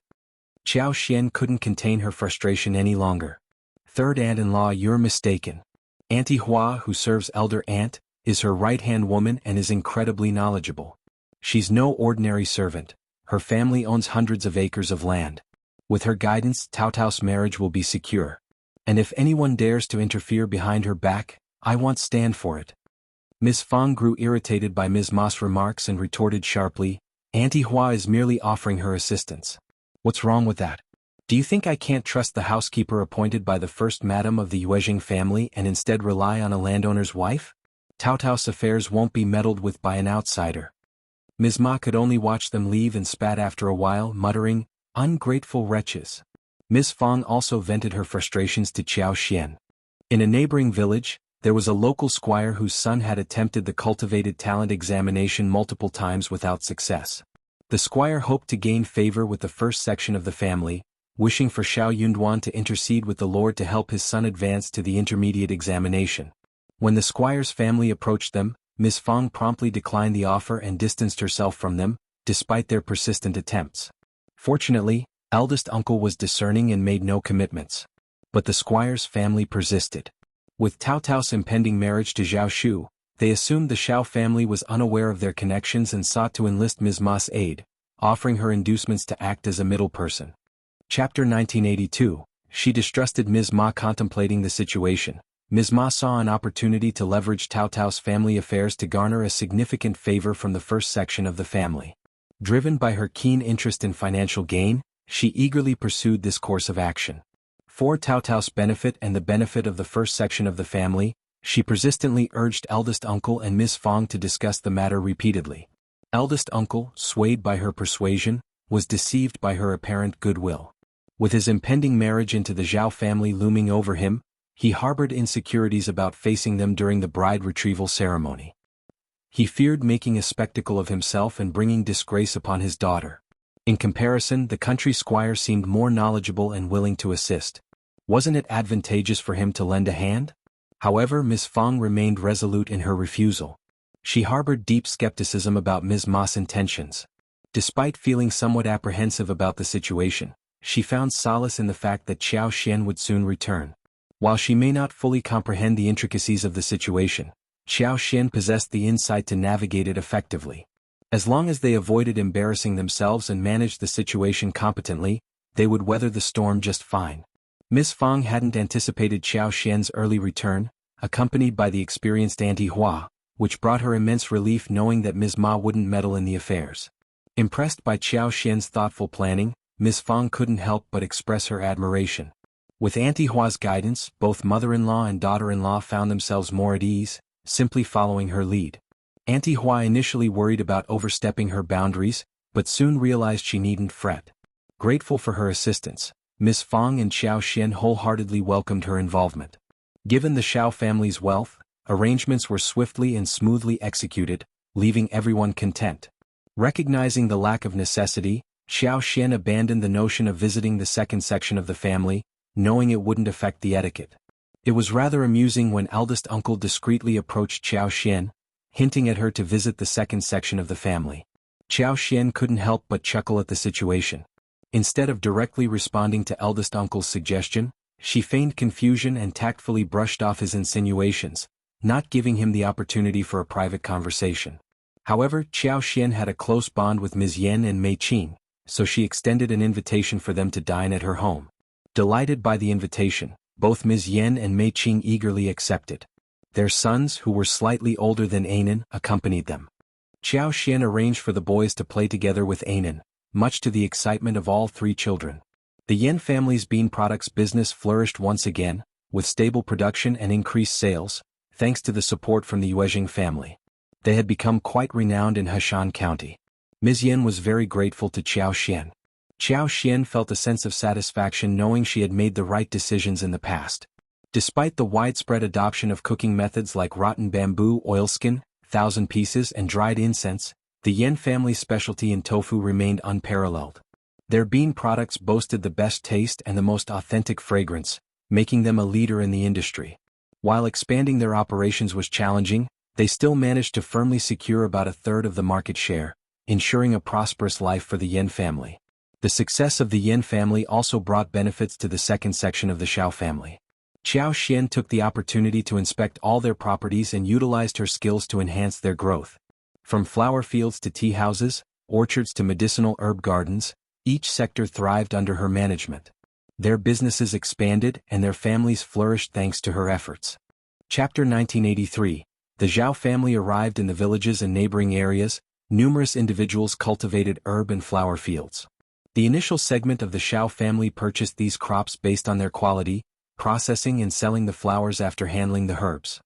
Xianxia couldn't contain her frustration any longer. "Third aunt-in-law, you're mistaken. Auntie Hua, who serves elder aunt, is her right-hand woman and is incredibly knowledgeable. She's no ordinary servant. Her family owns hundreds of acres of land. With her guidance, Tao Tao's marriage will be secure. And if anyone dares to interfere behind her back, I won't stand for it." Ms. Fang grew irritated by Ms. Ma's remarks and retorted sharply, "Auntie Hua is merely offering her assistance. What's wrong with that? Do you think I can't trust the housekeeper appointed by the first madam of the Yuejing family and instead rely on a landowner's wife? Tao Tao's affairs won't be meddled with by an outsider." Ms. Ma could only watch them leave and spat after a while, muttering, "Ungrateful wretches." Ms. Fang also vented her frustrations to Xianxia. In a neighboring village, there was a local squire whose son had attempted the cultivated talent examination multiple times without success. The squire hoped to gain favor with the first section of the family, wishing for Xiao Yunduan to intercede with the Lord to help his son advance to the intermediate examination. When the squire's family approached them, Ms. Fang promptly declined the offer and distanced herself from them, despite their persistent attempts. Fortunately, eldest uncle was discerning and made no commitments. But the squire's family persisted. With Tao Tao's impending marriage to Zhao Shu, they assumed the Xiao family was unaware of their connections and sought to enlist Ms. Ma's aid, offering her inducements to act as a middle person. Chapter 1982. She distrusted Ms. Ma. Contemplating the situation, Ms. Ma saw an opportunity to leverage Tao Tao's family affairs to garner a significant favor from the first section of the family. Driven by her keen interest in financial gain, she eagerly pursued this course of action. For Tao Tao's benefit and the benefit of the first section of the family, she persistently urged eldest uncle and Ms. Fang to discuss the matter repeatedly. Eldest uncle, swayed by her persuasion, was deceived by her apparent goodwill. With his impending marriage into the Zhao family looming over him, he harbored insecurities about facing them during the bride retrieval ceremony. He feared making a spectacle of himself and bringing disgrace upon his daughter. In comparison, the country squire seemed more knowledgeable and willing to assist. Wasn't it advantageous for him to lend a hand? However, Ms. Fang remained resolute in her refusal. She harbored deep skepticism about Ms. Ma's intentions. Despite feeling somewhat apprehensive about the situation, she found solace in the fact that Xiao Xian would soon return. While she may not fully comprehend the intricacies of the situation, Xiao Xian possessed the insight to navigate it effectively. As long as they avoided embarrassing themselves and managed the situation competently, they would weather the storm just fine. Ms. Fang hadn't anticipated Xiao Xian's early return, accompanied by the experienced Auntie Hua, which brought her immense relief knowing that Ms. Ma wouldn't meddle in the affairs. Impressed by Xiao Xian's thoughtful planning, Ms. Fang couldn't help but express her admiration. With Auntie Hua's guidance, both mother-in-law and daughter-in-law found themselves more at ease, simply following her lead. Auntie Hua initially worried about overstepping her boundaries, but soon realized she needn't fret. Grateful for her assistance, Ms. Fang and Xiao Xian wholeheartedly welcomed her involvement. Given the Xiao family's wealth, arrangements were swiftly and smoothly executed, leaving everyone content. Recognizing the lack of necessity, Xiao Xian abandoned the notion of visiting the second section of the family, knowing it wouldn't affect the etiquette. It was rather amusing when eldest uncle discreetly approached Xiao Xian, hinting at her to visit the second section of the family. Xiao Xian couldn't help but chuckle at the situation. Instead of directly responding to eldest uncle's suggestion, she feigned confusion and tactfully brushed off his insinuations, not giving him the opportunity for a private conversation. However, Xiao Xian had a close bond with Ms. Yan and Mei Qing, so she extended an invitation for them to dine at her home. Delighted by the invitation, both Ms. Yan and Mei Qing eagerly accepted. Their sons, who were slightly older than Anan, accompanied them. Xiao Xian arranged for the boys to play together with Anan, much to the excitement of all three children. The Yan family's bean products business flourished once again, with stable production and increased sales, thanks to the support from the Yuezheng family. They had become quite renowned in Heshan County. Ms. Yan was very grateful to Xiao Xian. Xiao Xian felt a sense of satisfaction knowing she had made the right decisions in the past. Despite the widespread adoption of cooking methods like rotten bamboo oilskin, 1,000 pieces and dried incense, the Yan family's specialty in tofu remained unparalleled. Their bean products boasted the best taste and the most authentic fragrance, making them a leader in the industry. While expanding their operations was challenging, they still managed to firmly secure about a third of the market share, ensuring a prosperous life for the Yan family. The success of the Yan family also brought benefits to the second section of the Xiao family. Xiao Xian took the opportunity to inspect all their properties and utilized her skills to enhance their growth. From flower fields to tea houses, orchards to medicinal herb gardens, each sector thrived under her management. Their businesses expanded and their families flourished thanks to her efforts. Chapter 1983. The Zhao family arrived in the villages and neighboring areas. Numerous individuals cultivated herb and flower fields. The initial segment of the Xiao family purchased these crops based on their quality, processing and selling the flowers after handling the herbs.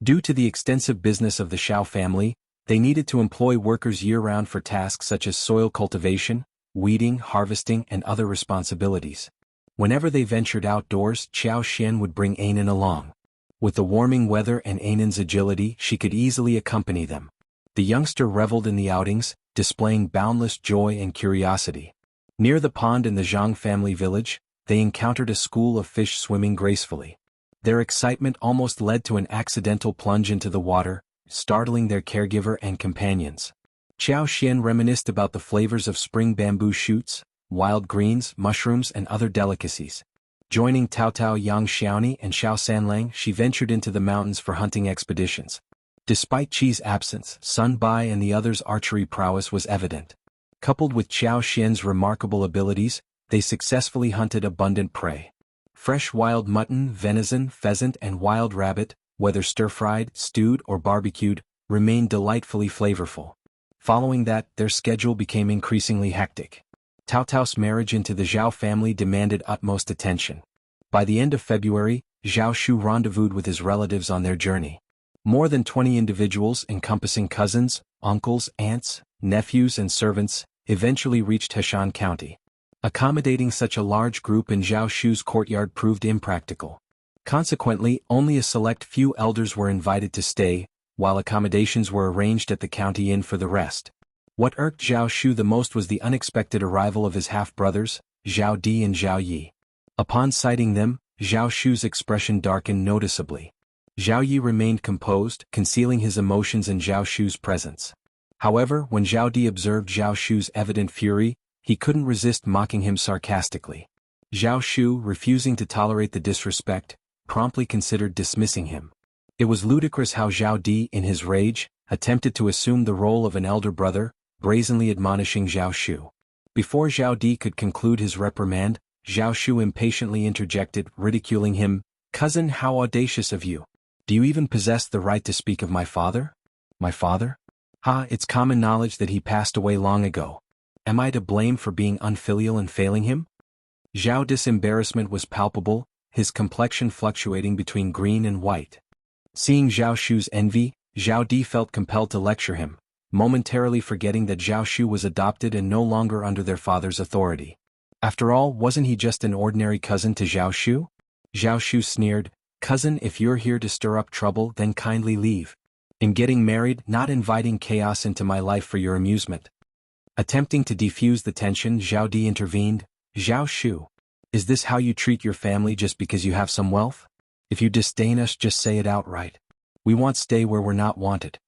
Due to the extensive business of the Xiao family, they needed to employ workers year-round for tasks such as soil cultivation, weeding, harvesting, and other responsibilities. Whenever they ventured outdoors, Xiao Xian would bring Anan along. With the warming weather and Anan's agility, she could easily accompany them. The youngster reveled in the outings, displaying boundless joy and curiosity. Near the pond in the Zhang family village, they encountered a school of fish swimming gracefully. Their excitement almost led to an accidental plunge into the water, startling their caregiver and companions. Xiao Xian reminisced about the flavors of spring bamboo shoots, wild greens, mushrooms and other delicacies. Joining Tao Tao Yang Xiaoni and Xiao Sanlang, she ventured into the mountains for hunting expeditions. Despite Qi's absence, Sun Bai and the others' archery prowess was evident. Coupled with Xiao Xian's remarkable abilities, they successfully hunted abundant prey. Fresh wild mutton, venison, pheasant and wild rabbit, whether stir-fried, stewed or barbecued, remained delightfully flavorful. Following that, their schedule became increasingly hectic. Tao Tao's marriage into the Zhao family demanded utmost attention. By the end of February, Zhao Shu rendezvoused with his relatives on their journey. More than 20 individuals encompassing cousins, uncles, aunts, nephews and servants, eventually reached Heshan County. Accommodating such a large group in Zhao Shu's courtyard proved impractical. Consequently, only a select few elders were invited to stay, while accommodations were arranged at the county inn for the rest. What irked Zhao Shu the most was the unexpected arrival of his half-brothers, Zhao Di and Zhao Yi. Upon sighting them, Zhao Shu's expression darkened noticeably. Zhao Yi remained composed, concealing his emotions in Zhao Shu's presence. However, when Zhao Di observed Zhao Shu's evident fury, he couldn't resist mocking him sarcastically. Zhao Shu, refusing to tolerate the disrespect, promptly considered dismissing him. It was ludicrous how Zhao Di, in his rage, attempted to assume the role of an elder brother, brazenly admonishing Zhao Shu. Before Zhao Di could conclude his reprimand, Zhao Shu impatiently interjected, ridiculing him, "Cousin, how audacious of you! Do you even possess the right to speak of my father?" "My father? Ha, it's common knowledge that he passed away long ago. Am I to blame for being unfilial and failing him?" Zhao Di's embarrassment was palpable, his complexion fluctuating between green and white. Seeing Zhao Shu's envy, Zhao Di felt compelled to lecture him, momentarily forgetting that Zhao Shu was adopted and no longer under their father's authority. After all, wasn't he just an ordinary cousin to Zhao Shu? Zhao Shu sneered, "Cousin, if you're here to stir up trouble, then kindly leave. In getting married, not inviting chaos into my life for your amusement." Attempting to defuse the tension, Zhao Di intervened, "Zhao Shu, is this how you treat your family just because you have some wealth? If you disdain us, just say it outright. We won't stay where we're not wanted."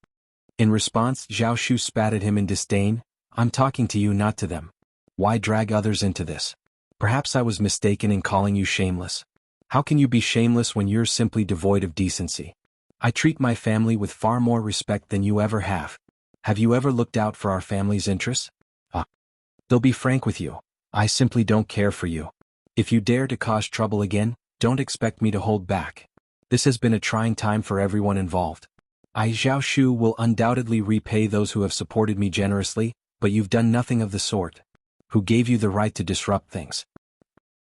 In response, Zhao Shu spat at him in disdain, "I'm talking to you, not to them. Why drag others into this? Perhaps I was mistaken in calling you shameless. How can you be shameless when you're simply devoid of decency? I treat my family with far more respect than you ever have. Have you ever looked out for our family's interests? They'll be frank with you. I simply don't care for you. If you dare to cause trouble again, don't expect me to hold back. This has been a trying time for everyone involved. I, Zhao Shu, will undoubtedly repay those who have supported me generously, but you've done nothing of the sort. Who gave you the right to disrupt things?"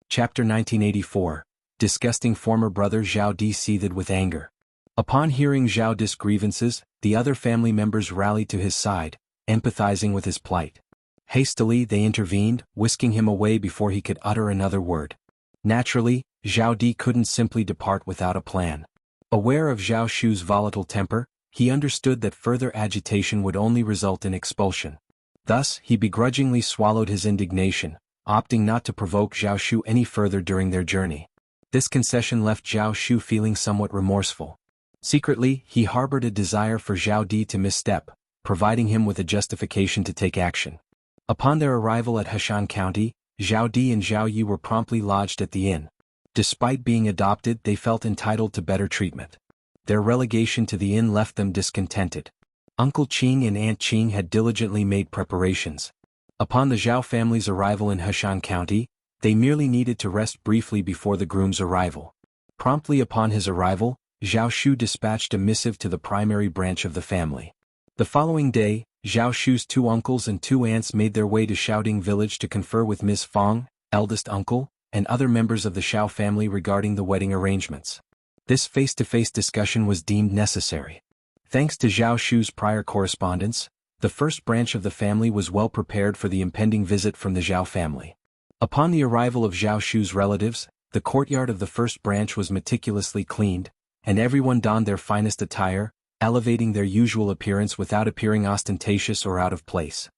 Chapter 1984. Disgusting former brother Zhao Di seethed with anger. Upon hearing Zhao Di's grievances, the other family members rallied to his side, empathizing with his plight. Hastily, they intervened, whisking him away before he could utter another word. Naturally, Zhao Di couldn't simply depart without a plan. Aware of Zhao Shu's volatile temper, he understood that further agitation would only result in expulsion. Thus, he begrudgingly swallowed his indignation, opting not to provoke Zhao Shu any further during their journey. This concession left Zhao Shu feeling somewhat remorseful. Secretly, he harbored a desire for Zhao Di to misstep, providing him with a justification to take action. Upon their arrival at Heshan County, Zhao Di and Zhao Yi were promptly lodged at the inn. Despite being adopted, they felt entitled to better treatment. Their relegation to the inn left them discontented. Uncle Qing and Aunt Qing had diligently made preparations. Upon the Zhao family's arrival in Heshan County, they merely needed to rest briefly before the groom's arrival. Promptly upon his arrival, Zhao Shu dispatched a missive to the primary branch of the family. The following day, Zhao Shu's 2 uncles and 2 aunts made their way to Xiaoding village to confer with Ms. Fang, eldest uncle, and other members of the Xiao family regarding the wedding arrangements. This face-to-face discussion was deemed necessary. Thanks to Zhao Shu's prior correspondence, the first branch of the family was well prepared for the impending visit from the Zhao family. Upon the arrival of Zhao Shu's relatives, the courtyard of the first branch was meticulously cleaned, and everyone donned their finest attire, elevating their usual appearance without appearing ostentatious or out of place.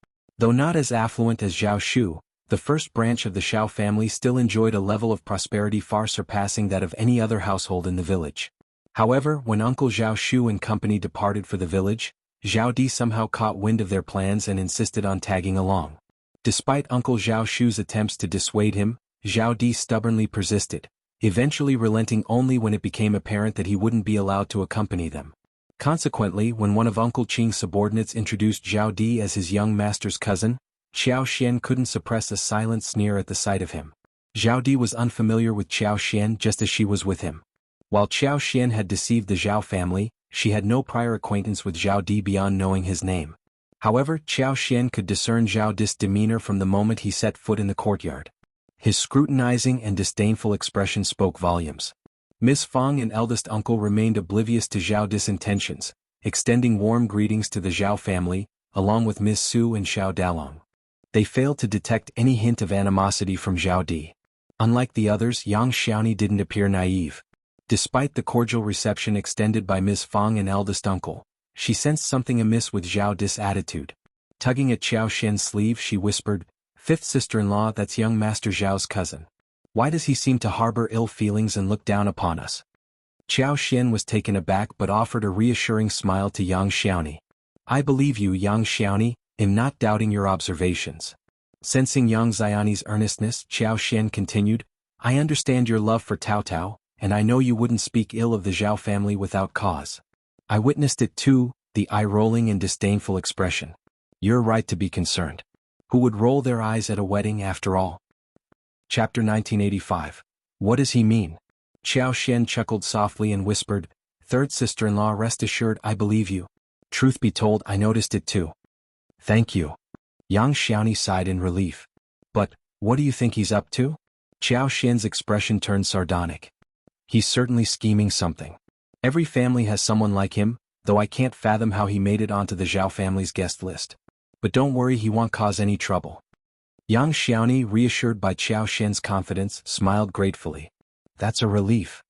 Though not as affluent as Zhao Shu, the first branch of the Xiao family still enjoyed a level of prosperity far surpassing that of any other household in the village. However, when Uncle Zhao Shu and company departed for the village, Zhao Di somehow caught wind of their plans and insisted on tagging along. Despite Uncle Zhao Shu's attempts to dissuade him, Zhao Di stubbornly persisted, eventually relenting only when it became apparent that he wouldn't be allowed to accompany them. Consequently, when one of Uncle Qing's subordinates introduced Zhao Di as his young master's cousin, Xiao Xian couldn't suppress a silent sneer at the sight of him. Zhao Di was unfamiliar with Xiao Xian just as she was with him. While Xiao Xian had deceived the Zhao family, she had no prior acquaintance with Zhao Di beyond knowing his name. However, Xiao Xian could discern Zhao Di's demeanor from the moment he set foot in the courtyard. His scrutinizing and disdainful expression spoke volumes. Miss Fang and eldest uncle remained oblivious to Zhao Di's intentions, extending warm greetings to the Zhao family, along with Miss Su and Xiao Dalong. They failed to detect any hint of animosity from Zhao Di. Unlike the others, Yang Xiaoni didn't appear naive. Despite the cordial reception extended by Miss Fang and eldest uncle, she sensed something amiss with Zhao Di's attitude. Tugging at Xiao Xian's sleeve, she whispered, "Fifth sister-in-law, that's young Master Zhao's cousin. Why does he seem to harbor ill feelings and look down upon us?" Xiao Xian was taken aback but offered a reassuring smile to Yang Xiaoni. "I believe you, Yang Xiaoni, am not doubting your observations." Sensing Yang Xiaoni's earnestness, Xiao Xian continued, "I understand your love for Tao Tao, and I know you wouldn't speak ill of the Zhao family without cause. I witnessed it too, the eye-rolling and disdainful expression. You're right to be concerned. Who would roll their eyes at a wedding after all?" Chapter 1985. What does he mean? Xiao Xian chuckled softly and whispered, "Third sister-in-law, rest assured I believe you. Truth be told, I noticed it too." "Thank you." Yang Xiaoni sighed in relief. "But, what do you think he's up to?" Xiao Xian's expression turned sardonic. "He's certainly scheming something. Every family has someone like him, though I can't fathom how he made it onto the Zhao family's guest list. But don't worry, he won't cause any trouble." Yang Xiaoni, reassured by Xiao Xian's confidence, smiled gratefully. "That's a relief."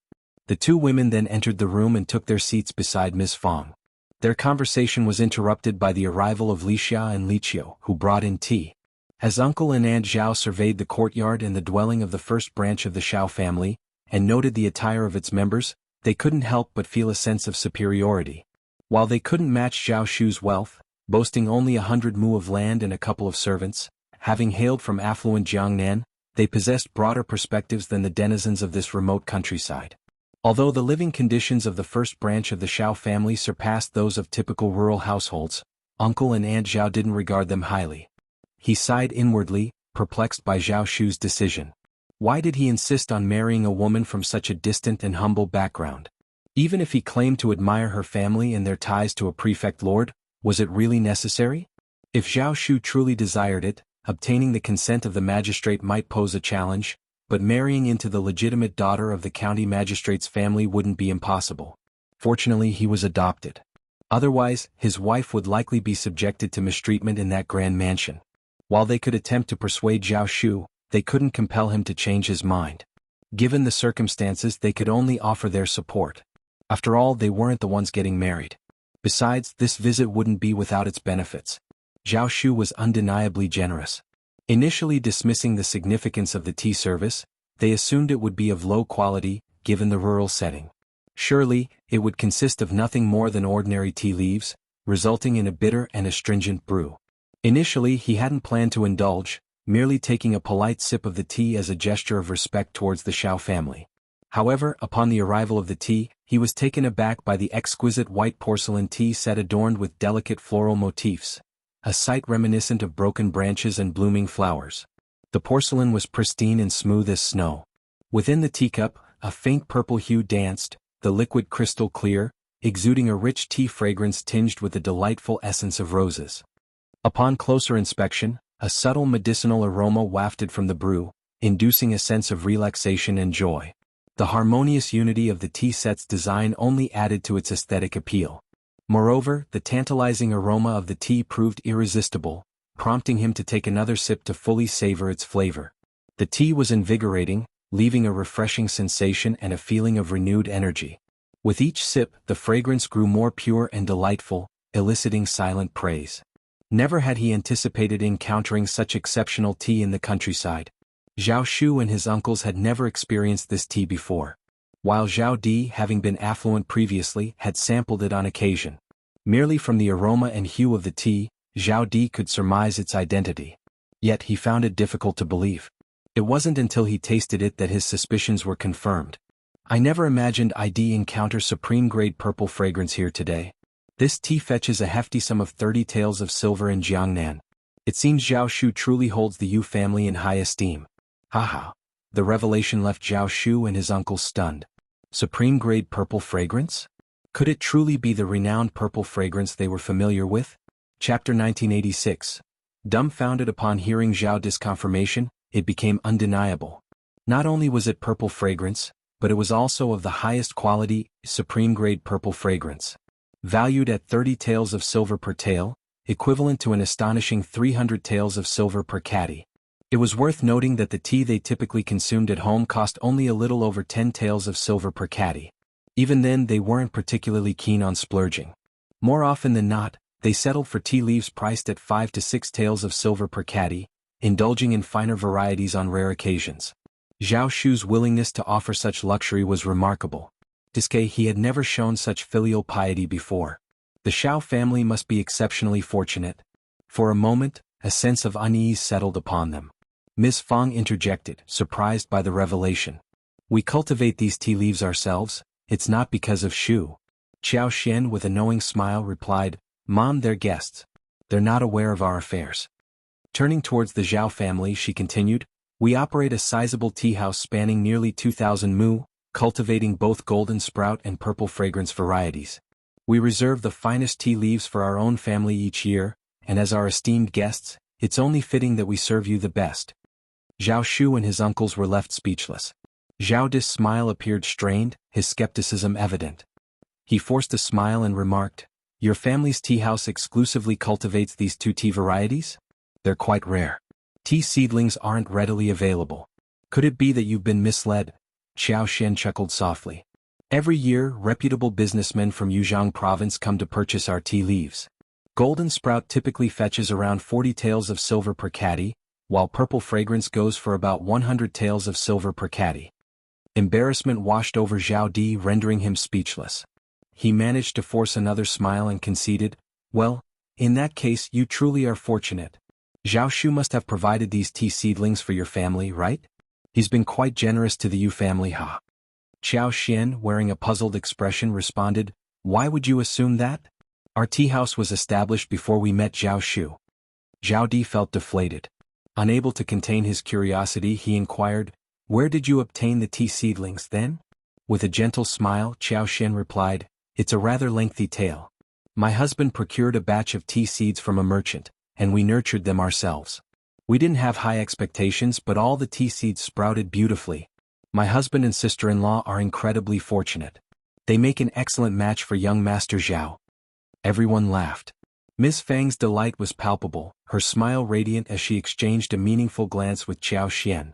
The two women then entered the room and took their seats beside Miss Fang. Their conversation was interrupted by the arrival of Li Xia and Li Qiu, who brought in tea. As Uncle and Aunt Zhao surveyed the courtyard and the dwelling of the first branch of the Xiao family, and noted the attire of its members, they couldn't help but feel a sense of superiority. While they couldn't match Zhao Shu's wealth, boasting only 100 mu of land and a couple of servants, having hailed from affluent Jiangnan, they possessed broader perspectives than the denizens of this remote countryside. Although the living conditions of the first branch of the Xiao family surpassed those of typical rural households, Uncle and Aunt Zhao didn't regard them highly. He sighed inwardly, perplexed by Zhao Shu's decision. Why did he insist on marrying a woman from such a distant and humble background? Even if he claimed to admire her family and their ties to a prefect lord, was it really necessary? If Zhao Shu truly desired it, obtaining the consent of the magistrate might pose a challenge, but marrying into the legitimate daughter of the county magistrate's family wouldn't be impossible. Fortunately, he was adopted. Otherwise, his wife would likely be subjected to mistreatment in that grand mansion. While they could attempt to persuade Zhao Shu, they couldn't compel him to change his mind. Given the circumstances, they could only offer their support. After all, they weren't the ones getting married. Besides, this visit wouldn't be without its benefits. Zhao Shu was undeniably generous. Initially dismissing the significance of the tea service, they assumed it would be of low quality, given the rural setting. Surely, it would consist of nothing more than ordinary tea leaves, resulting in a bitter and astringent brew. Initially, he hadn't planned to indulge, merely taking a polite sip of the tea as a gesture of respect towards the Xiao family. However, upon the arrival of the tea, he was taken aback by the exquisite white porcelain tea set adorned with delicate floral motifs, a sight reminiscent of broken branches and blooming flowers. The porcelain was pristine and smooth as snow. Within the teacup, a faint purple hue danced, the liquid crystal clear, exuding a rich tea fragrance tinged with the delightful essence of roses. Upon closer inspection, a subtle medicinal aroma wafted from the brew, inducing a sense of relaxation and joy. The harmonious unity of the tea set's design only added to its aesthetic appeal. Moreover, the tantalizing aroma of the tea proved irresistible, prompting him to take another sip to fully savor its flavor. The tea was invigorating, leaving a refreshing sensation and a feeling of renewed energy. With each sip, the fragrance grew more pure and delightful, eliciting silent praise. Never had he anticipated encountering such exceptional tea in the countryside. Zhao Shu and his uncles had never experienced this tea before, while Zhao Di, having been affluent previously, had sampled it on occasion. Merely from the aroma and hue of the tea, Zhao Di could surmise its identity. Yet he found it difficult to believe. It wasn't until he tasted it that his suspicions were confirmed. I never imagined I'd encounter supreme-grade purple fragrance here today. This tea fetches a hefty sum of 30 taels of silver in Jiangnan. It seems Zhao Shu truly holds the Yu family in high esteem. Haha. The revelation left Zhao Shu and his uncles stunned. Supreme-grade purple fragrance? Could it truly be the renowned purple fragrance they were familiar with? Chapter 1986. Dumbfounded upon hearing Zhao Di's confirmation, it became undeniable. Not only was it purple fragrance, but it was also of the highest quality, supreme-grade purple fragrance. Valued at 30 taels of silver per tael, equivalent to an astonishing 300 taels of silver per catty. It was worth noting that the tea they typically consumed at home cost only a little over 10 taels of silver per catty. Even then, they weren't particularly keen on splurging. More often than not, they settled for tea leaves priced at 5 to 6 taels of silver per catty, indulging in finer varieties on rare occasions. Zhao Shu's willingness to offer such luxury was remarkable. He had never shown such filial piety before. The Xiao family must be exceptionally fortunate. For a moment, a sense of unease settled upon them. Ms. Fang interjected, surprised by the revelation. We cultivate these tea leaves ourselves, it's not because of Shu. Qiao Xian with a knowing smile replied, Mom, they're guests. They're not aware of our affairs. Turning towards the Zhao family, she continued, we operate a sizable tea house spanning nearly 2,000 mu, cultivating both golden sprout and purple fragrance varieties. We reserve the finest tea leaves for our own family each year, and as our esteemed guests, it's only fitting that we serve you the best. Zhao Shu and his uncles were left speechless. Zhao Di's smile appeared strained, his skepticism evident. He forced a smile and remarked, your family's tea house exclusively cultivates these two tea varieties? They're quite rare. Tea seedlings aren't readily available. Could it be that you've been misled? Xiao Xian chuckled softly. Every year, reputable businessmen from Yuzhang province come to purchase our tea leaves. Golden sprout typically fetches around 40 taels of silver per catty, while purple fragrance goes for about 100 taels of silver per catty. Embarrassment washed over Zhao Di, rendering him speechless. He managed to force another smile and conceded, well, in that case you truly are fortunate. Zhao Shu must have provided these tea seedlings for your family, right? He's been quite generous to the Yu family, ha. Qiao Xian, wearing a puzzled expression, responded, why would you assume that? Our tea house was established before we met Zhao Shu. Zhao Di felt deflated. Unable to contain his curiosity, he inquired, where did you obtain the tea seedlings then? With a gentle smile, Qiao Xian replied, it's a rather lengthy tale. My husband procured a batch of tea seeds from a merchant, and we nurtured them ourselves. We didn't have high expectations, but all the tea seeds sprouted beautifully. My husband and sister-in-law are incredibly fortunate. They make an excellent match for young Master Zhao. Everyone laughed. Ms. Fang's delight was palpable, her smile radiant as she exchanged a meaningful glance with Qiao Xian.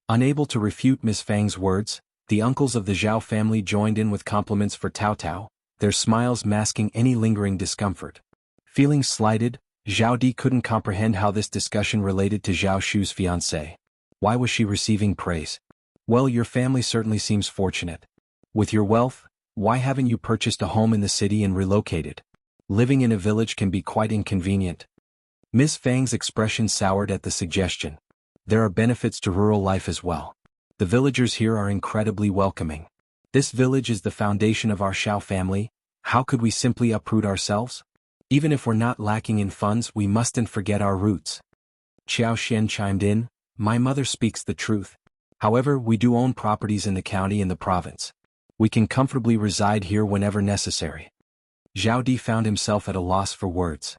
Unable to refute Ms. Fang's words, the uncles of the Zhao family joined in with compliments for Tao Tao, their smiles masking any lingering discomfort. Feeling slighted, Zhao Di couldn't comprehend how this discussion related to Zhao Shu's fiancée. Why was she receiving praise? Well, your family certainly seems fortunate. With your wealth, why haven't you purchased a home in the city and relocated? Living in a village can be quite inconvenient. Ms. Fang's expression soured at the suggestion. There are benefits to rural life as well. The villagers here are incredibly welcoming. This village is the foundation of our Xiao family. How could we simply uproot ourselves? Even if we're not lacking in funds, we mustn't forget our roots. Qiao Xian chimed in, my mother speaks the truth. However, we do own properties in the county and the province. We can comfortably reside here whenever necessary. Zhao Di found himself at a loss for words.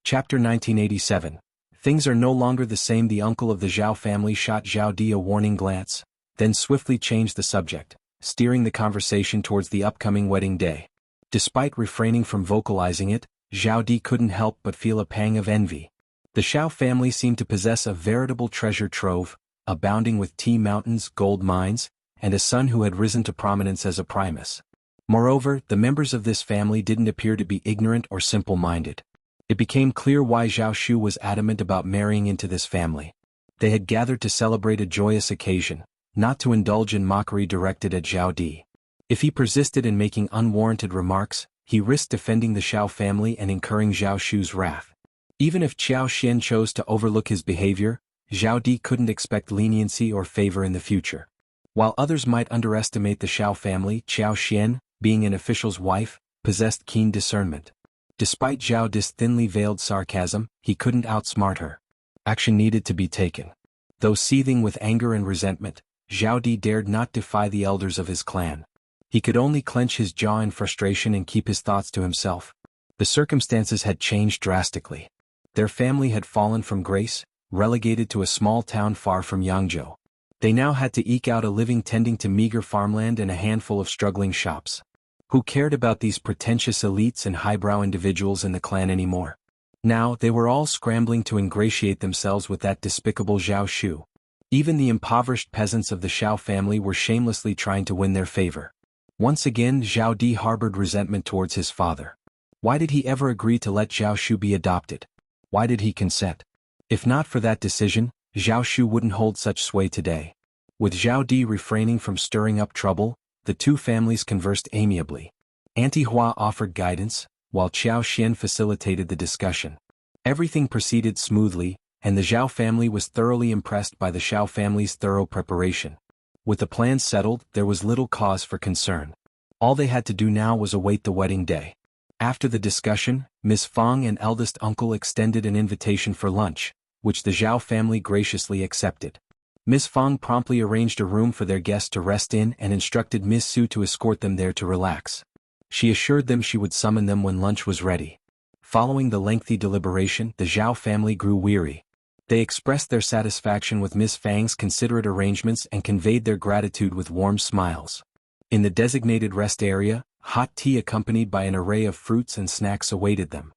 Chapter 1987. Things are no longer the same. The uncle of the Zhao family shot Zhao Di a warning glance, then swiftly changed the subject, steering the conversation towards the upcoming wedding day. Despite refraining from vocalizing it, Zhao Di couldn't help but feel a pang of envy. The Xiao family seemed to possess a veritable treasure trove, abounding with tea mountains, gold mines, and a son who had risen to prominence as a primus. Moreover, the members of this family didn't appear to be ignorant or simple-minded. It became clear why Zhao Shu was adamant about marrying into this family. They had gathered to celebrate a joyous occasion, not to indulge in mockery directed at Zhao Di. If he persisted in making unwarranted remarks, he risked offending the Xiao family and incurring Zhao Shu's wrath. Even if Qiao Xian chose to overlook his behavior, Zhao Di couldn't expect leniency or favor in the future. While others might underestimate the Xiao family, Qiao Xian, being an official's wife, possessed keen discernment. Despite Zhao Di's thinly veiled sarcasm, he couldn't outsmart her. Action needed to be taken. Though seething with anger and resentment, Zhao Di dared not defy the elders of his clan. He could only clench his jaw in frustration and keep his thoughts to himself. The circumstances had changed drastically. Their family had fallen from grace, relegated to a small town far from Yangzhou. They now had to eke out a living tending to meager farmland and a handful of struggling shops. Who cared about these pretentious elites and highbrow individuals in the clan anymore? Now they were all scrambling to ingratiate themselves with that despicable Zhao Shu. Even the impoverished peasants of the Xiao family were shamelessly trying to win their favor. Once again Zhao Di harbored resentment towards his father. Why did he ever agree to let Zhao Shu be adopted? Why did he consent? If not for that decision, Zhao Shu wouldn't hold such sway today. With Zhao Di refraining from stirring up trouble, the two families conversed amiably. Auntie Hua offered guidance, while Qiao Xian facilitated the discussion. Everything proceeded smoothly, and the Zhao family was thoroughly impressed by the Xiao family's thorough preparation. With the plans settled, there was little cause for concern. All they had to do now was await the wedding day. After the discussion, Miss Fang and eldest uncle extended an invitation for lunch, which the Zhao family graciously accepted. Miss Fang promptly arranged a room for their guests to rest in and instructed Miss Su to escort them there to relax. She assured them she would summon them when lunch was ready. Following the lengthy deliberation, the Zhao family grew weary. They expressed their satisfaction with Miss Fang's considerate arrangements and conveyed their gratitude with warm smiles. In the designated rest area, hot tea accompanied by an array of fruits and snacks awaited them.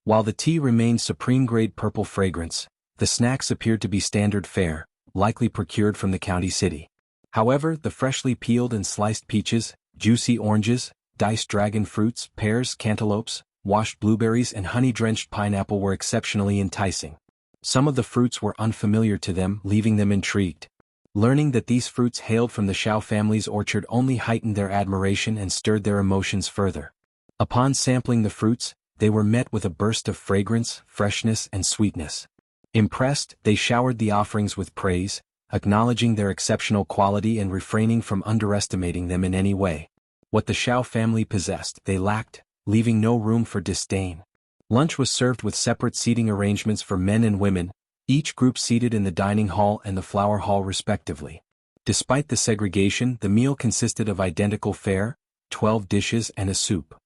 While the tea remained supreme-grade purple fragrance, the snacks appeared to be standard fare, likely procured from the county city. However, the freshly peeled and sliced peaches, juicy oranges, diced dragon fruits, pears, cantaloupes, washed blueberries and honey-drenched pineapple were exceptionally enticing. Some of the fruits were unfamiliar to them, leaving them intrigued. Learning that these fruits hailed from the Xiao family's orchard only heightened their admiration and stirred their emotions further. Upon sampling the fruits, they were met with a burst of fragrance, freshness and sweetness. Impressed, they showered the offerings with praise, acknowledging their exceptional quality and refraining from underestimating them in any way. What the Xiao family possessed, they lacked, leaving no room for disdain. Lunch was served with separate seating arrangements for men and women, each group seated in the dining hall and the flower hall respectively. Despite the segregation, the meal consisted of identical fare, 12 dishes and a soup.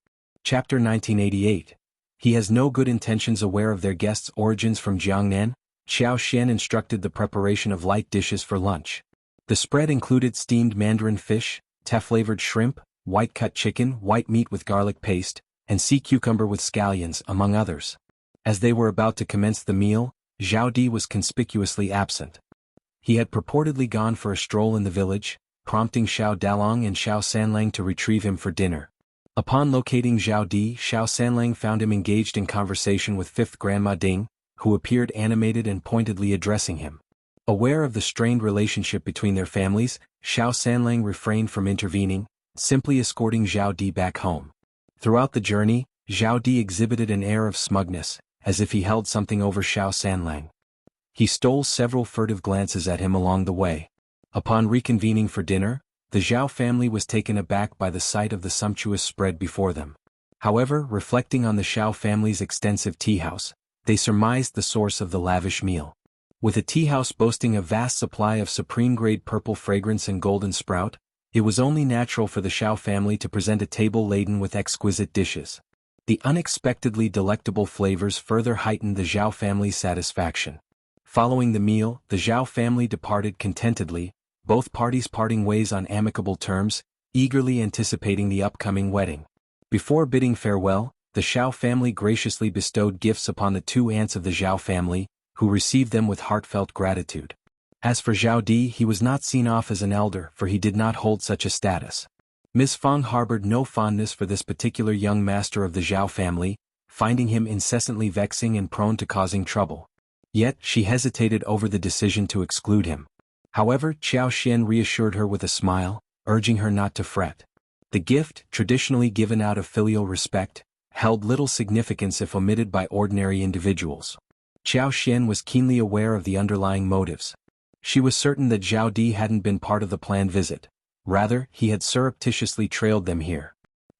Chapter 1988. He has no good intentions. Aware of their guests' origins from Jiangnan, Xiao Xian instructed the preparation of light dishes for lunch. The spread included steamed mandarin fish, tea-flavored shrimp, white-cut chicken, white meat with garlic paste, and sea cucumber with scallions, among others. As they were about to commence the meal, Zhao Di was conspicuously absent. He had purportedly gone for a stroll in the village, prompting Xiao Dalong and Xiao Sanlang to retrieve him for dinner. Upon locating Zhao Di, Xiao Sanlang found him engaged in conversation with fifth Grandma Ding, who appeared animated and pointedly addressing him. Aware of the strained relationship between their families, Xiao Sanlang refrained from intervening, simply escorting Zhao Di back home. Throughout the journey, Zhao Di exhibited an air of smugness, as if he held something over Xiao Sanlang. He stole several furtive glances at him along the way. Upon reconvening for dinner, the Zhao family was taken aback by the sight of the sumptuous spread before them. However, reflecting on the Xiao family's extensive tea house, they surmised the source of the lavish meal. With a tea house boasting a vast supply of supreme-grade purple fragrance and golden sprout, it was only natural for the Xiao family to present a table laden with exquisite dishes. The unexpectedly delectable flavors further heightened the Zhao family's satisfaction. Following the meal, the Zhao family departed contentedly, both parties parting ways on amicable terms, eagerly anticipating the upcoming wedding. Before bidding farewell, the Xiao family graciously bestowed gifts upon the two aunts of the Zhao family, who received them with heartfelt gratitude. As for Zhao Di, he was not seen off as an elder, for he did not hold such a status. Miss Fang harbored no fondness for this particular young master of the Zhao family, finding him incessantly vexing and prone to causing trouble. Yet, she hesitated over the decision to exclude him. However, Xiao reassured her with a smile, urging her not to fret. The gift, traditionally given out of filial respect, held little significance if omitted by ordinary individuals. Xiao was keenly aware of the underlying motives. She was certain that Zhao Di hadn't been part of the planned visit. Rather, he had surreptitiously trailed them here.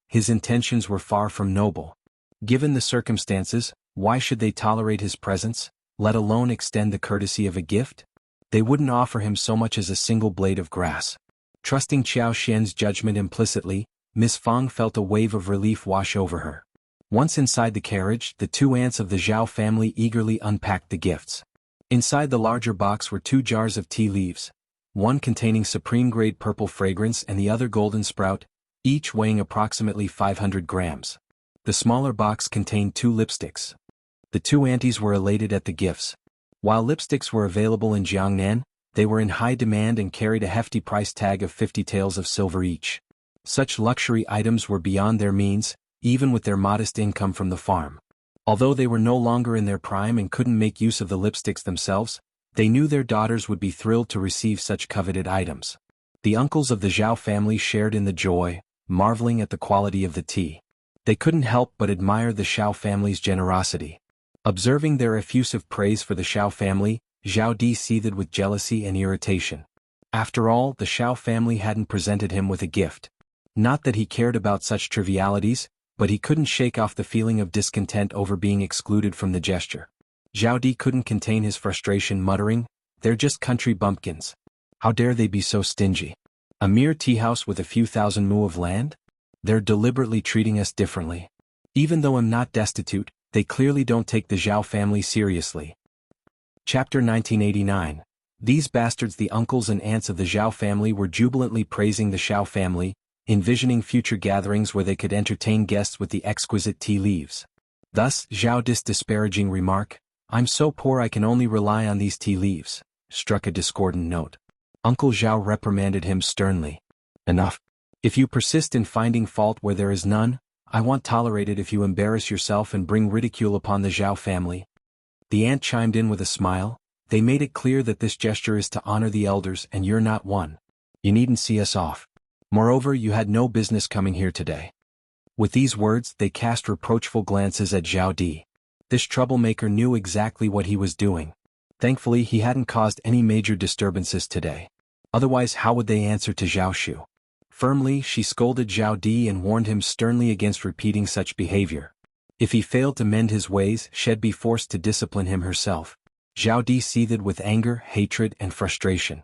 His intentions were far from noble. Given the circumstances, why should they tolerate his presence, let alone extend the courtesy of a gift? They wouldn't offer him so much as a single blade of grass. Trusting Xiaoxian's judgment implicitly, Miss Fang felt a wave of relief wash over her. Once inside the carriage, the two aunts of the Zhao family eagerly unpacked the gifts. Inside the larger box were 2 jars of tea leaves, one containing supreme-grade purple fragrance and the other golden sprout, each weighing approximately 500 grams. The smaller box contained 2 lipsticks. The 2 aunties were elated at the gifts. While lipsticks were available in Jiangnan, they were in high demand and carried a hefty price tag of 50 taels of silver each. Such luxury items were beyond their means, even with their modest income from the farm. Although they were no longer in their prime and couldn't make use of the lipsticks themselves, they knew their daughters would be thrilled to receive such coveted items. The uncles of the Zhao family shared in the joy, marveling at the quality of the tea. They couldn't help but admire the Xiao family's generosity. Observing their effusive praise for the Xiao family, Zhao Di seethed with jealousy and irritation. After all, the Xiao family hadn't presented him with a gift. Not that he cared about such trivialities, but he couldn't shake off the feeling of discontent over being excluded from the gesture. Zhao Di couldn't contain his frustration, muttering, "They're just country bumpkins. How dare they be so stingy? A mere teahouse with a few thousand mu of land? They're deliberately treating us differently. Even though I'm not destitute, they clearly don't take the Zhao family seriously." Chapter 1989. These bastards. The uncles and aunts of the Zhao family were jubilantly praising the Xiao family, envisioning future gatherings where they could entertain guests with the exquisite tea leaves. Thus, Zhao Di's disparaging remark, "I'm so poor I can only rely on these tea leaves," struck a discordant note. Uncle Zhao reprimanded him sternly. "Enough. If you persist in finding fault where there is none, I won't tolerate it if you embarrass yourself and bring ridicule upon the Zhao family." The aunt chimed in with a smile, "They made it clear that this gesture is to honor the elders and you're not one. You needn't see us off. Moreover, you had no business coming here today." With these words, they cast reproachful glances at Zhao Di. This troublemaker knew exactly what he was doing. Thankfully, he hadn't caused any major disturbances today. Otherwise, how would they answer to Zhao Shu? Firmly, she scolded Zhao Di and warned him sternly against repeating such behavior. If he failed to mend his ways, she'd be forced to discipline him herself. Zhao Di seethed with anger, hatred, and frustration.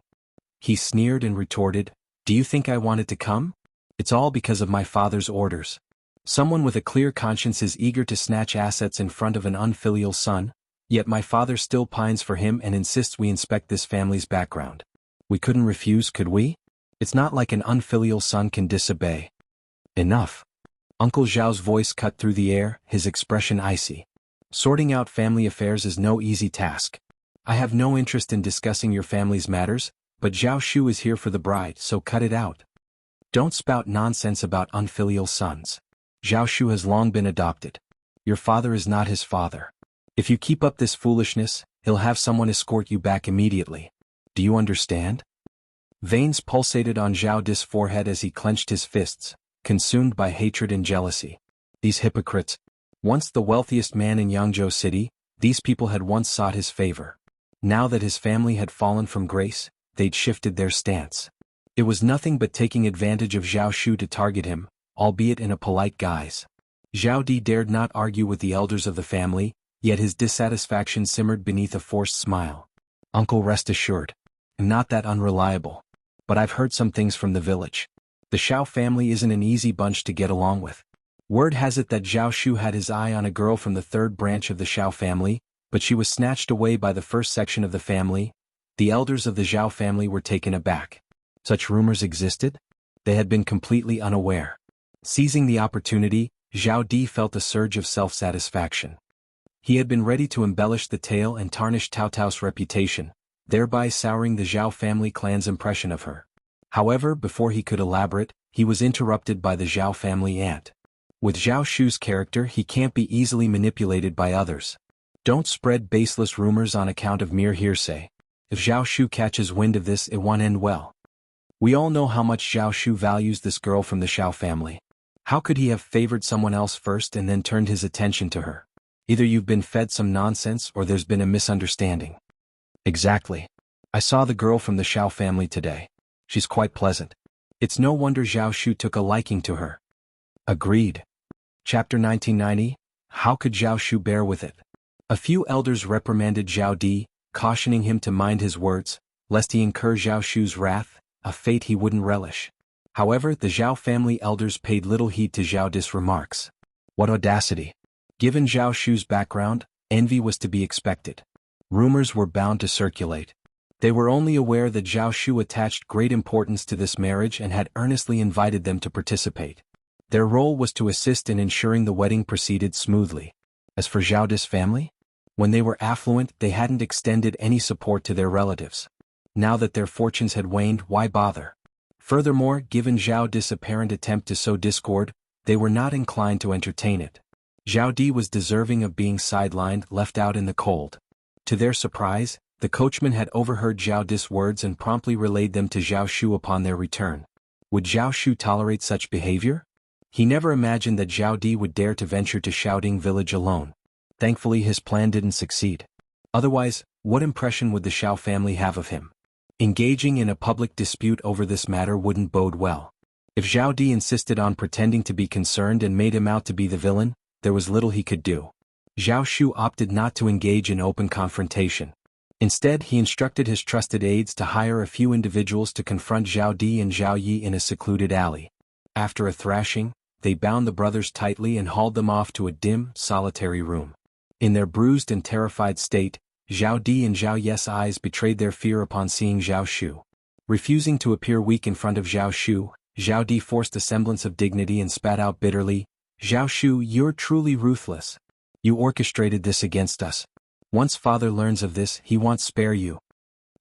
He sneered and retorted, "Do you think I wanted to come? It's all because of my father's orders. Someone with a clear conscience is eager to snatch assets in front of an unfilial son, yet my father still pines for him and insists we inspect this family's background. We couldn't refuse, could we? It's not like an unfilial son can disobey." "Enough." Uncle Zhao's voice cut through the air, his expression icy. "Sorting out family affairs is no easy task. I have no interest in discussing your family's matters, but Zhao Shu is here for the bride, so cut it out. Don't spout nonsense about unfilial sons. Zhao Shu has long been adopted. Your father is not his father. If you keep up this foolishness, he'll have someone escort you back immediately. Do you understand?" Veins pulsated on Zhao Di's forehead as he clenched his fists, consumed by hatred and jealousy. These hypocrites. Once the wealthiest man in Yangzhou City, these people had once sought his favor. Now that his family had fallen from grace, they'd shifted their stance. It was nothing but taking advantage of Zhao Shu to target him, albeit in a polite guise. Zhao Di dared not argue with the elders of the family, yet his dissatisfaction simmered beneath a forced smile. "Uncle, rest assured. I'm not that unreliable. But I've heard some things from the village. The Xiao family isn't an easy bunch to get along with. Word has it that Zhao Shu had his eye on a girl from the 3rd branch of the Xiao family, but she was snatched away by the 1st section of the family." The elders of the Zhao family were taken aback. Such rumors existed? They had been completely unaware. Seizing the opportunity, Zhao Di felt a surge of self-satisfaction. He had been ready to embellish the tale and tarnish Tao Tao's reputation, thereby souring the Zhao family clan's impression of her. However, before he could elaborate, he was interrupted by the Zhao family aunt. With Zhao Shu's character, he can't be easily manipulated by others. Don't spread baseless rumors on account of mere hearsay. If Zhao Shu catches wind of this, it won't end well. We all know how much Zhao Shu values this girl from the Xiao family. How could he have favored someone else first and then turned his attention to her? Either you've been fed some nonsense or there's been a misunderstanding. Exactly. I saw the girl from the Xiao family today. She's quite pleasant. It's no wonder Zhao Shu took a liking to her. Agreed. Chapter 1990, How could Zhao Shu bear with it? A few elders reprimanded Zhao Di, cautioning him to mind his words, lest he incur Zhao Shu's wrath, a fate he wouldn't relish. However, the Zhao family elders paid little heed to Zhao Di's remarks. What audacity! Given Zhao Shu's background, envy was to be expected. Rumors were bound to circulate. They were only aware that Zhao Shu attached great importance to this marriage and had earnestly invited them to participate. Their role was to assist in ensuring the wedding proceeded smoothly. As for Zhao Di's family, when they were affluent, they hadn't extended any support to their relatives. Now that their fortunes had waned, why bother? Furthermore, given Zhao Di's apparent attempt to sow discord, they were not inclined to entertain it. Zhao Di was deserving of being sidelined, left out in the cold. To their surprise, the coachman had overheard Zhao Di's words and promptly relayed them to Zhao Shu upon their return. Would Zhao Shu tolerate such behavior? He never imagined that Zhao Di would dare to venture to Xiaoding village alone. Thankfully his plan didn't succeed. Otherwise, what impression would the Xiao family have of him? Engaging in a public dispute over this matter wouldn't bode well. If Zhao Di insisted on pretending to be concerned and made him out to be the villain, there was little he could do. Zhao Shu opted not to engage in open confrontation. Instead, he instructed his trusted aides to hire a few individuals to confront Zhao Di and Zhao Yi in a secluded alley. After a thrashing, they bound the brothers tightly and hauled them off to a dim, solitary room. In their bruised and terrified state, Zhao Di and Zhao Yi's eyes betrayed their fear upon seeing Zhao Shu. Refusing to appear weak in front of Zhao Shu, Zhao Di forced a semblance of dignity and spat out bitterly, "Zhao Shu, you're truly ruthless. You orchestrated this against us. Once father learns of this, he won't spare you."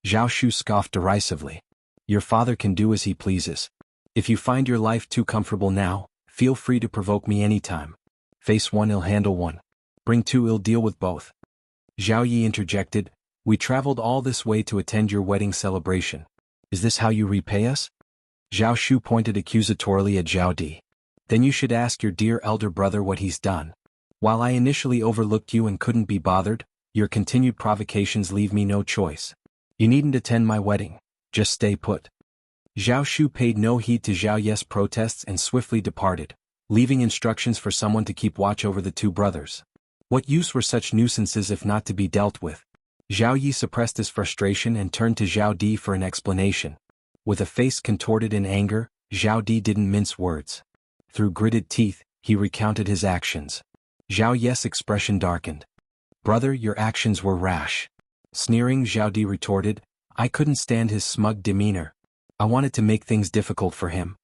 Zhao Shu scoffed derisively. "Your father can do as he pleases. If you find your life too comfortable now, feel free to provoke me anytime. Face one, I'll handle one. Bring two, I'll deal with both." Zhao Yi interjected, "We traveled all this way to attend your wedding celebration. Is this how you repay us?" Zhao Shu pointed accusatorily at Zhao Di. "Then you should ask your dear elder brother what he's done. While I initially overlooked you and couldn't be bothered, your continued provocations leave me no choice. You needn't attend my wedding. Just stay put." Zhao Shu paid no heed to Zhao Yi's protests and swiftly departed, leaving instructions for someone to keep watch over the two brothers. What use were such nuisances if not to be dealt with? Zhao Yi suppressed his frustration and turned to Zhao Di for an explanation. With a face contorted in anger, Zhao Di didn't mince words. Through gritted teeth, he recounted his actions. Zhao Yi's expression darkened. "Brother, your actions were rash." Sneering, Zhao Di retorted, "I couldn't stand his smug demeanor. I wanted to make things difficult for him."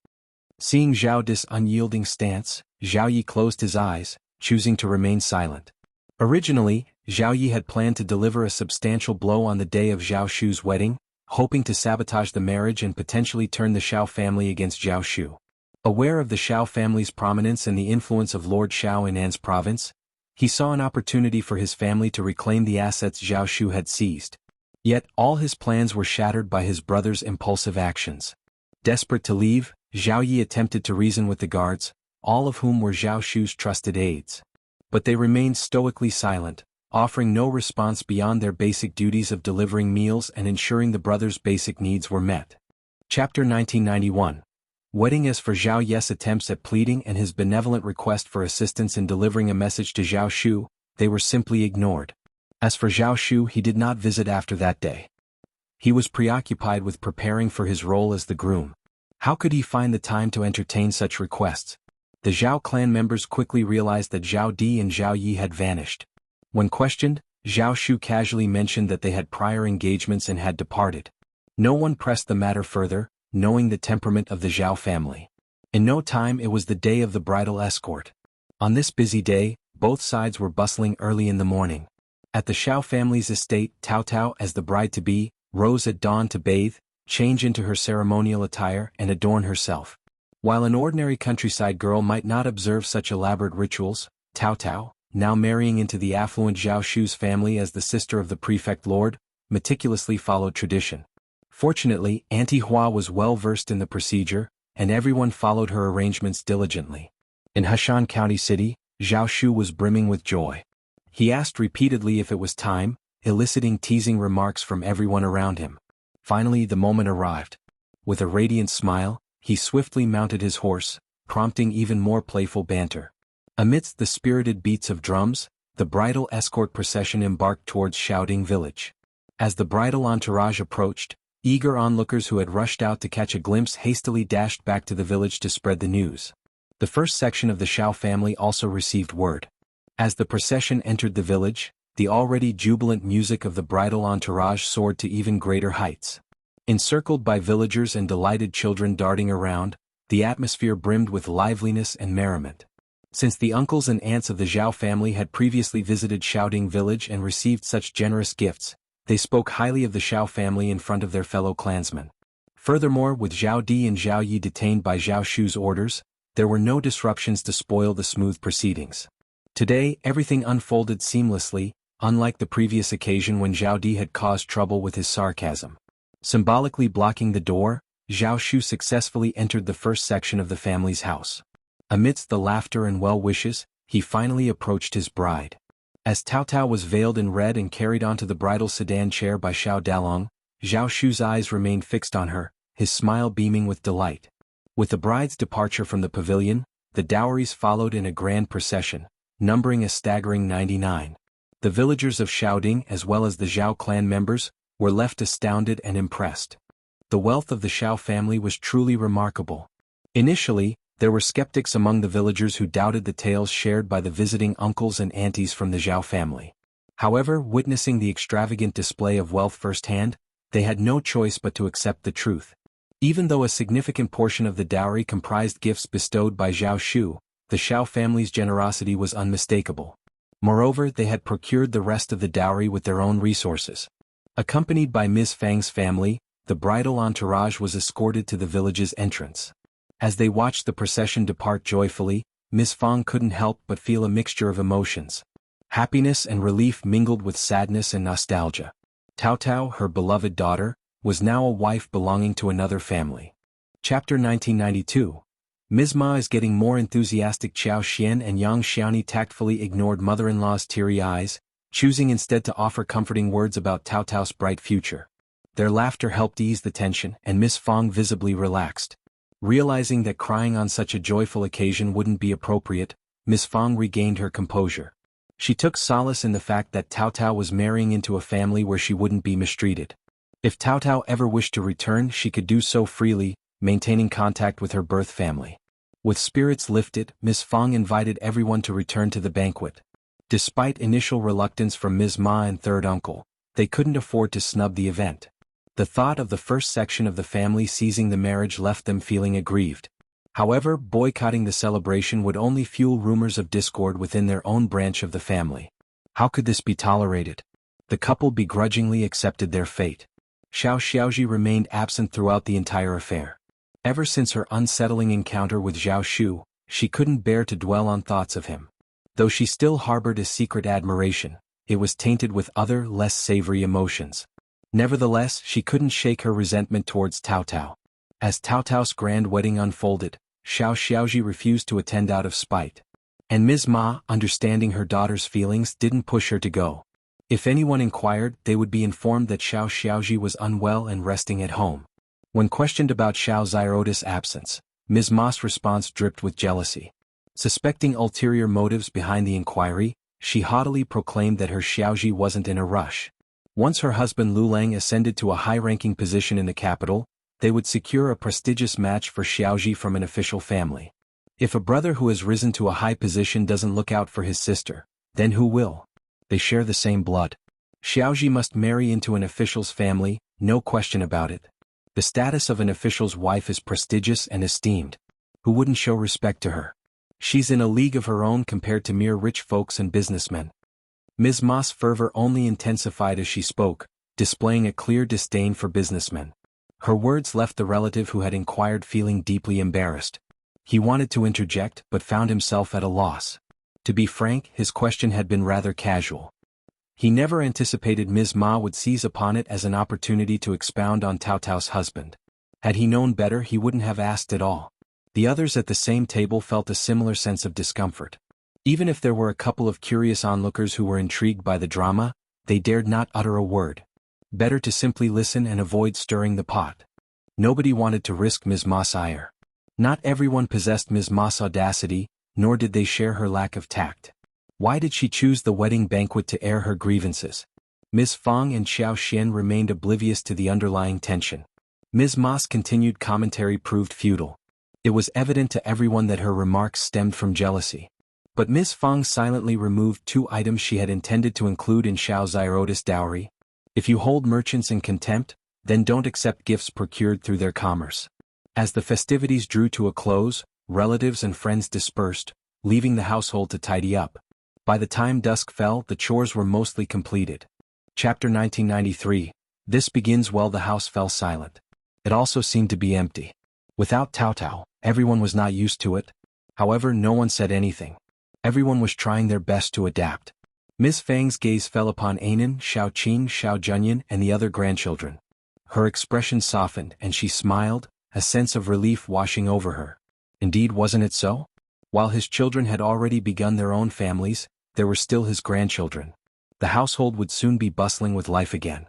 Seeing Zhao Di's unyielding stance, Zhao Yi closed his eyes, choosing to remain silent. Originally, Zhao Yi had planned to deliver a substantial blow on the day of Zhao Shu's wedding, hoping to sabotage the marriage and potentially turn the Xiao family against Zhao Shu. Aware of the Xiao family's prominence and the influence of Lord Xiao in An's province, he saw an opportunity for his family to reclaim the assets Zhao Shu had seized. Yet, all his plans were shattered by his brother's impulsive actions. Desperate to leave, Zhao Yi attempted to reason with the guards, all of whom were Zhao Shu's trusted aides. But they remained stoically silent, offering no response beyond their basic duties of delivering meals and ensuring the brothers' basic needs were met. Chapter 1991. Wedding. As for Zhao Yi's attempts at pleading and his benevolent request for assistance in delivering a message to Zhao Shu, they were simply ignored. As for Zhao Shu, he did not visit after that day. He was preoccupied with preparing for his role as the groom. How could he find the time to entertain such requests? The Zhao clan members quickly realized that Zhao Di and Zhao Yi had vanished. When questioned, Zhao Shu casually mentioned that they had prior engagements and had departed. No one pressed the matter further, knowing the temperament of the Zhao family. In no time it was the day of the bridal escort. On this busy day, both sides were bustling early in the morning. At the Xiao family's estate, Tao Tao, as the bride-to-be, rose at dawn to bathe, change into her ceremonial attire and adorn herself. While an ordinary countryside girl might not observe such elaborate rituals, Tao Tao, now marrying into the affluent Zhao Shu's family as the sister of the prefect lord, meticulously followed tradition. Fortunately, Auntie Hua was well versed in the procedure, and everyone followed her arrangements diligently. In Heshan County City, Zhao Shu was brimming with joy. He asked repeatedly if it was time, eliciting teasing remarks from everyone around him. Finally, the moment arrived. With a radiant smile, he swiftly mounted his horse, prompting even more playful banter. Amidst the spirited beats of drums, the bridal escort procession embarked towards Xiaoding village. As the bridal entourage approached, eager onlookers who had rushed out to catch a glimpse hastily dashed back to the village to spread the news. The first section of the Xiao family also received word. As the procession entered the village, the already jubilant music of the bridal entourage soared to even greater heights. Encircled by villagers and delighted children darting around, the atmosphere brimmed with liveliness and merriment. Since the uncles and aunts of the Zhao family had previously visited Xiaoding village and received such generous gifts, they spoke highly of the Xiao family in front of their fellow clansmen. Furthermore, with Zhao Di and Zhao Yi detained by Zhao Shu's orders, there were no disruptions to spoil the smooth proceedings. Today, everything unfolded seamlessly, unlike the previous occasion when Zhao Di had caused trouble with his sarcasm. Symbolically blocking the door, Zhao Shu successfully entered the first section of the family's house. Amidst the laughter and well wishes, he finally approached his bride. As Tao Tao was veiled in red and carried onto the bridal sedan chair by Xiao Dalong, Zhao Shu's eyes remained fixed on her, his smile beaming with delight. With the bride's departure from the pavilion, the dowries followed in a grand procession, numbering a staggering 99. The villagers of Xiaoding as well as the Zhao clan members were left astounded and impressed. The wealth of the Xiao family was truly remarkable. Initially, there were skeptics among the villagers who doubted the tales shared by the visiting uncles and aunties from the Zhao family. However, witnessing the extravagant display of wealth firsthand, they had no choice but to accept the truth. Even though a significant portion of the dowry comprised gifts bestowed by Zhao Shu, the Xiao family's generosity was unmistakable. Moreover, they had procured the rest of the dowry with their own resources. Accompanied by Ms. Fang's family, the bridal entourage was escorted to the village's entrance. As they watched the procession depart joyfully, Ms. Fang couldn't help but feel a mixture of emotions. Happiness and relief mingled with sadness and nostalgia. Tao Tao, her beloved daughter, was now a wife belonging to another family. Chapter 1992. Ms. Ma is getting more enthusiastic. Xiao Xian and Yang Xiaoni tactfully ignored mother-in-law's teary eyes, choosing instead to offer comforting words about Tao Tao's bright future. Their laughter helped ease the tension, and Miss Fang visibly relaxed. Realizing that crying on such a joyful occasion wouldn't be appropriate, Miss Fang regained her composure. She took solace in the fact that Tao Tao was marrying into a family where she wouldn't be mistreated. If Tao Tao ever wished to return, she could do so freely, maintaining contact with her birth family. With spirits lifted, Miss Fang invited everyone to return to the banquet. Despite initial reluctance from Ms. Ma and third uncle, they couldn't afford to snub the event. The thought of the first section of the family seizing the marriage left them feeling aggrieved. However, boycotting the celebration would only fuel rumors of discord within their own branch of the family. How could this be tolerated? The couple begrudgingly accepted their fate. Xiao Xiaoji remained absent throughout the entire affair. Ever since her unsettling encounter with Zhao Shu, she couldn't bear to dwell on thoughts of him. Though she still harbored a secret admiration, it was tainted with other, less savory emotions. Nevertheless, she couldn't shake her resentment towards Tao Tao. As Tao Tao's grand wedding unfolded, Xiao Xiaoji refused to attend out of spite. And Ms. Ma, understanding her daughter's feelings, didn't push her to go. If anyone inquired, they would be informed that Xiao Xiaoji was unwell and resting at home. When questioned about Xiao Xiaoda's absence, Ms. Ma's response dripped with jealousy. Suspecting ulterior motives behind the inquiry, she haughtily proclaimed that her Xiaoji wasn't in a rush. Once her husband Lu Lang ascended to a high-ranking position in the capital, they would secure a prestigious match for Xiaoji from an official family. If a brother who has risen to a high position doesn't look out for his sister, then who will? They share the same blood. Xiaoji must marry into an official's family, no question about it. The status of an official's wife is prestigious and esteemed. Who wouldn't show respect to her? She's in a league of her own compared to mere rich folks and businessmen. Ms. Ma's fervor only intensified as she spoke, displaying a clear disdain for businessmen. Her words left the relative who had inquired feeling deeply embarrassed. He wanted to interject but found himself at a loss. To be frank, his question had been rather casual. He never anticipated Ms. Ma would seize upon it as an opportunity to expound on Cao Cao's husband. Had he known better, he wouldn't have asked at all. The others at the same table felt a similar sense of discomfort. Even if there were a couple of curious onlookers who were intrigued by the drama, they dared not utter a word. Better to simply listen and avoid stirring the pot. Nobody wanted to risk Ms. Ma's ire. Not everyone possessed Ms. Ma's audacity, nor did they share her lack of tact. Why did she choose the wedding banquet to air her grievances? Ms. Fang and Xiao Xian remained oblivious to the underlying tension. Ms. Ma's continued commentary proved futile. It was evident to everyone that her remarks stemmed from jealousy. But Ms. Fang silently removed 2 items she had intended to include in Xiao Xirota's dowry. If you hold merchants in contempt, then don't accept gifts procured through their commerce. As the festivities drew to a close, relatives and friends dispersed, leaving the household to tidy up. By the time dusk fell, the chores were mostly completed. Chapter 1993. This begins well. The house fell silent. It also seemed to be empty. Without Cao Cao, everyone was not used to it. However, no one said anything. Everyone was trying their best to adapt. Ms. Fang's gaze fell upon Anan, Xiao Qing, Xiao Junyan, and the other grandchildren. Her expression softened and she smiled, a sense of relief washing over her. Indeed, wasn't it so? While his children had already begun their own families, there were still his grandchildren. The household would soon be bustling with life again.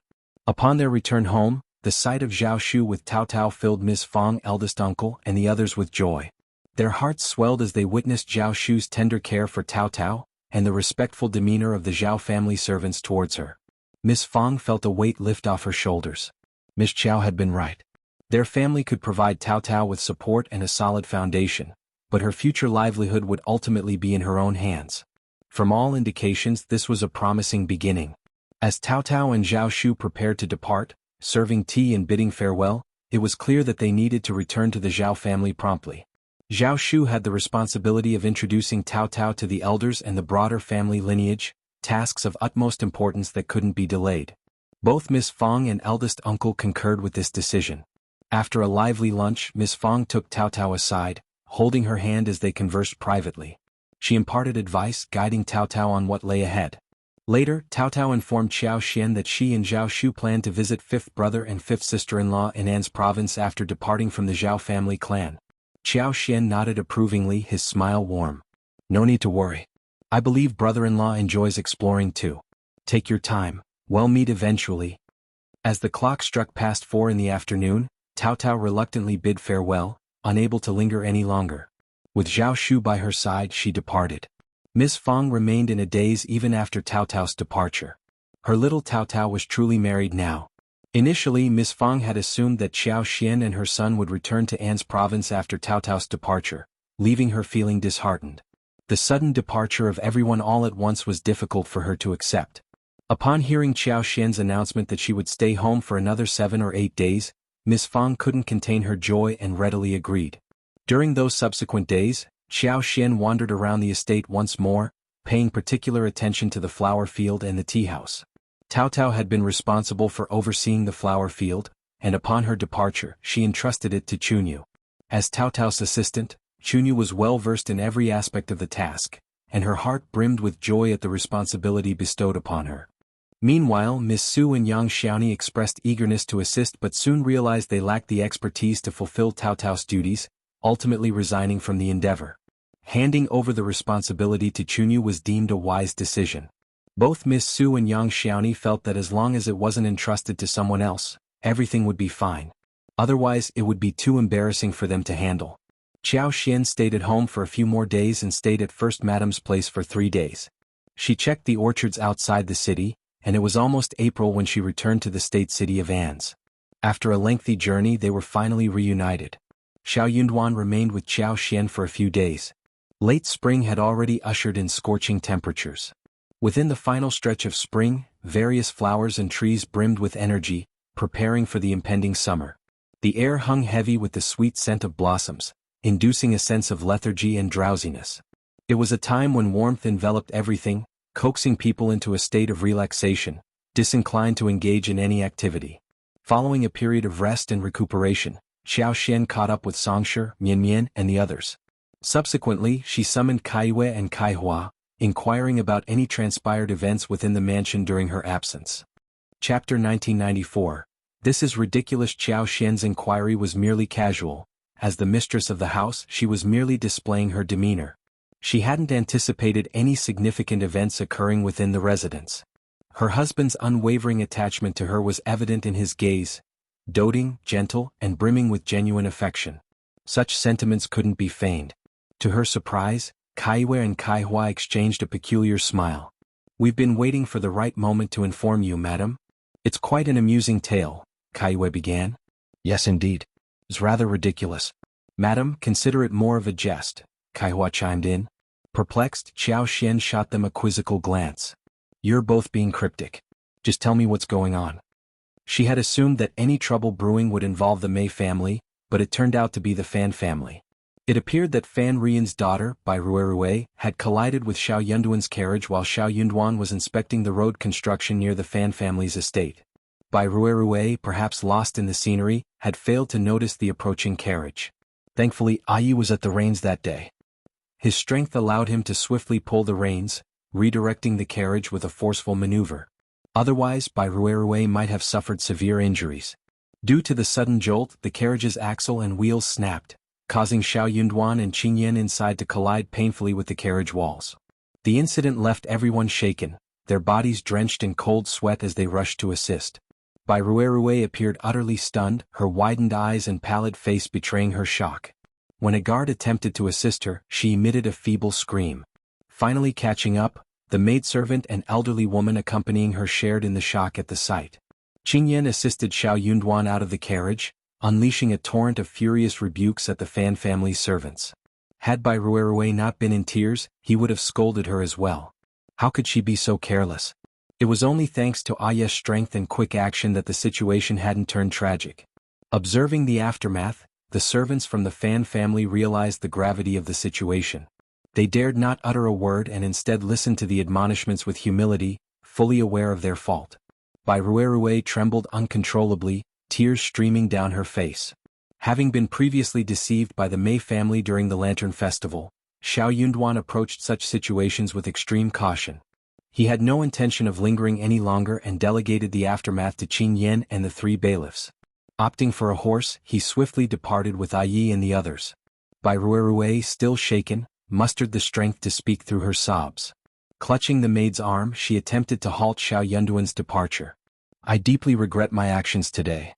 Upon their return home, the sight of Zhao Shu with Cao Cao filled Ms. Fang, eldest uncle, and the others with joy. Their hearts swelled as they witnessed Zhao Shu's tender care for Cao Cao, and the respectful demeanor of the Zhao family servants towards her. Ms. Fang felt a weight lift off her shoulders. Ms. Chao had been right. Their family could provide Cao Cao with support and a solid foundation, but her future livelihood would ultimately be in her own hands. From all indications, this was a promising beginning. As Cao Cao and Zhao Shu prepared to depart, serving tea and bidding farewell, it was clear that they needed to return to the Zhao family promptly. Zhao Shu had the responsibility of introducing Cao Cao to the elders and the broader family lineage, tasks of utmost importance that couldn't be delayed. Both Ms. Fang and eldest uncle concurred with this decision. After a lively lunch, Ms. Fang took Cao Cao aside, holding her hand as they conversed privately. She imparted advice, guiding Cao Cao on what lay ahead. Later, Cao Cao informed Xiao Xian that she and Zhao Shu planned to visit fifth brother and fifth sister-in-law in An's province after departing from the Zhao family clan. Xiao Xian nodded approvingly, his smile warm. No need to worry. I believe brother-in-law enjoys exploring too. Take your time, we'll meet eventually. As the clock struck past 4 in the afternoon, Cao Cao reluctantly bid farewell, unable to linger any longer. With Zhao Shu by her side, she departed. Ms. Fang remained in a daze even after Cao Cao's departure. Her little Cao Cao was truly married now. Initially, Ms. Fang had assumed that Xiao Xian and her son would return to An's province after Cao Cao's departure, leaving her feeling disheartened. The sudden departure of everyone all at once was difficult for her to accept. Upon hearing Xiao Xian's announcement that she would stay home for another 7 or 8 days, Ms. Fang couldn't contain her joy and readily agreed. During those subsequent days, Xiao Xian wandered around the estate once more, paying particular attention to the flower field and the tea house. Cao Cao had been responsible for overseeing the flower field, and upon her departure, she entrusted it to Chunyu. As Cao Cao's assistant, Chunyu was well versed in every aspect of the task, and her heart brimmed with joy at the responsibility bestowed upon her. Meanwhile, Miss Su and Yang Xiaoni expressed eagerness to assist but soon realized they lacked the expertise to fulfill Cao Cao's duties, ultimately resigning from the endeavor. Handing over the responsibility to Chunyu was deemed a wise decision. Both Miss Su and Yang Xiaoni felt that as long as it wasn't entrusted to someone else, everything would be fine. Otherwise, it would be too embarrassing for them to handle. Xiao Xian stayed at home for a few more days and stayed at First Madame's place for 3 days. She checked the orchards outside the city, and it was almost April when she returned to the state city of An's. After a lengthy journey, they were finally reunited. Xiao Yunduan remained with Xiao Xian for a few days. Late spring had already ushered in scorching temperatures. Within the final stretch of spring, various flowers and trees brimmed with energy, preparing for the impending summer. The air hung heavy with the sweet scent of blossoms, inducing a sense of lethargy and drowsiness. It was a time when warmth enveloped everything, coaxing people into a state of relaxation, disinclined to engage in any activity. Following a period of rest and recuperation, Xiao Xian caught up with Songshi, Mian Mian, and the others. Subsequently, she summoned Kaiyue and Kaihua, inquiring about any transpired events within the mansion during her absence. Chapter 1994. This is ridiculous. Xiao Xian's inquiry was merely casual. As the mistress of the house, she was merely displaying her demeanor. She hadn't anticipated any significant events occurring within the residence. Her husband's unwavering attachment to her was evident in his gaze, doting, gentle, and brimming with genuine affection. Such sentiments couldn't be feigned. To her surprise, Kaiyue and Kaihua exchanged a peculiar smile. "We've been waiting for the right moment to inform you, madam. It's quite an amusing tale," Kaiyue began. "Yes, indeed. It's rather ridiculous." "Madam, consider it more of a jest," Kaihua chimed in. Perplexed, Xiao Xian shot them a quizzical glance. "You're both being cryptic. Just tell me what's going on." She had assumed that any trouble brewing would involve the Mei family, but it turned out to be the Fan family. It appeared that Fan Rian's daughter, Bai Ruerue, had collided with Xiao Yunduan's carriage while Xiao Yunduan was inspecting the road construction near the Fan family's estate. Bai Ruerue, perhaps lost in the scenery, had failed to notice the approaching carriage. Thankfully, Ai was at the reins that day. His strength allowed him to swiftly pull the reins, redirecting the carriage with a forceful maneuver. Otherwise, Bai Ruerue might have suffered severe injuries. Due to the sudden jolt, the carriage's axle and wheels snapped, causing Xiao Yunduan and Qingyan inside to collide painfully with the carriage walls. The incident left everyone shaken, their bodies drenched in cold sweat as they rushed to assist. Bai Ruerue appeared utterly stunned, her widened eyes and pallid face betraying her shock. When a guard attempted to assist her, she emitted a feeble scream. Finally catching up, the maidservant and elderly woman accompanying her shared in the shock at the sight. Qingyan assisted Xiao Yunduan out of the carriage, unleashing a torrent of furious rebukes at the Fan family's servants. Had Bai Ruerue not been in tears, he would have scolded her as well. How could she be so careless? It was only thanks to Aya's strength and quick action that the situation hadn't turned tragic. Observing the aftermath, the servants from the Fan family realized the gravity of the situation. They dared not utter a word and instead listened to the admonishments with humility, fully aware of their fault. Bai Ruerue trembled uncontrollably, tears streaming down her face. Having been previously deceived by the Mei family during the Lantern Festival, Xiao Yunduan approached such situations with extreme caution. He had no intention of lingering any longer and delegated the aftermath to Qin Yan and the three bailiffs. Opting for a horse, he swiftly departed with Ai and the others. Bai Ruerue, still shaken, mustered the strength to speak through her sobs. Clutching the maid's arm, she attempted to halt Xiao Yunduan's departure. "I deeply regret my actions today.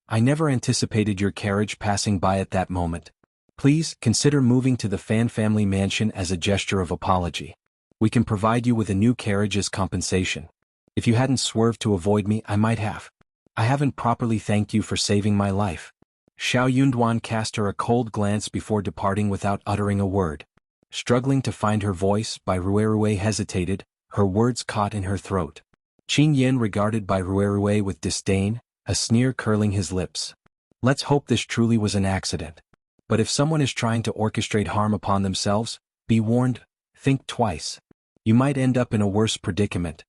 I never anticipated your carriage passing by at that moment. Please consider moving to the Fan family mansion as a gesture of apology. We can provide you with a new carriage as compensation. If you hadn't swerved to avoid me, I might have. I haven't properly thanked you for saving my life." Xiao Yunduan cast her a cold glance before departing without uttering a word. Struggling to find her voice, Bai Ruerue hesitated, her words caught in her throat. Qin Yan regarded Bai Ruerue with disdain, a sneer curling his lips. "Let's hope this truly was an accident. But if someone is trying to orchestrate harm upon themselves, be warned, think twice. You might end up in a worse predicament."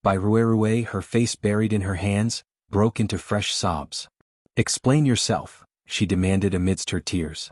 Bai Ruerue, her face buried in her hands, broke into fresh sobs. "Explain yourself," she demanded amidst her tears.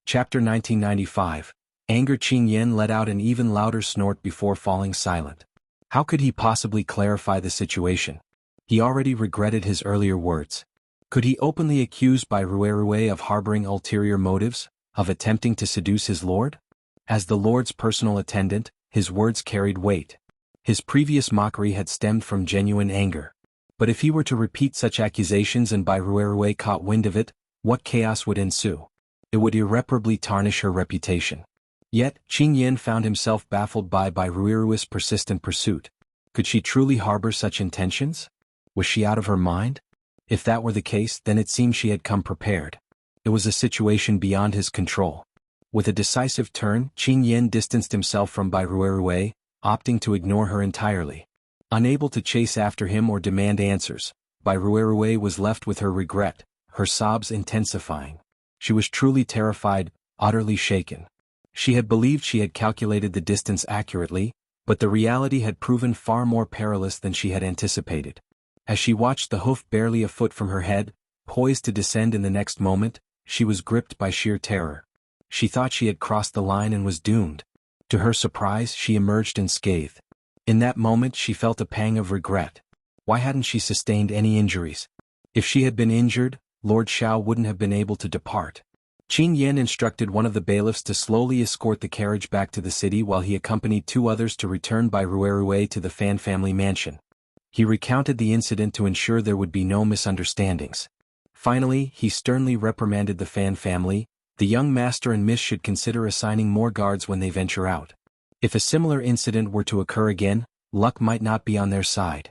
Chapter 1995. Anger. Qin Yan let out an even louder snort before falling silent. How could he possibly clarify the situation? He already regretted his earlier words. Could he openly accuse Bai Ruerue of harboring ulterior motives, of attempting to seduce his lord? As the lord's personal attendant, his words carried weight. His previous mockery had stemmed from genuine anger. But if he were to repeat such accusations and Bai Ruerue caught wind of it, what chaos would ensue? It would irreparably tarnish her reputation. Yet, Qin Yan found himself baffled by Bai Ruerue's persistent pursuit. Could she truly harbor such intentions? Was she out of her mind? If that were the case, then it seemed she had come prepared. It was a situation beyond his control. With a decisive turn, Qin Yan distanced himself from Bai Ruerue, opting to ignore her entirely. Unable to chase after him or demand answers, Bai Ruerue was left with her regret, her sobs intensifying. She was truly terrified, utterly shaken. She had believed she had calculated the distance accurately, but the reality had proven far more perilous than she had anticipated. As she watched the hoof barely a foot from her head, poised to descend in the next moment, she was gripped by sheer terror. She thought she had crossed the line and was doomed. To her surprise, she emerged unscathed. In that moment she felt a pang of regret. Why hadn't she sustained any injuries? If she had been injured, Lord Xiao wouldn't have been able to depart. Qin Yan instructed one of the bailiffs to slowly escort the carriage back to the city while he accompanied two others to return by Ruerue to the Fan family mansion. He recounted the incident to ensure there would be no misunderstandings. Finally, he sternly reprimanded the Fan family. The young master and miss should consider assigning more guards when they venture out. If a similar incident were to occur again, luck might not be on their side.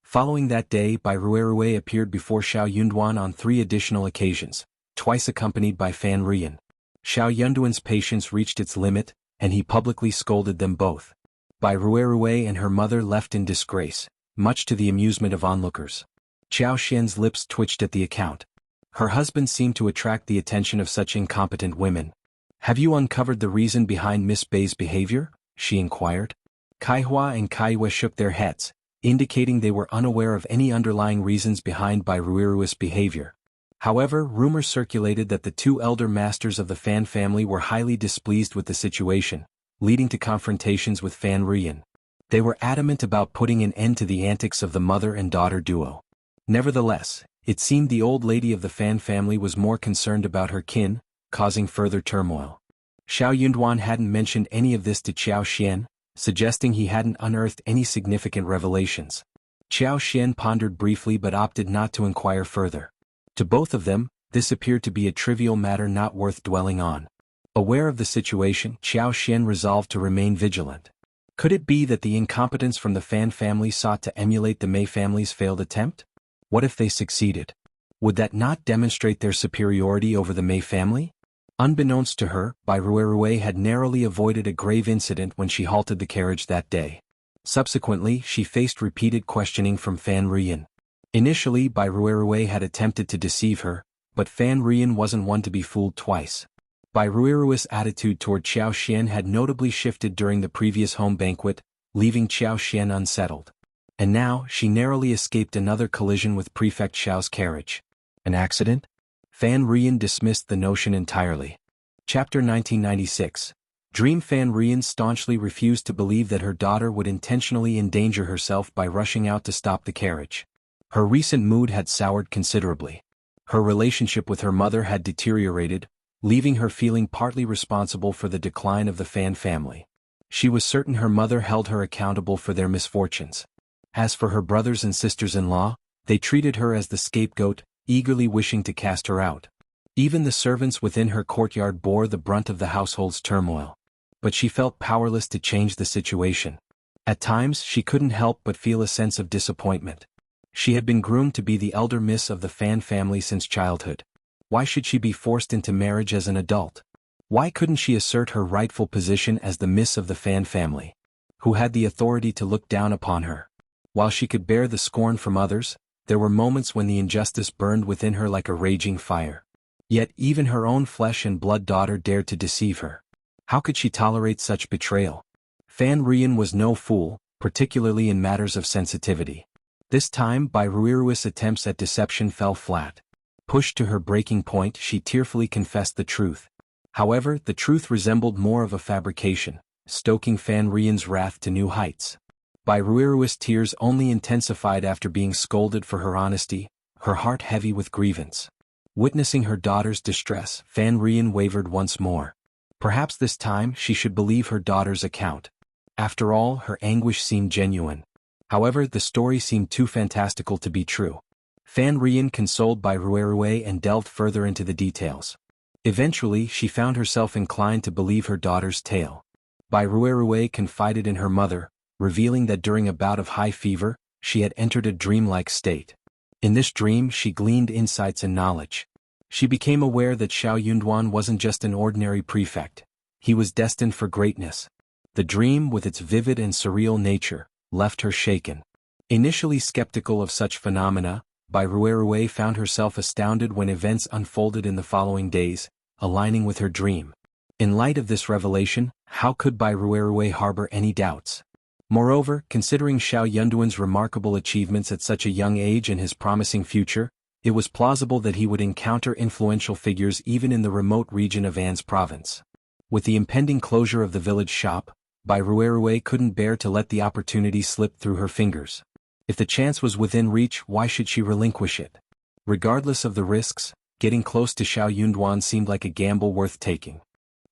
Following that day, Bai Ruerue appeared before Xiao Yunduan on 3 additional occasions, twice accompanied by Fan Rian. Xiao Yunduan's patience reached its limit, and he publicly scolded them both. Bai Ruerue and her mother left in disgrace, much to the amusement of onlookers. Xiao Xian's lips twitched at the account. Her husband seemed to attract the attention of such incompetent women. "Have you uncovered the reason behind Miss Bai's behavior?" she inquired. Kaihua and Kaiwe shook their heads, indicating they were unaware of any underlying reasons behind Bai Ruerue's behavior. However, rumors circulated that the 2 elder masters of the Fan family were highly displeased with the situation, leading to confrontations with Fan Rian. They were adamant about putting an end to the antics of the mother and daughter duo. Nevertheless, it seemed the old lady of the Fan family was more concerned about her kin, causing further turmoil. Xiao Yunduan hadn't mentioned any of this to Qiao Xian, suggesting he hadn't unearthed any significant revelations. Qiao Xian pondered briefly but opted not to inquire further. To both of them, this appeared to be a trivial matter not worth dwelling on. Aware of the situation, Qiao Xian resolved to remain vigilant. Could it be that the incompetents from the Fan family sought to emulate the Mei family's failed attempt? What if they succeeded? Would that not demonstrate their superiority over the Mei family? Unbeknownst to her, Bai Ruerue had narrowly avoided a grave incident when she halted the carriage that day. Subsequently, she faced repeated questioning from Fan Rian. Initially, Bai Ruerue had attempted to deceive her, but Fan Rian wasn't one to be fooled twice. Bai Ruerue's attitude toward Qiao Xian had notably shifted during the previous home banquet, leaving Qiao Xian unsettled. And now, she narrowly escaped another collision with Prefect Xiao's carriage. An accident? Fan Rian dismissed the notion entirely. Chapter 1996. Dream Fan Rian staunchly refused to believe that her daughter would intentionally endanger herself by rushing out to stop the carriage. Her recent mood had soured considerably. Her relationship with her mother had deteriorated, leaving her feeling partly responsible for the decline of the Fan family. She was certain her mother held her accountable for their misfortunes. As for her brothers and sisters-in-law, they treated her as the scapegoat, eagerly wishing to cast her out. Even the servants within her courtyard bore the brunt of the household's turmoil. But she felt powerless to change the situation. At times she couldn't help but feel a sense of disappointment. She had been groomed to be the elder miss of the Fan family since childhood. Why should she be forced into marriage as an adult? Why couldn't she assert her rightful position as the miss of the Fan family? Who had the authority to look down upon her? While she could bear the scorn from others, there were moments when the injustice burned within her like a raging fire. Yet even her own flesh and blood daughter dared to deceive her. How could she tolerate such betrayal? Fan Rian was no fool, particularly in matters of sensitivity. This time, Bai Ruerue's attempts at deception fell flat. Pushed to her breaking point, she tearfully confessed the truth. However, the truth resembled more of a fabrication, stoking Fan Rian's wrath to new heights. Bai Ruerue's tears only intensified after being scolded for her honesty, her heart heavy with grievance. Witnessing her daughter's distress, Fan Rian wavered once more. Perhaps this time she should believe her daughter's account. After all, her anguish seemed genuine. However, the story seemed too fantastical to be true. Fan Rian consoled Bai Ruerue and delved further into the details. Eventually, she found herself inclined to believe her daughter's tale. Bai Ruerue confided in her mother, revealing that during a bout of high fever, she had entered a dreamlike state. In this dream she gleaned insights and knowledge. She became aware that Xiao Yunduan wasn't just an ordinary prefect. He was destined for greatness. The dream, with its vivid and surreal nature, left her shaken. Initially skeptical of such phenomena, Bai Ruerue found herself astounded when events unfolded in the following days, aligning with her dream. In light of this revelation, how could Bai Ruerue harbor any doubts? Moreover, considering Xiao Yunduan's remarkable achievements at such a young age and his promising future, it was plausible that he would encounter influential figures even in the remote region of An's province. With the impending closure of the village shop, Bai Ruerue couldn't bear to let the opportunity slip through her fingers. If the chance was within reach, why should she relinquish it? Regardless of the risks, getting close to Xiao Yunduan seemed like a gamble worth taking.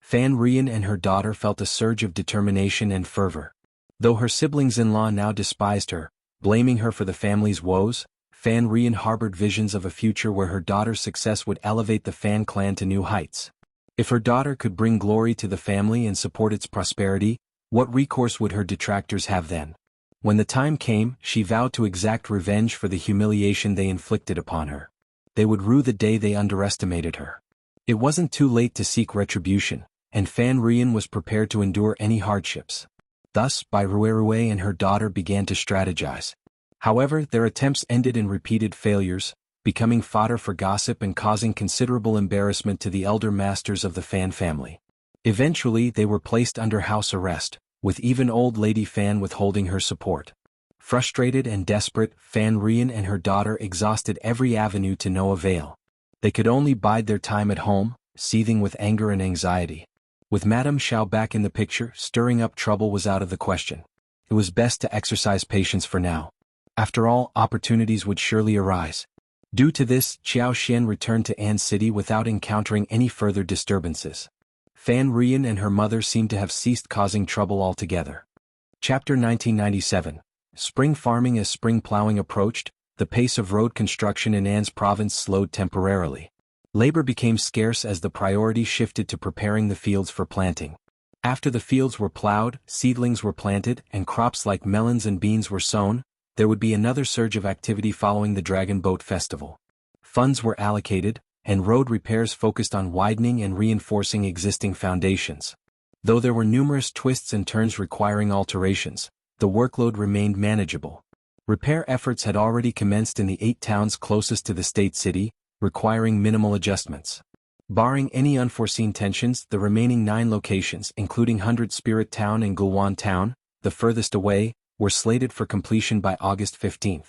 Fan Rian and her daughter felt a surge of determination and fervor. Though her siblings-in-law now despised her, blaming her for the family's woes, Fan Rian harbored visions of a future where her daughter's success would elevate the Fan clan to new heights. If her daughter could bring glory to the family and support its prosperity, what recourse would her detractors have then? When the time came, she vowed to exact revenge for the humiliation they inflicted upon her. They would rue the day they underestimated her. It wasn't too late to seek retribution, and Fan Rian was prepared to endure any hardships. Thus, Bai Ruerue and her daughter began to strategize. However, their attempts ended in repeated failures, becoming fodder for gossip and causing considerable embarrassment to the elder masters of the Fan family. Eventually, they were placed under house arrest, with even old Lady Fan withholding her support. Frustrated and desperate, Fan Rian and her daughter exhausted every avenue to no avail. They could only bide their time at home, seething with anger and anxiety. With Madame Xiao back in the picture, stirring up trouble was out of the question. It was best to exercise patience for now. After all, opportunities would surely arise. Due to this, Qiao Xian returned to An City without encountering any further disturbances. Fan Rian and her mother seemed to have ceased causing trouble altogether. Chapter 1997. Spring farming. As spring plowing approached, the pace of road construction in An's province slowed temporarily. Labor became scarce as the priority shifted to preparing the fields for planting. After the fields were plowed, seedlings were planted, and crops like melons and beans were sown, there would be another surge of activity following the Dragon Boat Festival. Funds were allocated, and road repairs focused on widening and reinforcing existing foundations. Though there were numerous twists and turns requiring alterations, the workload remained manageable. Repair efforts had already commenced in the 8 towns closest to the state city, requiring minimal adjustments. Barring any unforeseen tensions, the remaining 9 locations, including 100 Spirit Town and Gulwan Town, the furthest away, were slated for completion by August 15.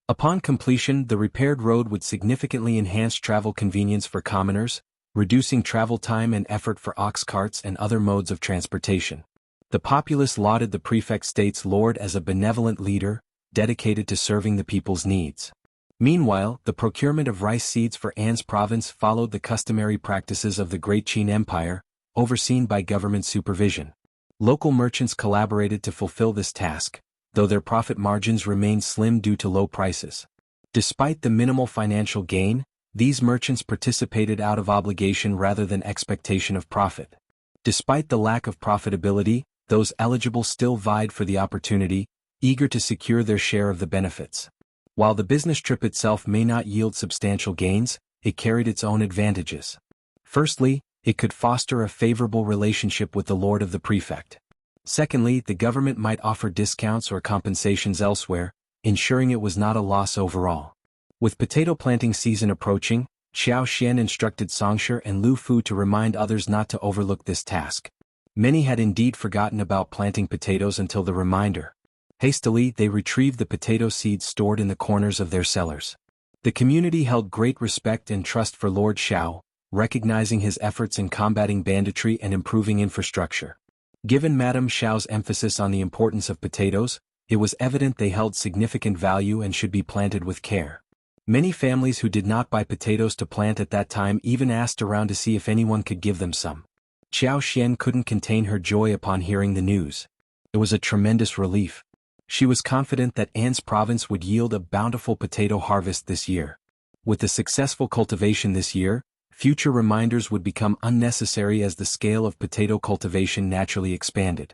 Upon completion, the repaired road would significantly enhance travel convenience for commoners, reducing travel time and effort for ox carts and other modes of transportation. The populace lauded the prefect state's lord as a benevolent leader, dedicated to serving the people's needs. Meanwhile, the procurement of rice seeds for An's province followed the customary practices of the Great Qin Empire, overseen by government supervision. Local merchants collaborated to fulfill this task, though their profit margins remained slim due to low prices. Despite the minimal financial gain, these merchants participated out of obligation rather than expectation of profit. Despite the lack of profitability, those eligible still vied for the opportunity, eager to secure their share of the benefits. While the business trip itself may not yield substantial gains, it carried its own advantages. Firstly, it could foster a favorable relationship with the lord of the prefect. Secondly, the government might offer discounts or compensations elsewhere, ensuring it was not a loss overall. With potato planting season approaching, Xiao Xian instructed Xianxia and Lu Fu to remind others not to overlook this task. Many had indeed forgotten about planting potatoes until the reminder. Hastily, they retrieved the potato seeds stored in the corners of their cellars. The community held great respect and trust for Lord Xiao, recognizing his efforts in combating banditry and improving infrastructure. Given Madame Xiao's emphasis on the importance of potatoes, it was evident they held significant value and should be planted with care. Many families who did not buy potatoes to plant at that time even asked around to see if anyone could give them some. Xiao Xian couldn't contain her joy upon hearing the news. It was a tremendous relief. She was confident that An's province would yield a bountiful potato harvest this year. With the successful cultivation this year, future reminders would become unnecessary as the scale of potato cultivation naturally expanded.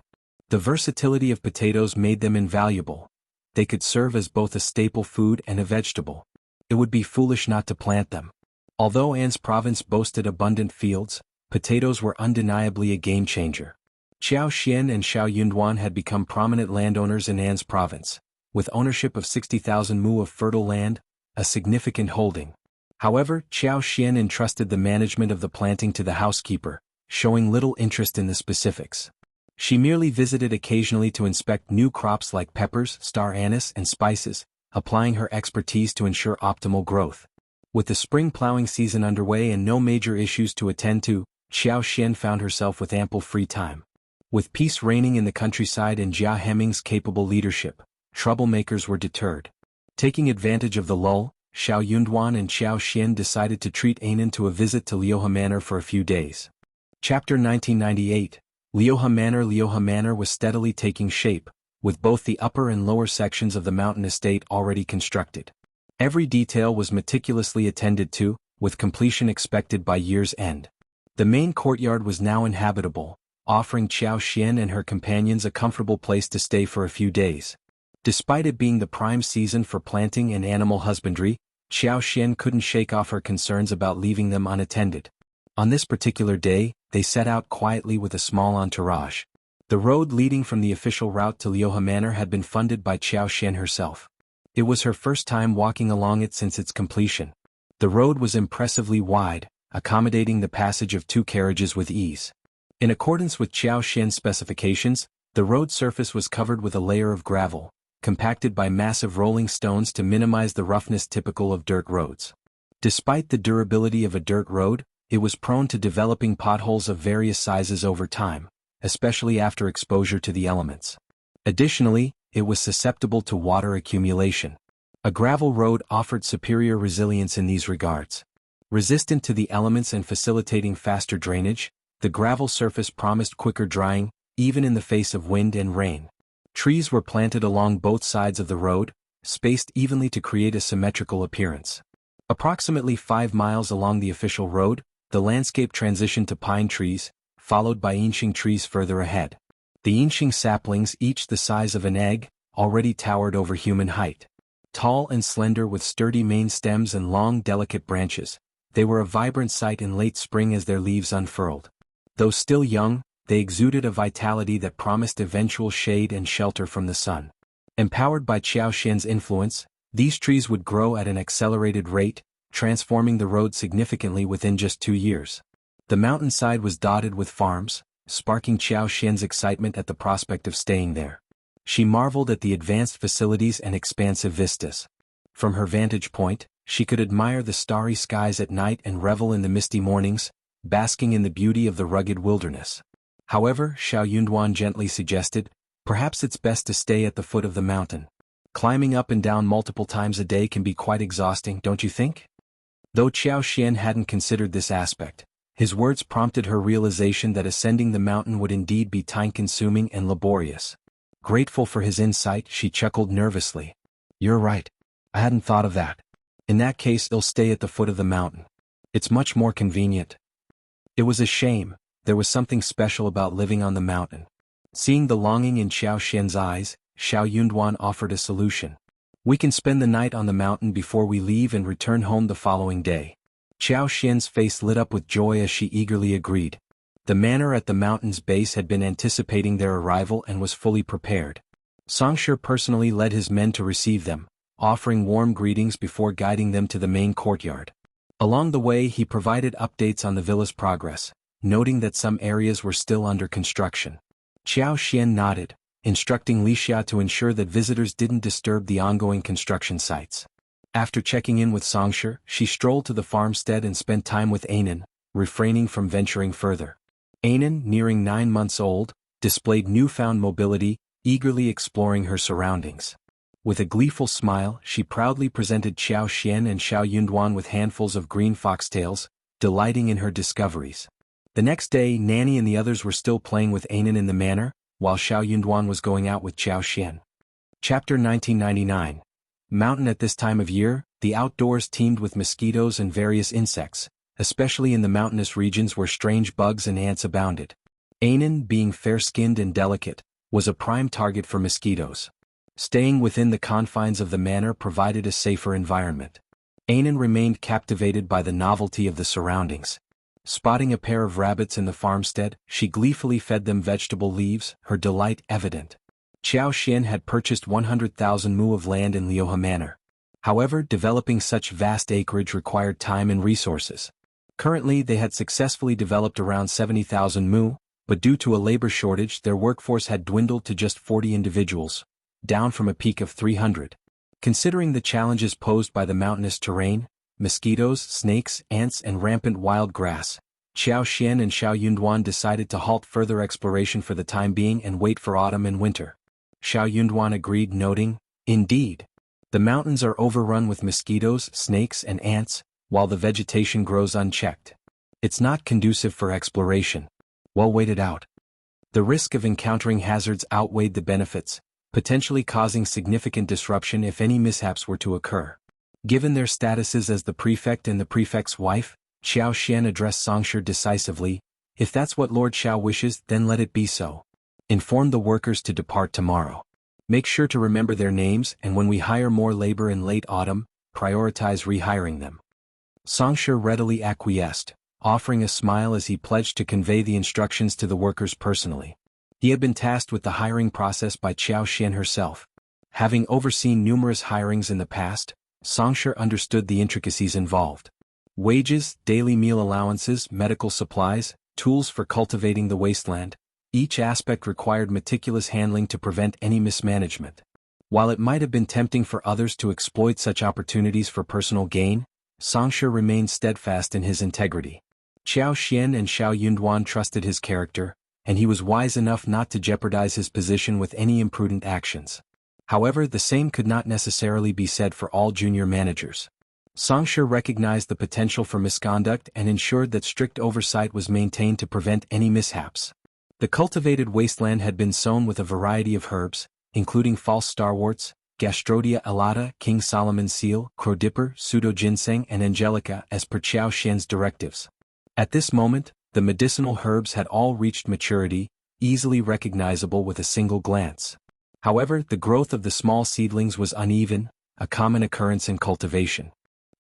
The versatility of potatoes made them invaluable. They could serve as both a staple food and a vegetable. It would be foolish not to plant them. Although An's province boasted abundant fields, potatoes were undeniably a game-changer. Qiao Xian and Xiao Yunduan had become prominent landowners in An's province, with ownership of 60,000 mu of fertile land, a significant holding. However, Qiao Xian entrusted the management of the planting to the housekeeper, showing little interest in the specifics. She merely visited occasionally to inspect new crops like peppers, star anise, and spices, applying her expertise to ensure optimal growth. With the spring plowing season underway and no major issues to attend to, Xianxia found herself with ample free time. With peace reigning in the countryside and Jia Hemming's capable leadership, troublemakers were deterred. Taking advantage of the lull, Xiao Yunduan and Xianxia decided to treat Anan to a visit to Liuhe Manor for a few days. Chapter 1998. Liuhe Manor was steadily taking shape, with both the upper and lower sections of the mountain estate already constructed. Every detail was meticulously attended to, with completion expected by year's end. The main courtyard was now inhabitable, offering Xianxia and her companions a comfortable place to stay for a few days. Despite it being the prime season for planting and animal husbandry, Xianxia couldn't shake off her concerns about leaving them unattended. On this particular day, they set out quietly with a small entourage. The road leading from the official route to Liuhe Manor had been funded by Xianxia herself. It was her first time walking along it since its completion. The road was impressively wide, accommodating the passage of 2 carriages with ease. In accordance with Xianxia's specifications, the road surface was covered with a layer of gravel, compacted by massive rolling stones to minimize the roughness typical of dirt roads. Despite the durability of a dirt road, it was prone to developing potholes of various sizes over time, especially after exposure to the elements. Additionally, it was susceptible to water accumulation. A gravel road offered superior resilience in these regards. Resistant to the elements and facilitating faster drainage, the gravel surface promised quicker drying, even in the face of wind and rain. Trees were planted along both sides of the road, spaced evenly to create a symmetrical appearance. Approximately 5 miles along the official road, the landscape transitioned to pine trees, followed by Yinxing trees further ahead. The Yinxing saplings, each the size of an egg, already towered over human height. Tall and slender with sturdy main stems and long delicate branches, they were a vibrant sight in late spring as their leaves unfurled. Though still young, they exuded a vitality that promised eventual shade and shelter from the sun. Empowered by Xiaoxian's influence, these trees would grow at an accelerated rate, transforming the road significantly within just 2 years. The mountainside was dotted with farms, sparking Xiaoxian's excitement at the prospect of staying there. She marveled at the advanced facilities and expansive vistas. From her vantage point, she could admire the starry skies at night and revel in the misty mornings, basking in the beauty of the rugged wilderness. However, Xiao Yunduan gently suggested, perhaps it's best to stay at the foot of the mountain. Climbing up and down multiple times a day can be quite exhausting, don't you think? Though Xiaoxian hadn't considered this aspect, his words prompted her realization that ascending the mountain would indeed be time-consuming and laborious. Grateful for his insight, she chuckled nervously. You're right. I hadn't thought of that. In that case, I'll stay at the foot of the mountain. It's much more convenient. It was a shame. There was something special about living on the mountain. Seeing the longing in Xiaoxian's eyes, Xiao Yunduan offered a solution. We can spend the night on the mountain before we leave and return home the following day. Xiaoxian's face lit up with joy as she eagerly agreed. The manor at the mountain's base had been anticipating their arrival and was fully prepared. Xianxia personally led his men to receive them, offering warm greetings before guiding them to the main courtyard. Along the way, he provided updates on the villa's progress, noting that some areas were still under construction. Xiaoxian nodded, instructing Wuxia to ensure that visitors didn't disturb the ongoing construction sites. After checking in with Xianxia, she strolled to the farmstead and spent time with Anan, refraining from venturing further. Anan, nearing 9 months old, displayed newfound mobility, eagerly exploring her surroundings. With a gleeful smile, she proudly presented Xiaoxian and Xiao Yunduan with handfuls of green foxtails, delighting in her discoveries. The next day, Nanny and the others were still playing with Anan in the manor, while Xiao Yunduan was going out with Xiaoxian. Chapter 1999. Mountain. At this time of year, the outdoors teemed with mosquitoes and various insects, especially in the mountainous regions where strange bugs and ants abounded. Anan, being fair-skinned and delicate, was a prime target for mosquitoes. Staying within the confines of the manor provided a safer environment. Anan remained captivated by the novelty of the surroundings. Spotting a pair of rabbits in the farmstead, she gleefully fed them vegetable leaves, her delight evident. Xiaoxian had purchased 100,000 mu of land in Liuhe Manor. However, developing such vast acreage required time and resources. Currently, they had successfully developed around 70,000 mu, but due to a labor shortage, their workforce had dwindled to just 40 individuals, down from a peak of 300. Considering the challenges posed by the mountainous terrain, mosquitoes, snakes, ants and rampant wild grass, Xiaoxian and Xiao Yunduan decided to halt further exploration for the time being and wait for autumn and winter. Xiao Yunduan agreed, noting, "Indeed. The mountains are overrun with mosquitoes, snakes and ants, while the vegetation grows unchecked. It's not conducive for exploration. Well, wait it out." The risk of encountering hazards outweighed the benefits, potentially causing significant disruption if any mishaps were to occur. Given their statuses as the prefect and the prefect's wife, Xiao Xian addressed Xianxia decisively, "If that's what Lord Xiao wishes, then let it be so. Inform the workers to depart tomorrow. Make sure to remember their names, and when we hire more labor in late autumn, prioritize rehiring them." Xianxia readily acquiesced, offering a smile as he pledged to convey the instructions to the workers personally. He had been tasked with the hiring process by Xiao Xian herself. Having overseen numerous hirings in the past, Xianxia understood the intricacies involved. Wages, daily meal allowances, medical supplies, tools for cultivating the wasteland, each aspect required meticulous handling to prevent any mismanagement. While it might have been tempting for others to exploit such opportunities for personal gain, Xianxia remained steadfast in his integrity. Xiao Xian and Xiao Yunduan trusted his character, and he was wise enough not to jeopardize his position with any imprudent actions. However, the same could not necessarily be said for all junior managers. Xianxia recognized the potential for misconduct and ensured that strict oversight was maintained to prevent any mishaps. The cultivated wasteland had been sown with a variety of herbs, including false starworts, Gastrodia alata, King Solomon's seal, crowdipper, pseudo-ginseng and angelica as per Xiao Xian's directives. At this moment, the medicinal herbs had all reached maturity, easily recognizable with a single glance. However, the growth of the small seedlings was uneven, a common occurrence in cultivation.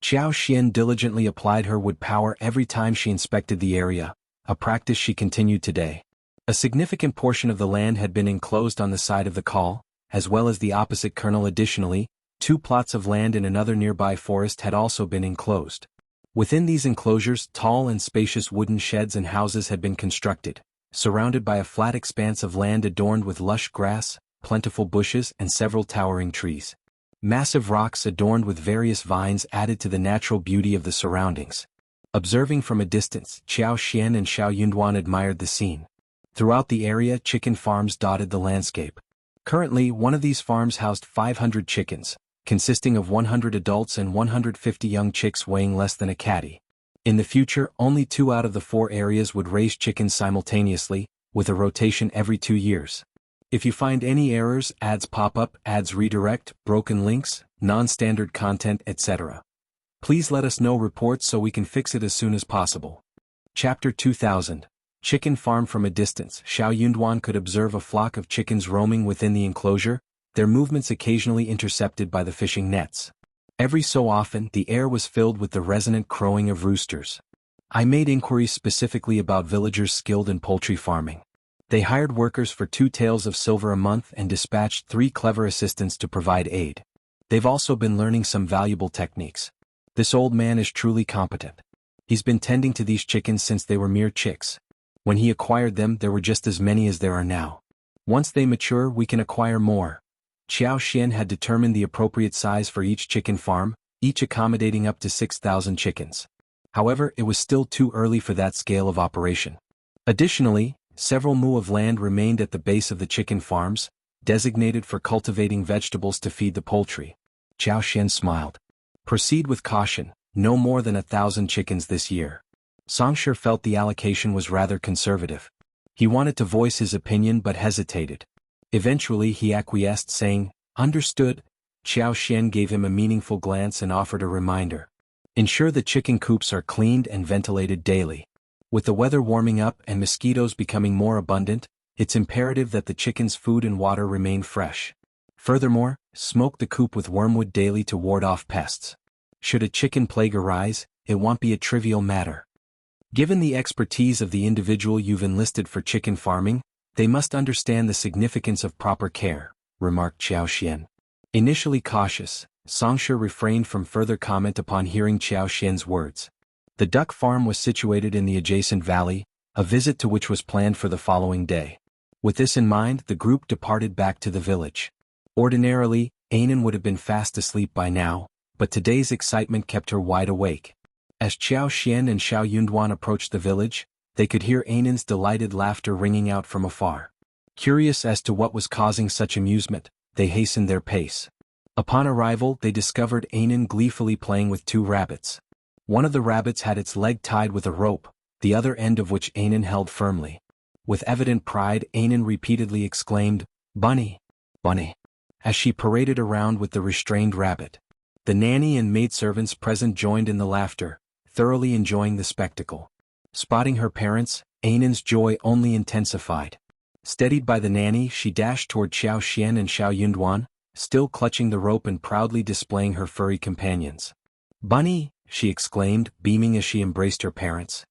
Xiao Xian diligently applied her wood power every time she inspected the area, a practice she continued today. A significant portion of the land had been enclosed on the side of the call, as well as the opposite kernel. Additionally, 2 plots of land in another nearby forest had also been enclosed. Within these enclosures, tall and spacious wooden sheds and houses had been constructed, surrounded by a flat expanse of land adorned with lush grass, plentiful bushes and several towering trees. Massive rocks adorned with various vines added to the natural beauty of the surroundings. Observing from a distance, Xiao Xian and Xiao Yunduan admired the scene. Throughout the area, chicken farms dotted the landscape. Currently, one of these farms housed 500 chickens, consisting of 100 adults and 150 young chicks weighing less than a catty. In the future, only 2 out of the 4 areas would raise chickens simultaneously, with a rotation every 2 years. If you find any errors, ads pop up, ads redirect, broken links, non-standard content, etc., please let us know reports so we can fix it as soon as possible. Chapter 2000. Chicken Farm. From a distance, Xiao Yunduan could observe a flock of chickens roaming within the enclosure, their movements occasionally intercepted by the fishing nets. Every so often, the air was filled with the resonant crowing of roosters. I made inquiries specifically about villagers skilled in poultry farming. They hired workers for 2 taels of silver a month and dispatched 3 clever assistants to provide aid. They've also been learning some valuable techniques. This old man is truly competent. He's been tending to these chickens since they were mere chicks. When he acquired them, there were just as many as there are now. Once they mature, we can acquire more. Xiao Xian had determined the appropriate size for each chicken farm, each accommodating up to 6,000 chickens. However, it was still too early for that scale of operation. Additionally, several mu of land remained at the base of the chicken farms, designated for cultivating vegetables to feed the poultry. Xiao Xian smiled. Proceed with caution, no more than 1,000 chickens this year. Xianxia felt the allocation was rather conservative. He wanted to voice his opinion but hesitated. Eventually he acquiesced, saying, "Understood." Xiao Xian gave him a meaningful glance and offered a reminder. Ensure the chicken coops are cleaned and ventilated daily. With the weather warming up and mosquitoes becoming more abundant, it's imperative that the chicken's food and water remain fresh. Furthermore, smoke the coop with wormwood daily to ward off pests. Should a chicken plague arise, it won't be a trivial matter. Given the expertise of the individual you've enlisted for chicken farming, they must understand the significance of proper care, remarked Xiao Xian. Initially cautious, Xianxia refrained from further comment upon hearing Xiao Xian's words. The duck farm was situated in the adjacent valley, a visit to which was planned for the following day. With this in mind, the group departed back to the village. Ordinarily, Ainan would have been fast asleep by now, but today's excitement kept her wide awake. As Xiao Xian and Xiao Yunduan approached the village, they could hear Ainan's delighted laughter ringing out from afar. Curious as to what was causing such amusement, they hastened their pace. Upon arrival, they discovered Ainan gleefully playing with two rabbits. One of the rabbits had its leg tied with a rope, the other end of which Ainan held firmly. With evident pride, Ainan repeatedly exclaimed, "Bunny! Bunny!" as she paraded around with the restrained rabbit. The nanny and maidservants present joined in the laughter, thoroughly enjoying the spectacle. Spotting her parents, Ainan's joy only intensified. Steadied by the nanny, she dashed toward Xiao Xian and Xiao Yunduan, still clutching the rope and proudly displaying her furry companions. "Bunny!" she exclaimed, beaming as she embraced her parents.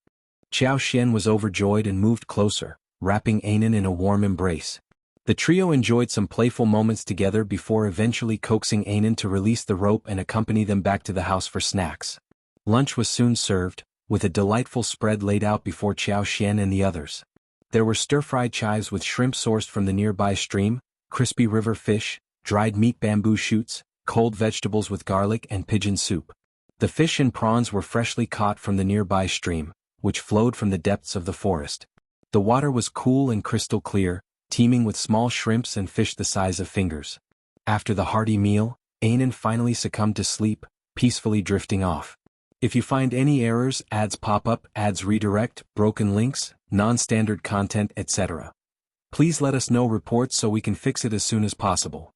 Xiao Xian was overjoyed and moved closer, wrapping Ainan in a warm embrace. The trio enjoyed some playful moments together before eventually coaxing Ainan to release the rope and accompany them back to the house for snacks. Lunch was soon served, with a delightful spread laid out before Xiao Xian and the others. There were stir-fried chives with shrimp sourced from the nearby stream, crispy river fish, dried meat bamboo shoots, cold vegetables with garlic and pigeon soup. The fish and prawns were freshly caught from the nearby stream, which flowed from the depths of the forest. The water was cool and crystal clear, teeming with small shrimps and fish the size of fingers. After the hearty meal, Ainan finally succumbed to sleep, peacefully drifting off. If you find any errors, ads pop up, ads redirect, broken links, non-standard content, etc., please let us know reports so we can fix it as soon as possible.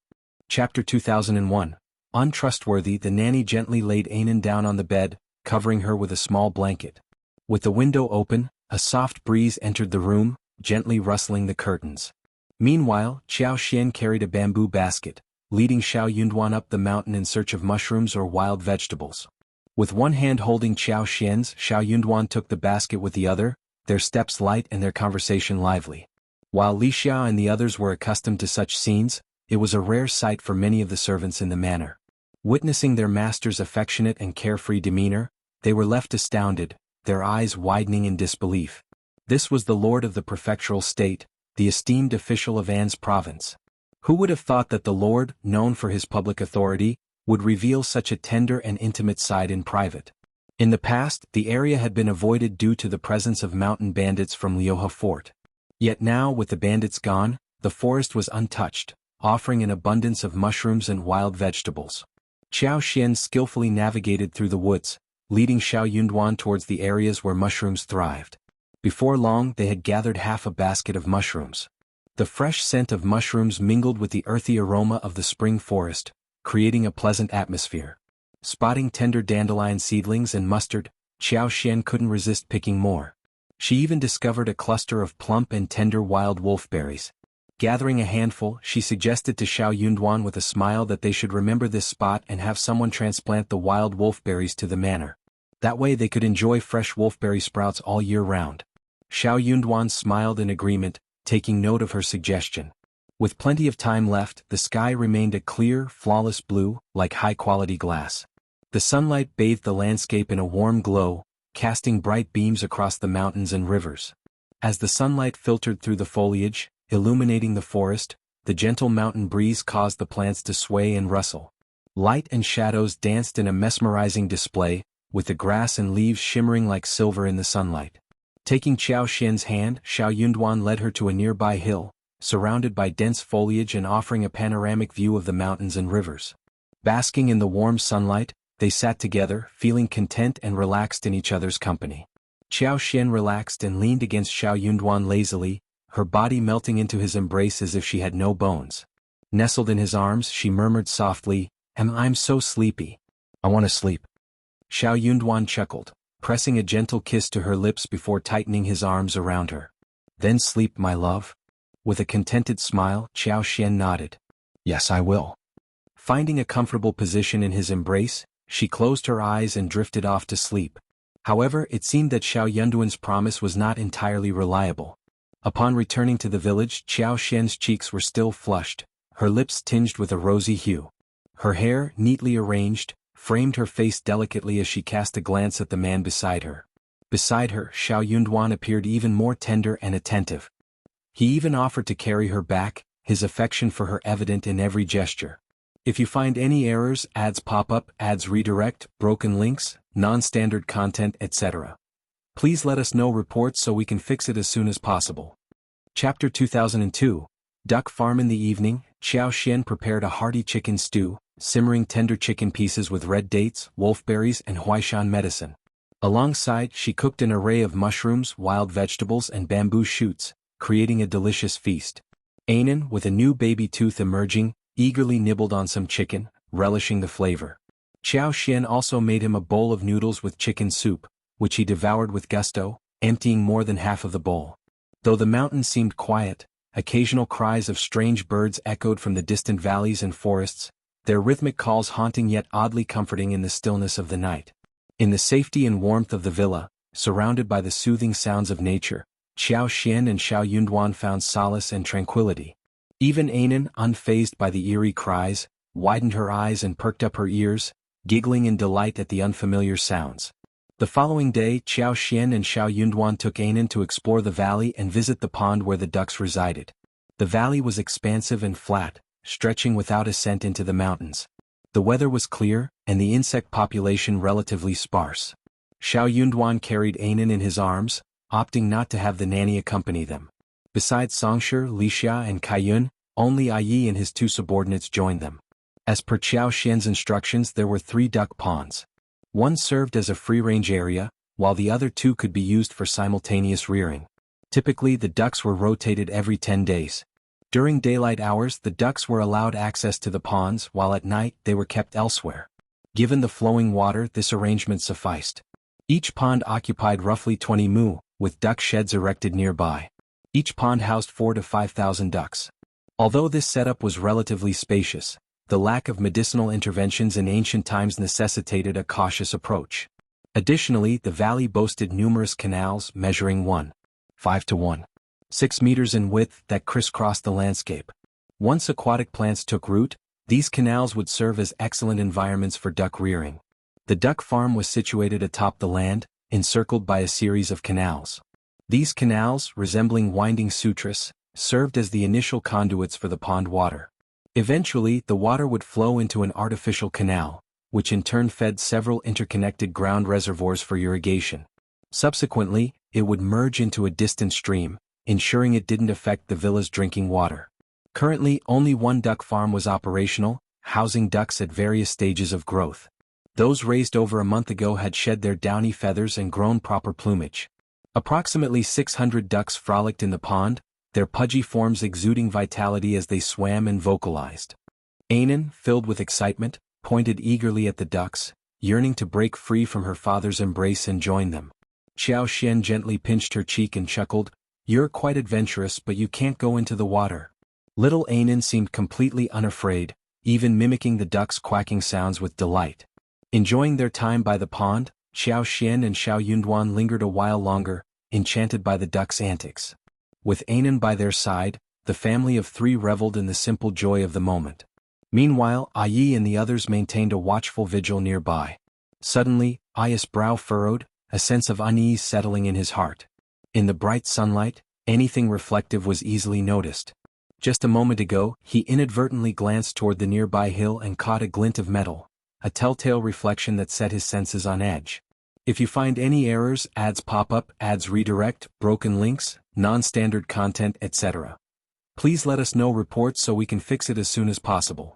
Chapter 2001. Untrustworthy. The nanny gently laid Ainan down on the bed, covering her with a small blanket. With the window open, a soft breeze entered the room, gently rustling the curtains. Meanwhile, Xiao Xian carried a bamboo basket, leading Xiao Yunduan up the mountain in search of mushrooms or wild vegetables. With one hand holding Xiao Xian's, Xiao Yunduan took the basket with the other, their steps light and their conversation lively. While Li Xia and the others were accustomed to such scenes, it was a rare sight for many of the servants in the manor. Witnessing their master's affectionate and carefree demeanor, they were left astounded, their eyes widening in disbelief. This was the lord of the prefectural state, the esteemed official of An's province. Who would have thought that the lord, known for his public authority, would reveal such a tender and intimate side in private? In the past, the area had been avoided due to the presence of mountain bandits from Liuhe Fort. Yet now, with the bandits gone, the forest was untouched, offering an abundance of mushrooms and wild vegetables. Xiao Xian skillfully navigated through the woods, leading Xiao Yunduan towards the areas where mushrooms thrived. Before long, they had gathered half a basket of mushrooms. The fresh scent of mushrooms mingled with the earthy aroma of the spring forest, creating a pleasant atmosphere. Spotting tender dandelion seedlings and mustard, Xiao Xian couldn't resist picking more. She even discovered a cluster of plump and tender wild wolfberries. Gathering a handful, she suggested to Xiao Yunduan with a smile that they should remember this spot and have someone transplant the wild wolfberries to the manor. That way they could enjoy fresh wolfberry sprouts all year round. Xiao Yunduan smiled in agreement, taking note of her suggestion. With plenty of time left, the sky remained a clear, flawless blue, like high-quality glass. The sunlight bathed the landscape in a warm glow, casting bright beams across the mountains and rivers. As the sunlight filtered through the foliage, illuminating the forest, the gentle mountain breeze caused the plants to sway and rustle. Light and shadows danced in a mesmerizing display, with the grass and leaves shimmering like silver in the sunlight. Taking Xiao Xian's hand, Xiao Yunduan led her to a nearby hill, surrounded by dense foliage and offering a panoramic view of the mountains and rivers. Basking in the warm sunlight, they sat together, feeling content and relaxed in each other's company. Xiao Xian relaxed and leaned against Xiao Yunduan lazily, her body melting into his embrace as if she had no bones. Nestled in his arms, she murmured softly, I'm so sleepy. I want to sleep." Xiao Yunduan chuckled, pressing a gentle kiss to her lips before tightening his arms around her. "Then sleep, my love." With a contented smile, Xiao Xian nodded. "Yes, I will." Finding a comfortable position in his embrace, she closed her eyes and drifted off to sleep. However, it seemed that Xiao Yunduan's promise was not entirely reliable. Upon returning to the village, Xiao Xian's cheeks were still flushed, her lips tinged with a rosy hue. Her hair, neatly arranged, framed her face delicately as she cast a glance at the man beside her. Beside her, Xiao Yunduan appeared even more tender and attentive. He even offered to carry her back, his affection for her evident in every gesture. If you find any errors, ads pop up, ads redirect, broken links, non-standard content, etc., please let us know reports so we can fix it as soon as possible. Chapter 2002, Duck Farm. In the evening, Xianxia prepared a hearty chicken stew, simmering tender chicken pieces with red dates, wolfberries and huaishan medicine. Alongside, she cooked an array of mushrooms, wild vegetables and bamboo shoots, creating a delicious feast. Anan, with a new baby tooth emerging, eagerly nibbled on some chicken, relishing the flavor. Xianxia also made him a bowl of noodles with chicken soup, which he devoured with gusto, emptying more than half of the bowl. Though the mountain seemed quiet, occasional cries of strange birds echoed from the distant valleys and forests, their rhythmic calls haunting yet oddly comforting in the stillness of the night. In the safety and warmth of the villa, surrounded by the soothing sounds of nature, Xianxia and Xianduan found solace and tranquility. Even Anan, unfazed by the eerie cries, widened her eyes and perked up her ears, giggling in delight at the unfamiliar sounds. The following day, Xianxia and Xianduan took Anan to explore the valley and visit the pond where the ducks resided. The valley was expansive and flat, stretching without ascent into the mountains. The weather was clear, and the insect population relatively sparse. Xianduan carried Anan in his arms, opting not to have the nanny accompany them. Besides Xianxia, Lixia and Kaiyun, only Yi and his two subordinates joined them. As per Xianxia's instructions, there were 3 duck ponds. One served as a free-range area, while the other 2 could be used for simultaneous rearing. Typically, the ducks were rotated every 10 days. During daylight hours, the ducks were allowed access to the ponds, while at night, they were kept elsewhere. Given the flowing water, this arrangement sufficed. Each pond occupied roughly 20 mu, with duck sheds erected nearby. Each pond housed 4,000 to 5,000 ducks. Although this setup was relatively spacious, the lack of medicinal interventions in ancient times necessitated a cautious approach. Additionally, the valley boasted numerous canals measuring 1.5 to 1.6 meters in width that crisscrossed the landscape. Once aquatic plants took root, these canals would serve as excellent environments for duck rearing. The duck farm was situated atop the land, encircled by a series of canals. These canals, resembling winding sutras, served as the initial conduits for the pond water. Eventually, the water would flow into an artificial canal, which in turn fed several interconnected ground reservoirs for irrigation. Subsequently, it would merge into a distant stream, ensuring it didn't affect the villa's drinking water. Currently, only one duck farm was operational, housing ducks at various stages of growth. Those raised over a month ago had shed their downy feathers and grown proper plumage. Approximately 600 ducks frolicked in the pond, their pudgy forms exuding vitality as they swam and vocalized. Anan, filled with excitement, pointed eagerly at the ducks, yearning to break free from her father's embrace and join them. Xianxia gently pinched her cheek and chuckled, "You're quite adventurous, but you can't go into the water." Little Anan seemed completely unafraid, even mimicking the ducks' quacking sounds with delight. Enjoying their time by the pond, Xianxia and Xianduan lingered a while longer, enchanted by the ducks' antics. With Anan by their side, the family of 3 reveled in the simple joy of the moment. Meanwhile, Yi and the others maintained a watchful vigil nearby. Suddenly, Yi's brow furrowed, a sense of unease settling in his heart. In the bright sunlight, anything reflective was easily noticed. Just a moment ago, he inadvertently glanced toward the nearby hill and caught a glint of metal, a telltale reflection that set his senses on edge. If you find any errors, ads pop up, ads redirect, broken links, non-standard content, etc., please let us know reports so we can fix it as soon as possible.